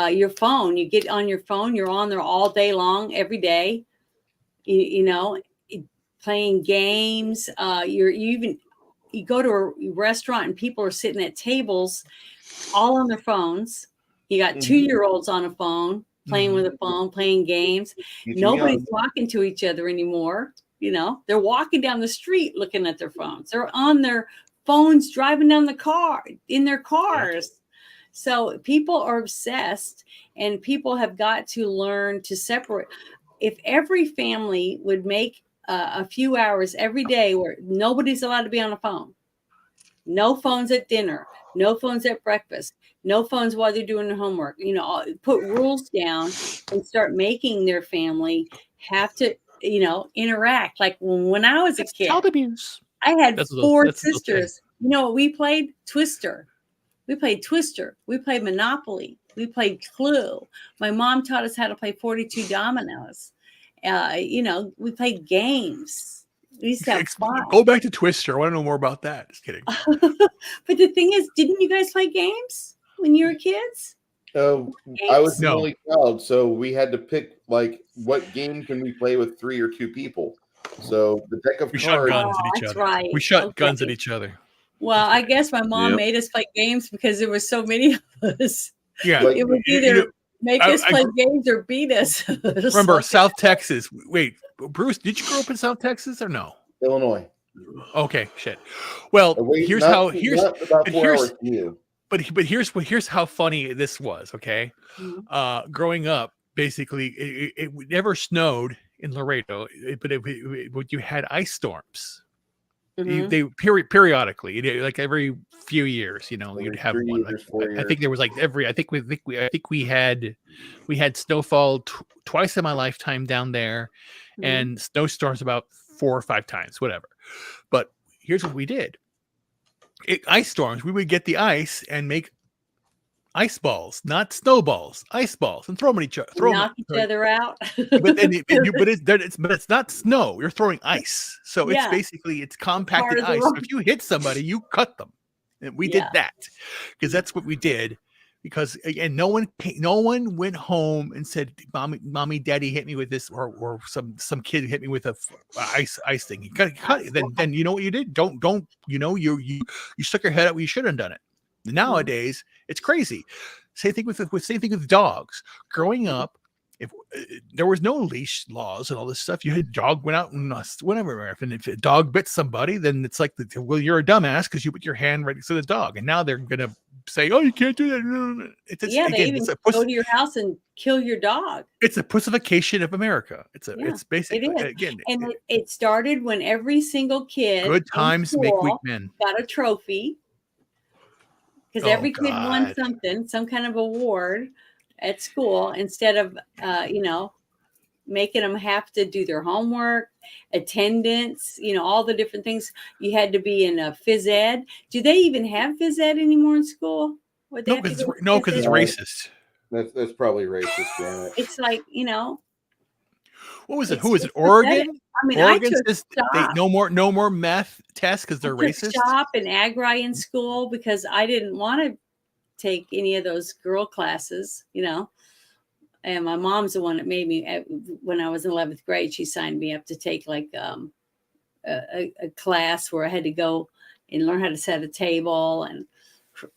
S1: your phone, you get on your phone, you're on there all day long, every day, you know, playing games. You go to a restaurant and people are sitting at tables all on their phones. You got 2-year-olds on a phone, playing with a phone, playing games. Nobody's talking to each other anymore. You know, they're walking down the street looking at their phones. They're on their phones driving down in their cars. So people are obsessed, and people have got to learn to separate. If every family would make a few hours every day where nobody's allowed to be on a phone, no phones at dinner, no phones at breakfast, no phones while they're doing their homework, you know, put rules down and start making their family have to, you know, interact. Like when I was a kid, I had 4 sisters. You know, we played Twister. We played Monopoly. We played Clue. My mom taught us how to play 42 dominoes. You know, we played games. We used to have fun.
S4: Go back to Twister. I want to know more about that. Just kidding.
S1: But the thing is, didn't you guys play games when you were kids?
S2: I was the only child, so we had to pick, like, what game can we play with 3 or 2 people. So the deck of cards.
S4: Shot guns at each other.
S1: Right.
S4: We shot guns at each other.
S1: Well, I guess my mom made us play games because there were so many of us.
S4: Yeah,
S1: like, it would either make us play games or beat us.
S4: Remember, South Texas. Wait, Bruce, did you grow up in South Texas or no?
S2: Illinois.
S4: Okay, shit. Well, here's how funny this was. Okay, growing up, basically, it never snowed in Laredo, but you had ice storms. Mm-hmm. They periodically, like every few years, you know, like you'd have one. Like, I think there was like I think we had snowfall twice in my lifetime down there, and snowstorms about 4 or 5 times, whatever. But here's what we did: ice storms. We would get the ice and make ice balls, not snowballs, ice balls, and throw them at each other.
S1: Knock each other out.
S4: But it's not snow. You're throwing ice, so it's basically compacted ice. So if you hit somebody, you cut them, and we did that because that's what we did. Because again, no one went home and said, "Mommy, Daddy hit me with this," or some kid hit me with a ice thing. You got cut. Then you know what you did? You stuck your head out. You should have done it. Nowadays, it's crazy. Same thing with dogs. Growing up, if there was no leash laws and all this stuff, you had a dog went out and whatever. And if a dog bit somebody, then it's like, well, you're a dumbass because you put your hand right next to the dog. And now they're gonna say, "Oh, you can't do that."
S1: They even go to your house and kill your dog.
S4: It's a pussification of America. It's basically
S1: it started when every single kid.
S4: Good times make weak men.
S1: Got a trophy. Because every kid won something, some kind of award, at school instead of, making them have to do their homework, attendance, all the different things. You had to be in a phys ed. Do they even have phys ed anymore in school? Would they
S4: No,
S1: have to
S4: because
S1: go to
S4: no,
S1: phys
S4: because it's
S1: ed?
S4: racist.
S2: That's probably racist, Janet.
S1: It's like,
S4: What was it?
S1: it's
S4: Who was it?
S1: just pathetic.
S4: Oregon?
S1: I mean,
S4: Oregon
S1: I took
S4: says they
S1: shop.
S4: no more meth tests because they're
S1: I took
S4: racist.
S1: shop and agri in school because I didn't want to take any of those girl classes, And my mom's the one that made me. When I was in 11th grade, she signed me up to take like a class where I had to go and learn how to set a table and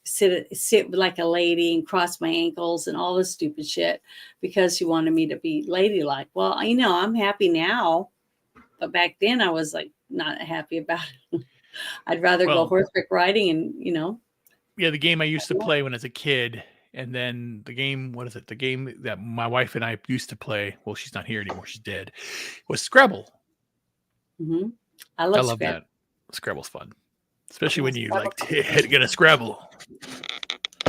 S1: sit like a lady and cross my ankles and all this stupid shit because she wanted me to be ladylike. Well, I'm happy now, but back then I was like not happy about it. I'd rather go horseback riding and
S4: Yeah, the game I used to play when I was a kid, and then the game, what is it? The game that my wife and I used to play. Well, she's not here anymore; she's dead. Was Scrabble.
S1: Mm-hmm. I
S4: I
S1: love
S4: love
S1: Scrabble.
S4: that. Scrabble's fun, especially when you like gonna Scrabble.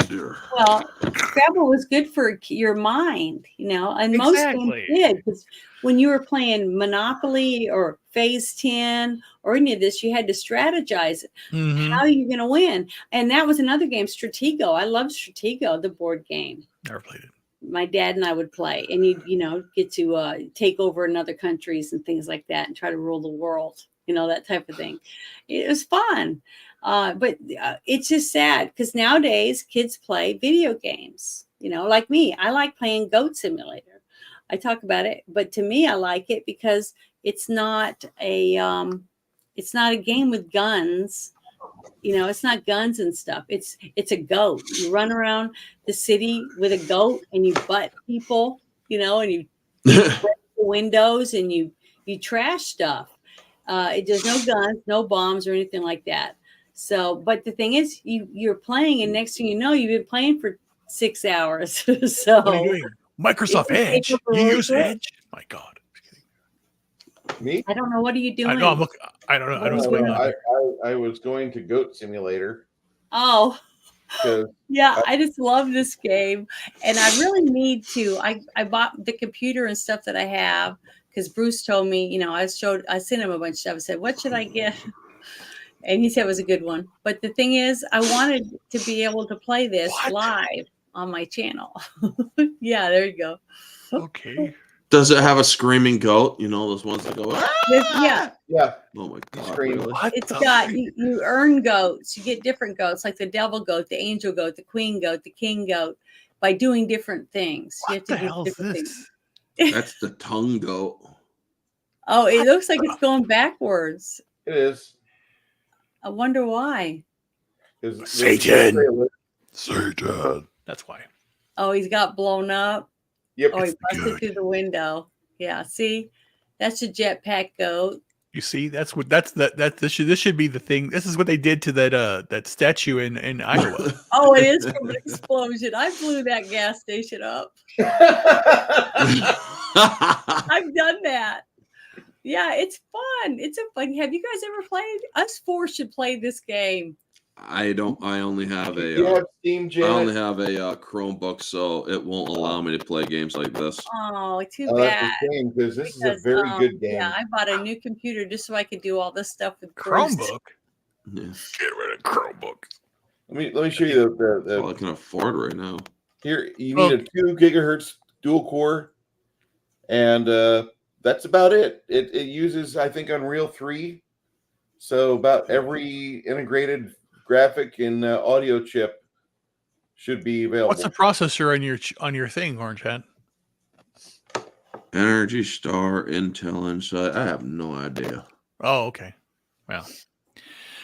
S1: Well, Scrabble was good for your mind, and most games did, because when you were playing Monopoly or Phase 10 or any of this, you had to strategize
S4: Mm-hmm.
S1: how are you going to win. And that was another game, Stratego. I loved Stratego, the board game.
S4: Never played it.
S1: My dad and I would play, and you get to take over in other countries and things like that and try to rule the world, that type of thing. It was fun. But it's just sad because nowadays kids play video games, like me. I like playing Goat Simulator. I talk about it, but to me, I like it because it's not a game with guns. It's not guns and stuff. It's a goat. You run around the city with a goat and you butt people, and you break the windows and you trash stuff. There's no guns, no bombs or anything like that. So, but the thing is, you're playing, and next thing you know, you've been playing for 6 hours. So,
S4: what are you doing? Microsoft Edge. You use Edge? My God.
S2: Me?
S1: I don't know. What are you doing?
S4: I don't know. I don't know what's going on.
S2: I was going to Goat Simulator.
S1: Oh, yeah. I just love this game, and I really need to. I bought the computer and stuff that I have because Bruce told me. I sent him a bunch of stuff. I said, "What should I get?" And he said it was a good one. But the thing is, I wanted to be able to play this live on my channel. Yeah, there you go.
S4: Okay.
S3: Does it have a screaming goat? Those ones that go.
S1: Yeah.
S3: Oh my God.
S2: Scream.
S3: Really?
S1: It's got you earn goats. You get different goats, like the devil goat, the angel goat, the queen goat, the king goat, by doing different things.
S4: What the hell is this?
S3: That's the tongue goat.
S1: Oh, it looks like it's going backwards.
S2: It is.
S1: I wonder why.
S4: Satan. That's why.
S1: Oh, he's got blown up.
S2: Yep.
S1: Oh, he busted through the window. Yeah, see? That's a jetpack goat.
S4: You see, this should be the thing. This is what they did to that statue in Iowa.
S1: Oh, it is from an explosion. I blew that gas station up. I've done that. Yeah, it's fun. It's a fun. Have you guys ever played? Us four should play this game.
S3: I don't. I only have a.
S2: You have Steam, Janet?
S3: I only have a Chromebook, so it won't allow me to play games like this.
S1: Oh, too
S2: That's
S1: bad.
S2: a shame because this is a very good game.
S1: Yeah, I bought a new computer just so I could do all this stuff with
S4: Chromebook.
S3: Yeah.
S4: Get rid of Chromebook.
S2: Let me show you
S3: That's all I can afford right now.
S2: Here, you need a 2 gigahertz dual core, and that's about it. It uses, I think, Unreal 3. So about every integrated graphic and audio chip should be available.
S4: What's the processor on your thing, Orange Hat?
S3: Energy Star, Intel Inside. I have no idea.
S4: Oh, okay. Well,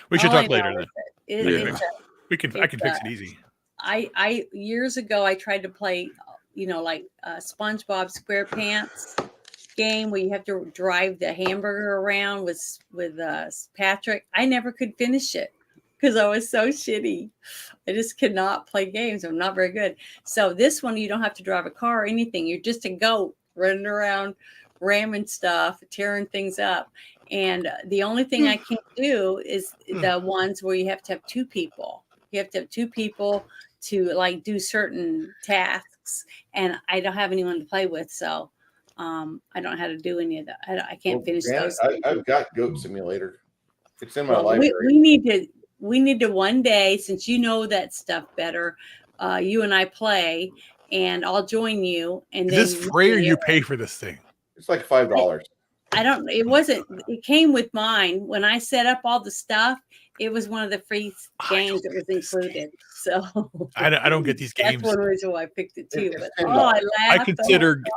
S4: we should talk later then. I can fix it easy.
S1: I years ago I tried to play, like SpongeBob SquarePants game where you have to drive the hamburger around with Patrick. I never could finish it because I was so shitty. I just could not play games. I'm not very good. So this one, you don't have to drive a car or anything. You're just a goat running around, ramming stuff, tearing things up. And the only thing I can't do is the ones where you have to have 2 people. You have to have 2 people to like do certain tasks books, and I don't have anyone to play with, so I don't know how to do any of that. I can't finish
S2: Janet,
S1: those.
S2: I've got Goat Simulator. It's in my
S1: Well,
S2: library.
S1: we need to one day, since you know that stuff better, you and I play, and I'll join you. And
S4: Is
S1: then
S4: this free or you pay for this thing?
S2: It's like $5.
S1: I don't. It wasn't. It came with mine when I set up all the stuff. It was one of the free games that was included. So
S4: I don't get these games.
S1: That's one reason why I picked it too. But
S2: $10.
S1: I laughed.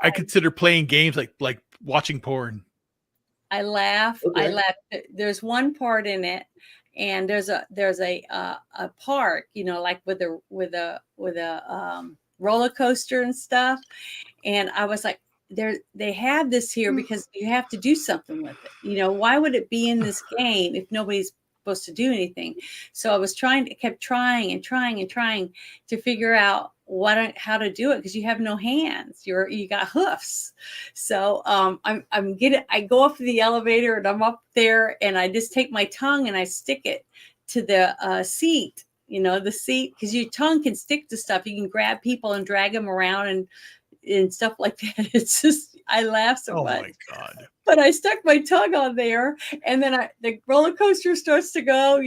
S4: I consider playing games like watching porn.
S1: I laugh.
S2: Okay.
S1: I laugh. There's one part in it, and there's a park, like with a roller coaster and stuff. And I was like, they have this here because you have to do something with it. Why would it be in this game if nobody's supposed to do anything? So I was kept trying to figure out how to do it, because you have no hands. You got hoofs. So I go up to the elevator, and I'm up there, and I just take my tongue and I stick it to the seat, the seat, because your tongue can stick to stuff. You can grab people and drag them around and stuff like that. It's just, I laugh so much.
S4: Oh my God.
S1: But I stuck my tongue on there, and then the roller coaster starts to go,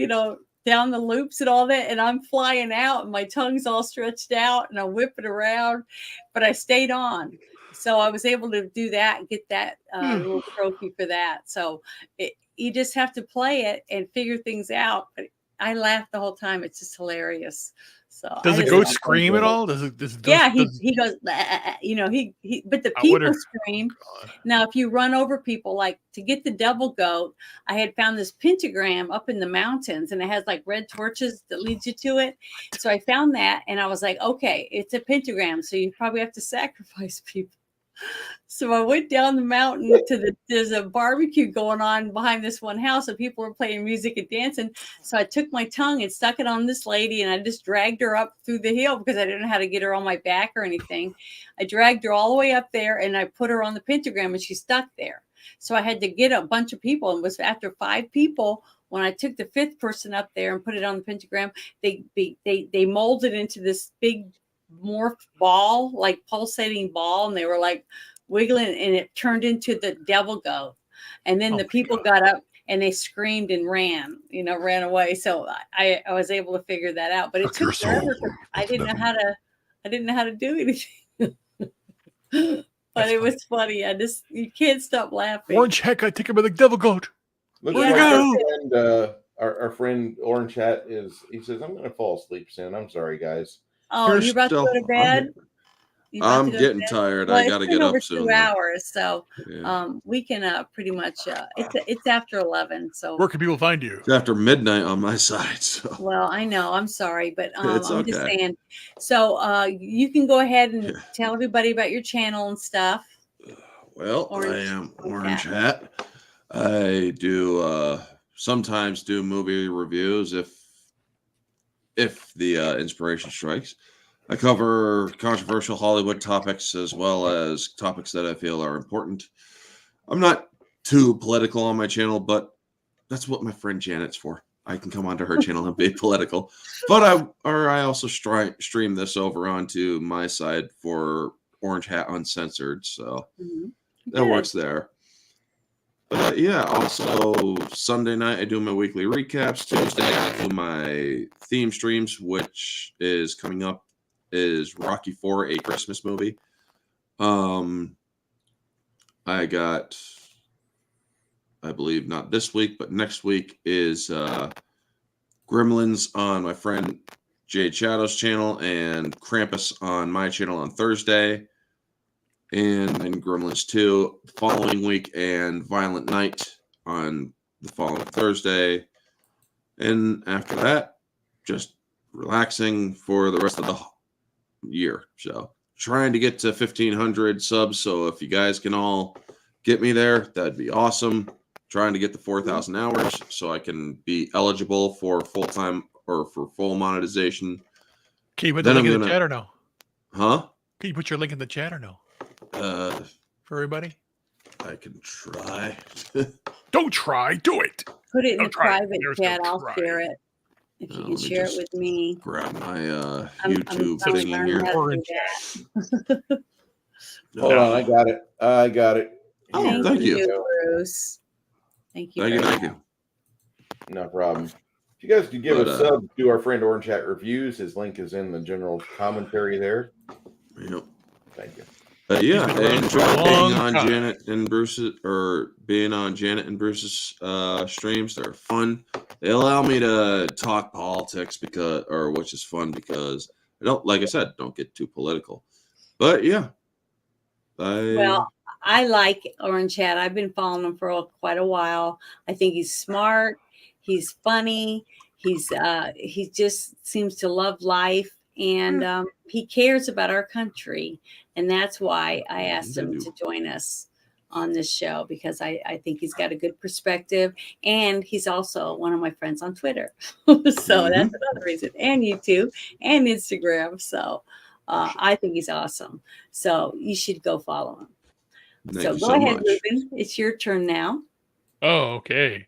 S1: down the loops and all that, and I'm flying out, and my tongue's all stretched out, and I'm whipping around, but I stayed on. So I was able to do that and get that little trophy for that. So you just have to play it and figure things out. But I laugh the whole time. It's just hilarious. So
S4: does the goat scream at all? He goes, but the people scream. Now, if you run over people, like to get the devil goat, I had found this pentagram up in the mountains, and it has like red torches that leads you to it. So I found that, and I was like, okay, it's a pentagram, so you probably have to sacrifice people. So I went down the mountain there's a barbecue going on behind this one house, and people were playing music and dancing. So I took my tongue and stuck it on this lady, and I just dragged her up through the hill, because I didn't know how to get her on my back or anything. I dragged her all the way up there, and I put her on the pentagram, and she stuck there. So I had to get a bunch of people, and it was after 5 people. When I took the 5th person up there and put it on the pentagram, they molded into this big morph ball, like pulsating ball, and they were like wiggling, and it turned into the devil goat. And then the people got up, and they screamed and ran away. So I was able to figure that out, but it took forever. I didn't know how to do anything. But it was funny. You can't stop laughing. Orange Hat, I take him by the devil goat.
S2: Looks
S4: Where'd
S2: like
S4: you go?
S2: our friend Orange Hat he says, I'm going to fall asleep soon. I'm sorry, guys.
S1: Oh, you're about to go to bed?
S3: I'm getting tired.
S1: Well,
S3: I got to get up soon.
S1: 2 hours, so
S3: Yeah.
S1: we can pretty much. It's after 11, so
S4: Where can people find you?
S3: It's after midnight on my side. So.
S1: Well, I know. I'm sorry, but
S3: It's
S1: I'm just
S3: okay.
S1: saying. So you can go ahead and tell everybody about your channel and stuff.
S3: Well, I am Orange Hat. I do sometimes do movie reviews if the inspiration strikes. I cover controversial Hollywood topics as well as topics that I feel are important. I'm not too political on my channel, but that's what my friend Janet's for. I can come onto her channel and be political. But I also stream this over onto my side for Orange Hat Uncensored, so that works there. But also Sunday night I do my weekly recaps. Tuesday I do my theme streams, which is coming up is Rocky IV, a Christmas movie. I got, I believe not this week, but next week is Gremlins on my friend Jade Shadow's channel, and Krampus on my channel on Thursday. And then Gremlins 2 the following week, and Violent Night on the following Thursday. And after that, just relaxing for the rest of the year. So trying to get to 1,500 subs. So if you guys can all get me there, that'd be awesome. Trying to get the 4,000 hours so I can be eligible for full-time or for full monetization.
S4: Can you put the link in the chat or no?
S3: Huh?
S4: Can you put your link in the chat or no? For everybody?
S3: I can try.
S4: Don't try. Do it.
S1: Put it in
S4: Don't
S1: the
S4: try.
S1: private
S4: There's
S1: chat.
S4: no
S1: I'll
S4: try.
S1: share it. If you
S3: Let
S1: can
S3: me
S1: share it
S3: just
S1: with me.
S3: grab my
S1: I'm
S3: YouTube
S1: trying to
S3: thingy
S1: learn
S3: here.
S1: how to do
S4: Orange.
S1: that.
S2: Hold on, I got it. I got it.
S3: Oh,
S2: Here
S3: thank
S2: we
S3: you.
S2: go.
S1: Bruce. Thank you.
S3: Thank you,
S1: very
S3: thank you.
S2: No problem. If you guys could give
S3: But,
S2: a sub to our friend Orange Hat Reviews, his link is in the general commentary there.
S3: Yep.
S2: Thank you.
S3: Yeah,
S4: He's been
S3: I
S4: around for a
S3: enjoy being
S4: long
S3: on
S4: time.
S3: Janet and Bruce's streams. They're fun. They allow me to talk politics which is fun because I don't, like I said, don't get too political. But yeah,
S1: Well, I like Orange Hat. I've been following him for quite a while. I think he's smart. He's funny. He just seems to love life, and he cares about our country. And that's why I asked him to join us on this show, because I think he's got a good perspective, and he's also one of my friends on Twitter. So that's another reason, and YouTube and Instagram. So I think he's awesome. So you should go follow him.
S3: Thank
S1: So
S3: you
S1: go
S3: so
S1: ahead,
S3: much.
S1: Ruben. It's your turn now.
S4: Oh, okay.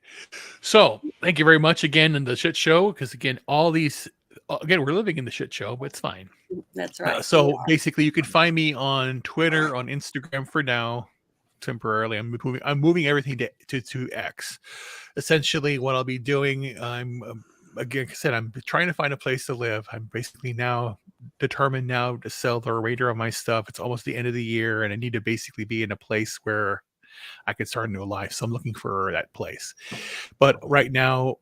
S4: So thank you very much again in the shit show, because again, all these again, we're living in the shit show, but it's fine.
S1: That's right.
S4: So basically, you can find me on Twitter, on Instagram for now, temporarily. I'm moving everything to X. Essentially, what I'll be doing, again, like I said, I'm trying to find a place to live. I'm basically now determined now to sell the remainder of my stuff. It's almost the end of the year, and I need to basically be in a place where I could start a new life. So I'm looking for that place. But right now,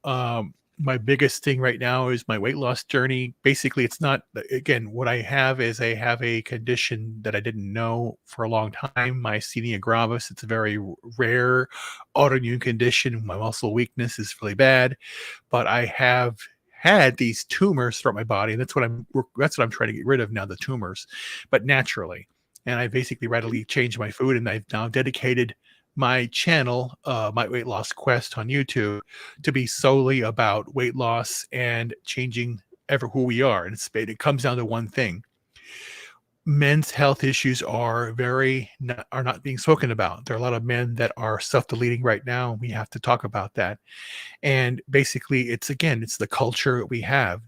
S4: my biggest thing right now is my weight loss journey. Basically, it's not, again, what I have is I have a condition that I didn't know for a long time, myasthenia gravis. It's a very rare autoimmune condition. My muscle weakness is really bad, but I have had these tumors throughout my body, and that's what I'm trying to get rid of now, the tumors, but naturally. And I basically radically changed my food, and I've now dedicated my channel, My Weight Loss Quest on YouTube, to be solely about weight loss and changing who we are. And it comes down to one thing: men's health issues are not being spoken about. There are a lot of men that are self-deleting right now, and we have to talk about that. And basically, it's the culture that we have,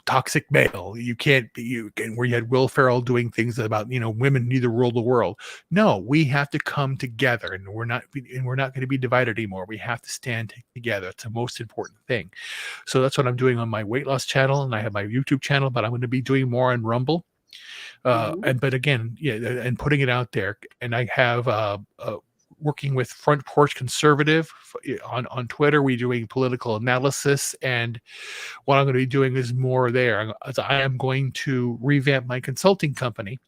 S4: toxic male. You can't where you had Will Ferrell doing things about, women need to rule the world. No, we have to come together, and we're not going to be divided anymore. We have to stand together. It's the most important thing. So that's what I'm doing on my weight loss channel, and I have my YouTube channel, but I'm going to be doing more on Rumble. But again, and putting it out there. And I have working with Front Porch Conservative on Twitter. We're doing political analysis, and what I'm going to be doing is more there. I am going to revamp my consulting company.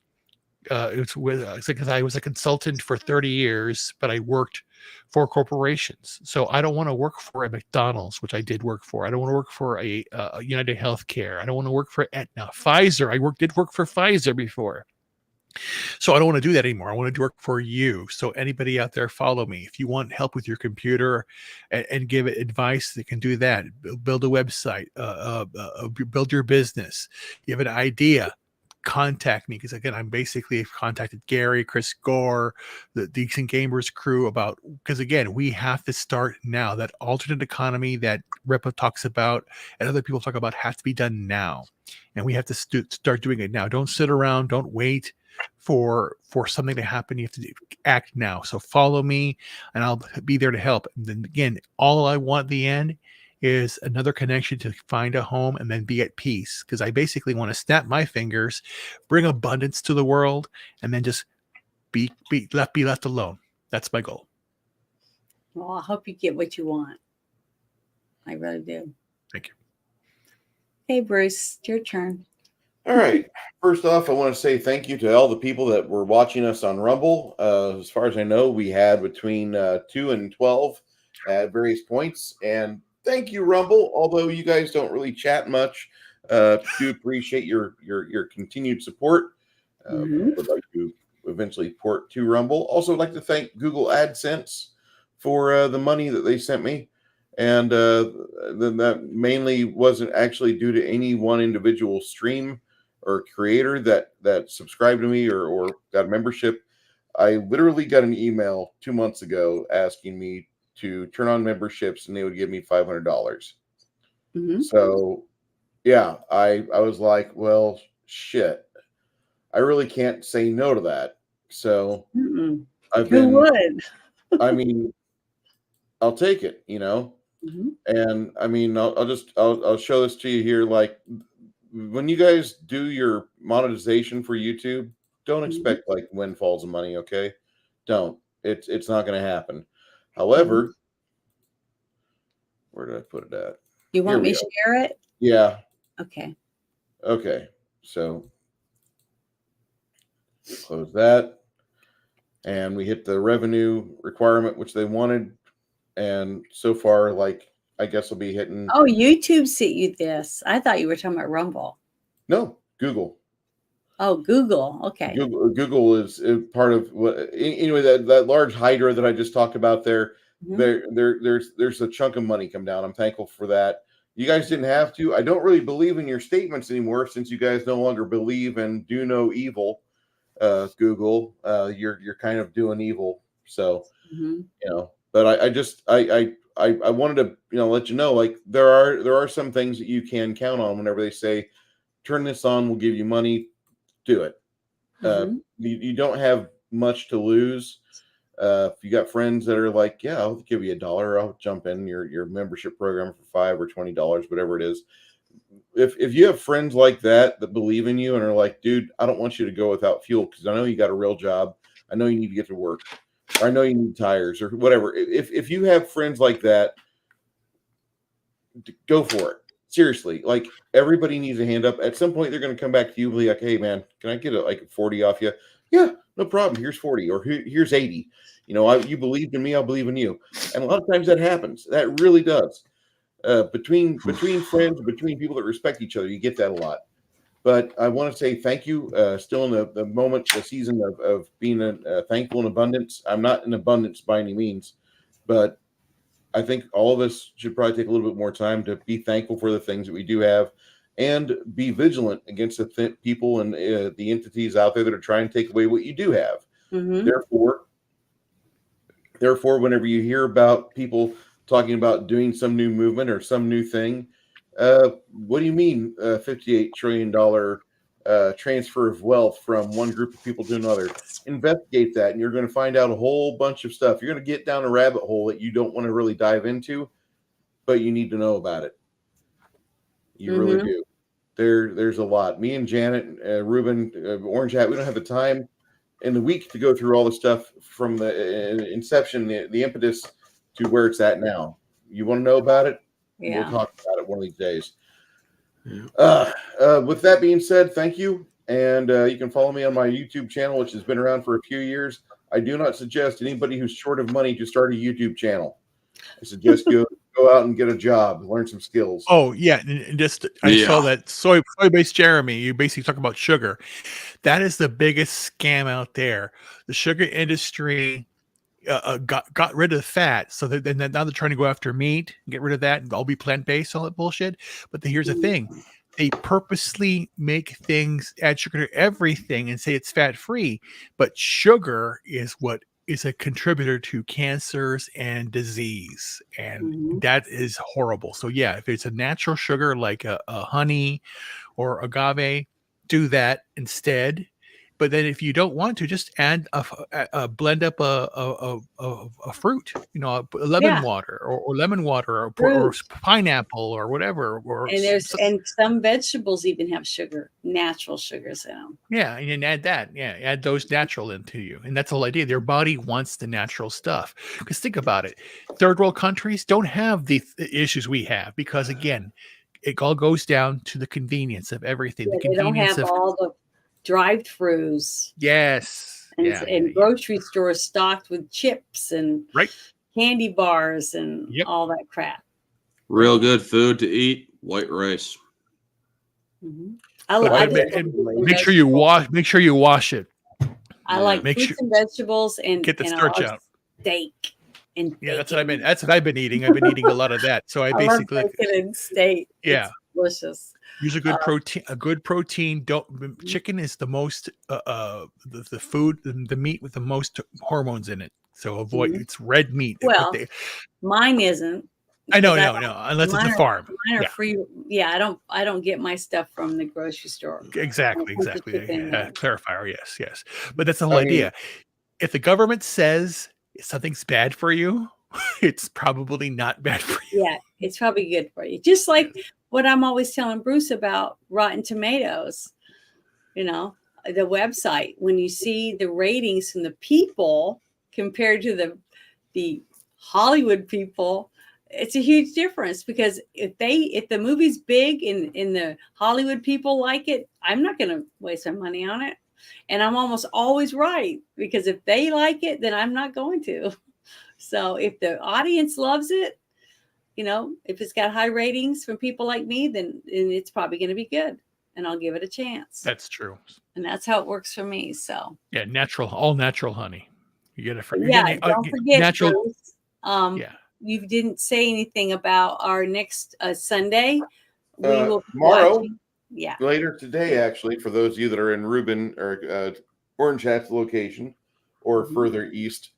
S4: It's because I was a consultant for 30 years, but I worked for corporations. So I don't want to work for a McDonald's, which I did work for. I don't want to work for a United Healthcare. I don't want to work for Aetna, Pfizer. I did work for Pfizer before. So I don't want to do that anymore. I want to work for you. So anybody out there, follow me. If you want help with your computer and give it advice, they can do that. Build a website, build your business. You have an idea, contact me, because again, I'm basically contacted Gary, Chris Gore, the Decent Gamers crew because again, we have to start now. That alternate economy that Repa talks about and other people talk about has to be done now, and we have to start doing it now. Don't sit around. Don't wait for something to happen. You have to act now. So follow me, and I'll be there to help. And then again, all I want at the end is another connection to find a home and then be at peace, because I basically want to snap my fingers, bring abundance to the world, and then just be left alone. That's my goal.
S1: Well, I hope you get what you want. I really do.
S4: Thank you.
S1: Hey, Bruce, it's your turn.
S2: All right. First off, I want to say thank you to all the people that were watching us on Rumble. As far as I know, we had between 2 and 12 at various points. And thank you, Rumble. Although you guys don't really chat much, do appreciate your continued support. Would like to eventually port to Rumble. Also, would like to thank Google AdSense for the money that they sent me. And that mainly wasn't actually due to any one individual stream or creator that subscribed to me or got a membership. I literally got an email 2 months ago asking me to turn on memberships, and they would give me $500.
S1: Mhm.
S2: So yeah, I was like, well, shit, I really can't say no to that. So
S1: Mm-mm.
S2: I've
S1: Who
S2: been,
S1: would?
S2: I mean, I'll take it, you know.
S1: Mhm.
S2: And I mean, I'll show this to you here. Like when you guys do your monetization for YouTube, don't
S1: Mhm.
S2: expect like windfalls of money. Okay, don't. It's not going to happen.
S1: Mhm.
S2: However, where did I put it at?
S1: You
S2: Here
S1: want me
S2: we
S1: to
S2: go.
S1: share it?
S2: Yeah.
S1: Okay.
S2: Okay. So close that, and we hit the revenue requirement which they wanted, and so far, like I guess we'll be hitting
S1: Oh, YouTube sent you this. I thought you were talking about Rumble.
S2: no Google.
S1: Oh, Google. Okay.
S2: Google is part of what anyway that large hydra that I just talked about there.
S1: Mhm.
S2: There's a chunk of money come down. I'm thankful for that. You guys didn't have to. I don't really believe in your statements anymore since you guys no longer believe and do no evil. Google, you're kind of doing evil. So
S1: Mhm.
S2: but I wanted to let you know like there are some things that you can count on whenever they say turn this on, we'll give you money, do it.
S1: Mhm.
S2: You don't have much to lose. If you got friends that are like, yeah, I'll give you $1, I'll jump in your membership program for $5 or $20, whatever it is. If you have friends like that believe in you and are like, dude, I don't want you to go without fuel because I know you got a real job. I know you need to get to work. Or I know you need tires or whatever. If you have friends like that, go for it. Seriously, like everybody needs a hand up. At some point, they're going to come back to you and be like, "Hey, man, can I get like 40 off you?" Yeah, no problem. Here's 40, or here's 80. You believed in me, I'll believe in you. And a lot of times that happens. That really does. Between friends, between people that respect each other, you get that a lot. But I want to say thank you. Still in the moment, the season of being thankful in abundance. I'm not in abundance by any means, but I think all of us should probably take a little bit more time to be thankful for the things that we do have and be vigilant against the people and the entities out there that are trying to take away what you do have.
S1: Mhm.
S2: Therefore, whenever you hear about people talking about doing some new movement or some new thing, what do you mean $58 trillion transfer of wealth from one group of people to another? Investigate that, and you're going to find out a whole bunch of stuff. You're going to get down a rabbit hole that you don't want to really dive into, but you need to know about it. You really
S1: Mhm.
S2: do. There's a lot. Me and Janet, Ruben, Orange Hat, we don't have the time in the week to go through all the stuff from the inception, the impetus to where it's at now. You want to know about it? We'll
S1: Yeah.
S2: talk about it one of these days.
S3: Yeah.
S2: With that being said, thank you. And you can follow me on my YouTube channel, which has been around for a few years. I do not suggest anybody who's short of money to start a YouTube channel. I suggest you go out and get a job, learn some skills.
S4: Oh yeah, and just I saw that soy-based Jeremy. You basically talk about sugar. That is the biggest scam out there. The sugar industry got rid of the fat, so then now they're trying to go after meat, get rid of that, and all be plant-based, all that bullshit. But here's the thing: they purposely make things, add sugar to everything, and say it's fat-free. But sugar is what is a contributor to cancers and disease, and
S1: Mhm.
S4: that is horrible. So yeah, if it's a natural sugar like a honey or agave, do that instead. But then if you don't want to, just add a blend up a fruit, a lemon
S1: Yeah.
S4: water or lemon water or
S1: Fruit.
S4: pineapple or whatever.
S1: And some vegetables even have sugar, natural sugars in them.
S4: Yeah, and then add that. Yeah, add those natural into you. And that's the whole idea. Their body wants the natural stuff. Because think about it. Third world countries don't have the issues we have because, again, it all goes down to the convenience of everything.
S1: Yeah,
S4: The
S1: they don't
S4: convenience
S1: have
S4: of
S1: all the drive-throughs
S4: yes.
S1: and grocery stores stocked with chips and
S4: Right.
S1: candy bars and
S4: Yep.
S1: all that crap.
S3: Real good food to eat. White rice.
S1: Mhm.
S4: But
S1: I
S4: then
S1: like
S4: make sure you wash. Make sure you wash it.
S1: I
S3: Yeah.
S1: like
S4: Make
S1: fruits
S4: sure-
S1: and vegetables and
S4: Get the
S1: and I
S4: starch
S1: love
S4: out.
S1: steak and
S4: Yeah, that's what I've
S1: bacon.
S4: been. That's what I've been eating. I've been eating a lot of that. So I
S1: I love
S4: basically
S1: bacon and steak.
S4: Yeah.
S1: It's delicious.
S4: use a good protein. A good protein. Chicken is the most the food, the meat with the most hormones in it. So avoid
S1: Mhm.
S4: it's red meat.
S1: Well, mine isn't.
S4: I know,
S1: because
S4: no, unless it's
S1: mine
S4: a
S1: are-
S4: farm.
S1: Mine are
S4: Yeah.
S1: free. Yeah, I don't get my stuff from the grocery store.
S4: Exactly.
S1: I'll just chip in there.
S4: Clarifier, yes. But that's the whole
S2: I mean-
S4: idea. If the government says something's bad for you, it's probably not bad for you.
S1: Yeah, it's probably good for you. Just like what I'm always telling Bruce about Rotten Tomatoes, you know, the website. When you see the ratings from the people compared to the Hollywood people, it's a huge difference, because if the movie's big and the Hollywood people like it, I'm not going to waste my money on it. And I'm almost always right, because if they like it, then I'm not going to. So if the audience loves it, you know, if it's got high ratings from people like me, then it's probably going to be good, and I'll give it a chance.
S4: That's true.
S1: And that's how it works for me. So
S4: Yeah, all natural honey. You get it from
S1: don't forget,
S4: natural.
S1: Bruce,
S4: Yeah.
S1: you didn't say anything about our next Sunday. We will be
S2: tomorrow.
S1: watching. Yeah.
S2: Later today, actually, for those of you that are in Reuben or Orange Hat's location or further east,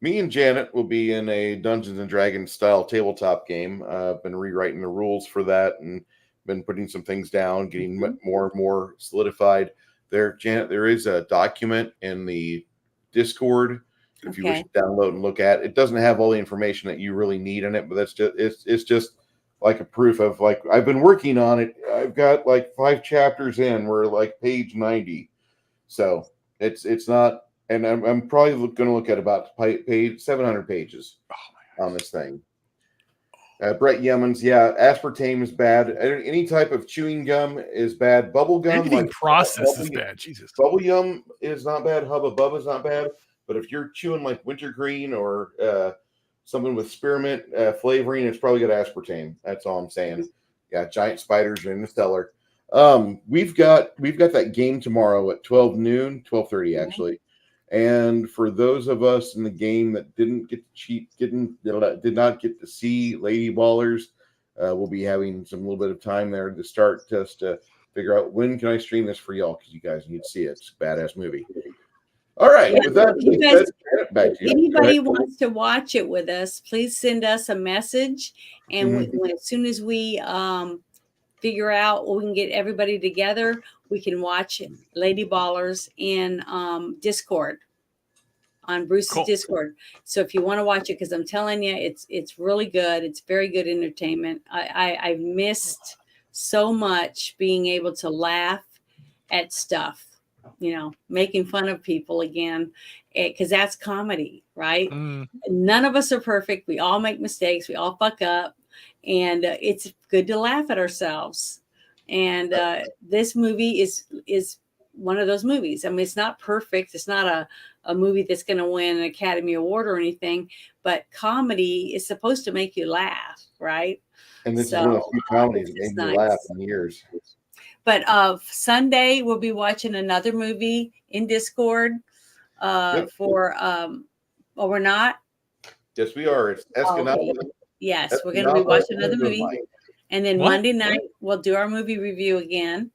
S2: me and Janet will be in a Dungeons and Dragons style tabletop game. I've been rewriting the rules for that and been putting some things down, getting more and more solidified. Janet, there is a document in the Discord if you wish to download and look at. It doesn't have all the information that you really need in it, but that's just it's just like a proof of, like, I've been working on it. I've got like 5 chapters in. We're like page 90, so it's not. And I'm probably going to look at about page 700 pages on this thing. Brett Yemens, aspartame is bad. Any type of chewing gum is bad. Bubble gum,
S4: Anything
S2: like
S4: processed is bad. Jesus.
S2: bubble gum is not bad. Hubba Bubba is not bad. But if you're chewing like wintergreen or something with spearmint flavoring, it's probably got aspartame. That's all I'm saying. Yeah, giant spiders are in the cellar. We've got that game tomorrow at 12:30 actually. And for those of us in the game that didn't get to did not get to see Lady Ballers, we'll be having some little bit of time there to start just to figure out when can I stream this for y'all, because you guys need to see it. It's a badass movie. All right, with that, back to you.
S1: If anybody wants to watch it with us, please send us a message, and as soon as we figure out we can get everybody together, we can watch Lady Ballers in Discord, on Bruce's Discord. So if you want to watch it, because I'm telling you, it's really good. It's very good entertainment. I've missed so much being able to laugh at stuff, you know, making fun of people again, because that's comedy, right? None of us are perfect. We all make mistakes. We all fuck up. And it's good to laugh at ourselves. And this movie is one of those movies. I mean, it's not perfect. It's not a movie that's going to win an Academy Award or anything, but comedy is supposed to make you laugh, right?
S2: And this is one of the few comedies that made me laugh in years.
S1: But Sunday, we'll be watching another movie in Discord for, we're not?
S2: Yes, we are. It's Escanaba.
S1: Yes, we're going to be watching another movie. And then Monday night, we'll do our movie review again.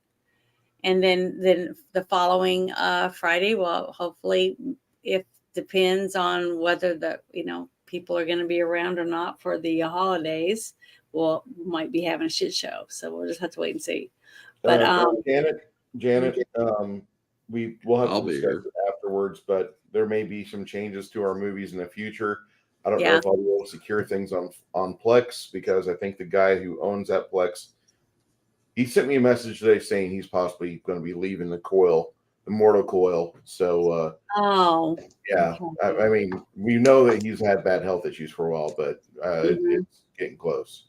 S1: And then the following Friday, well, hopefully, if depends on whether people are going to be around or not for the holidays, we might be having a shit show. So we'll just have to wait and see. But
S2: Janet, we will have
S3: I'll
S2: to
S3: be
S2: discuss
S3: here
S2: it afterwards, but there may be some changes to our movies in the future. I don't know if I'll be able to secure things on Plex, because I think the guy who owns that Plex, he sent me a message today saying he's possibly going to be leaving the Mortal Coil. So, yeah, I mean, we know that he's had bad health issues for a while, but it's getting close.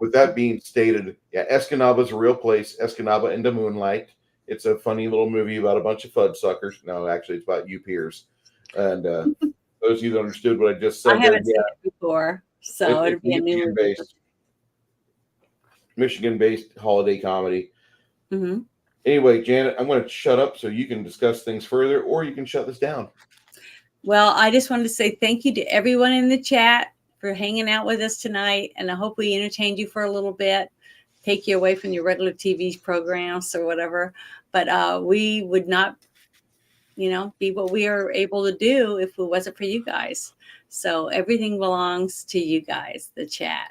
S2: With that being stated, Escanaba is a real place. Escanaba into Moonlight. It's a funny little movie about a bunch of fud suckers. No, actually, it's about you peers. And those of you that understood what I just said,
S1: I haven't seen it before, so it'll be a new movie.
S2: Michigan-based holiday comedy. Anyway, Janet, I'm going to shut up so you can discuss things further, or you can shut this down.
S1: Well, I just wanted to say thank you to everyone in the chat for hanging out with us tonight, and I hope we entertained you for a little bit, take you away from your regular TV programs or whatever. But we would not be what we are able to do if it wasn't for you guys. So everything belongs to you guys, the chat.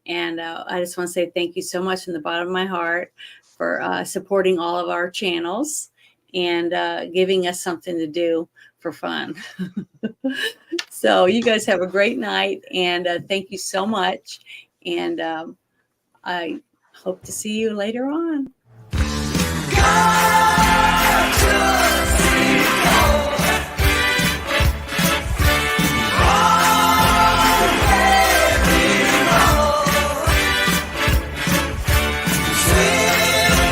S1: And I just want to say thank you so much from the bottom of my heart for supporting all of our channels and giving us something to do for fun. So you guys have a great night, and thank you so much. And I hope to see you later on.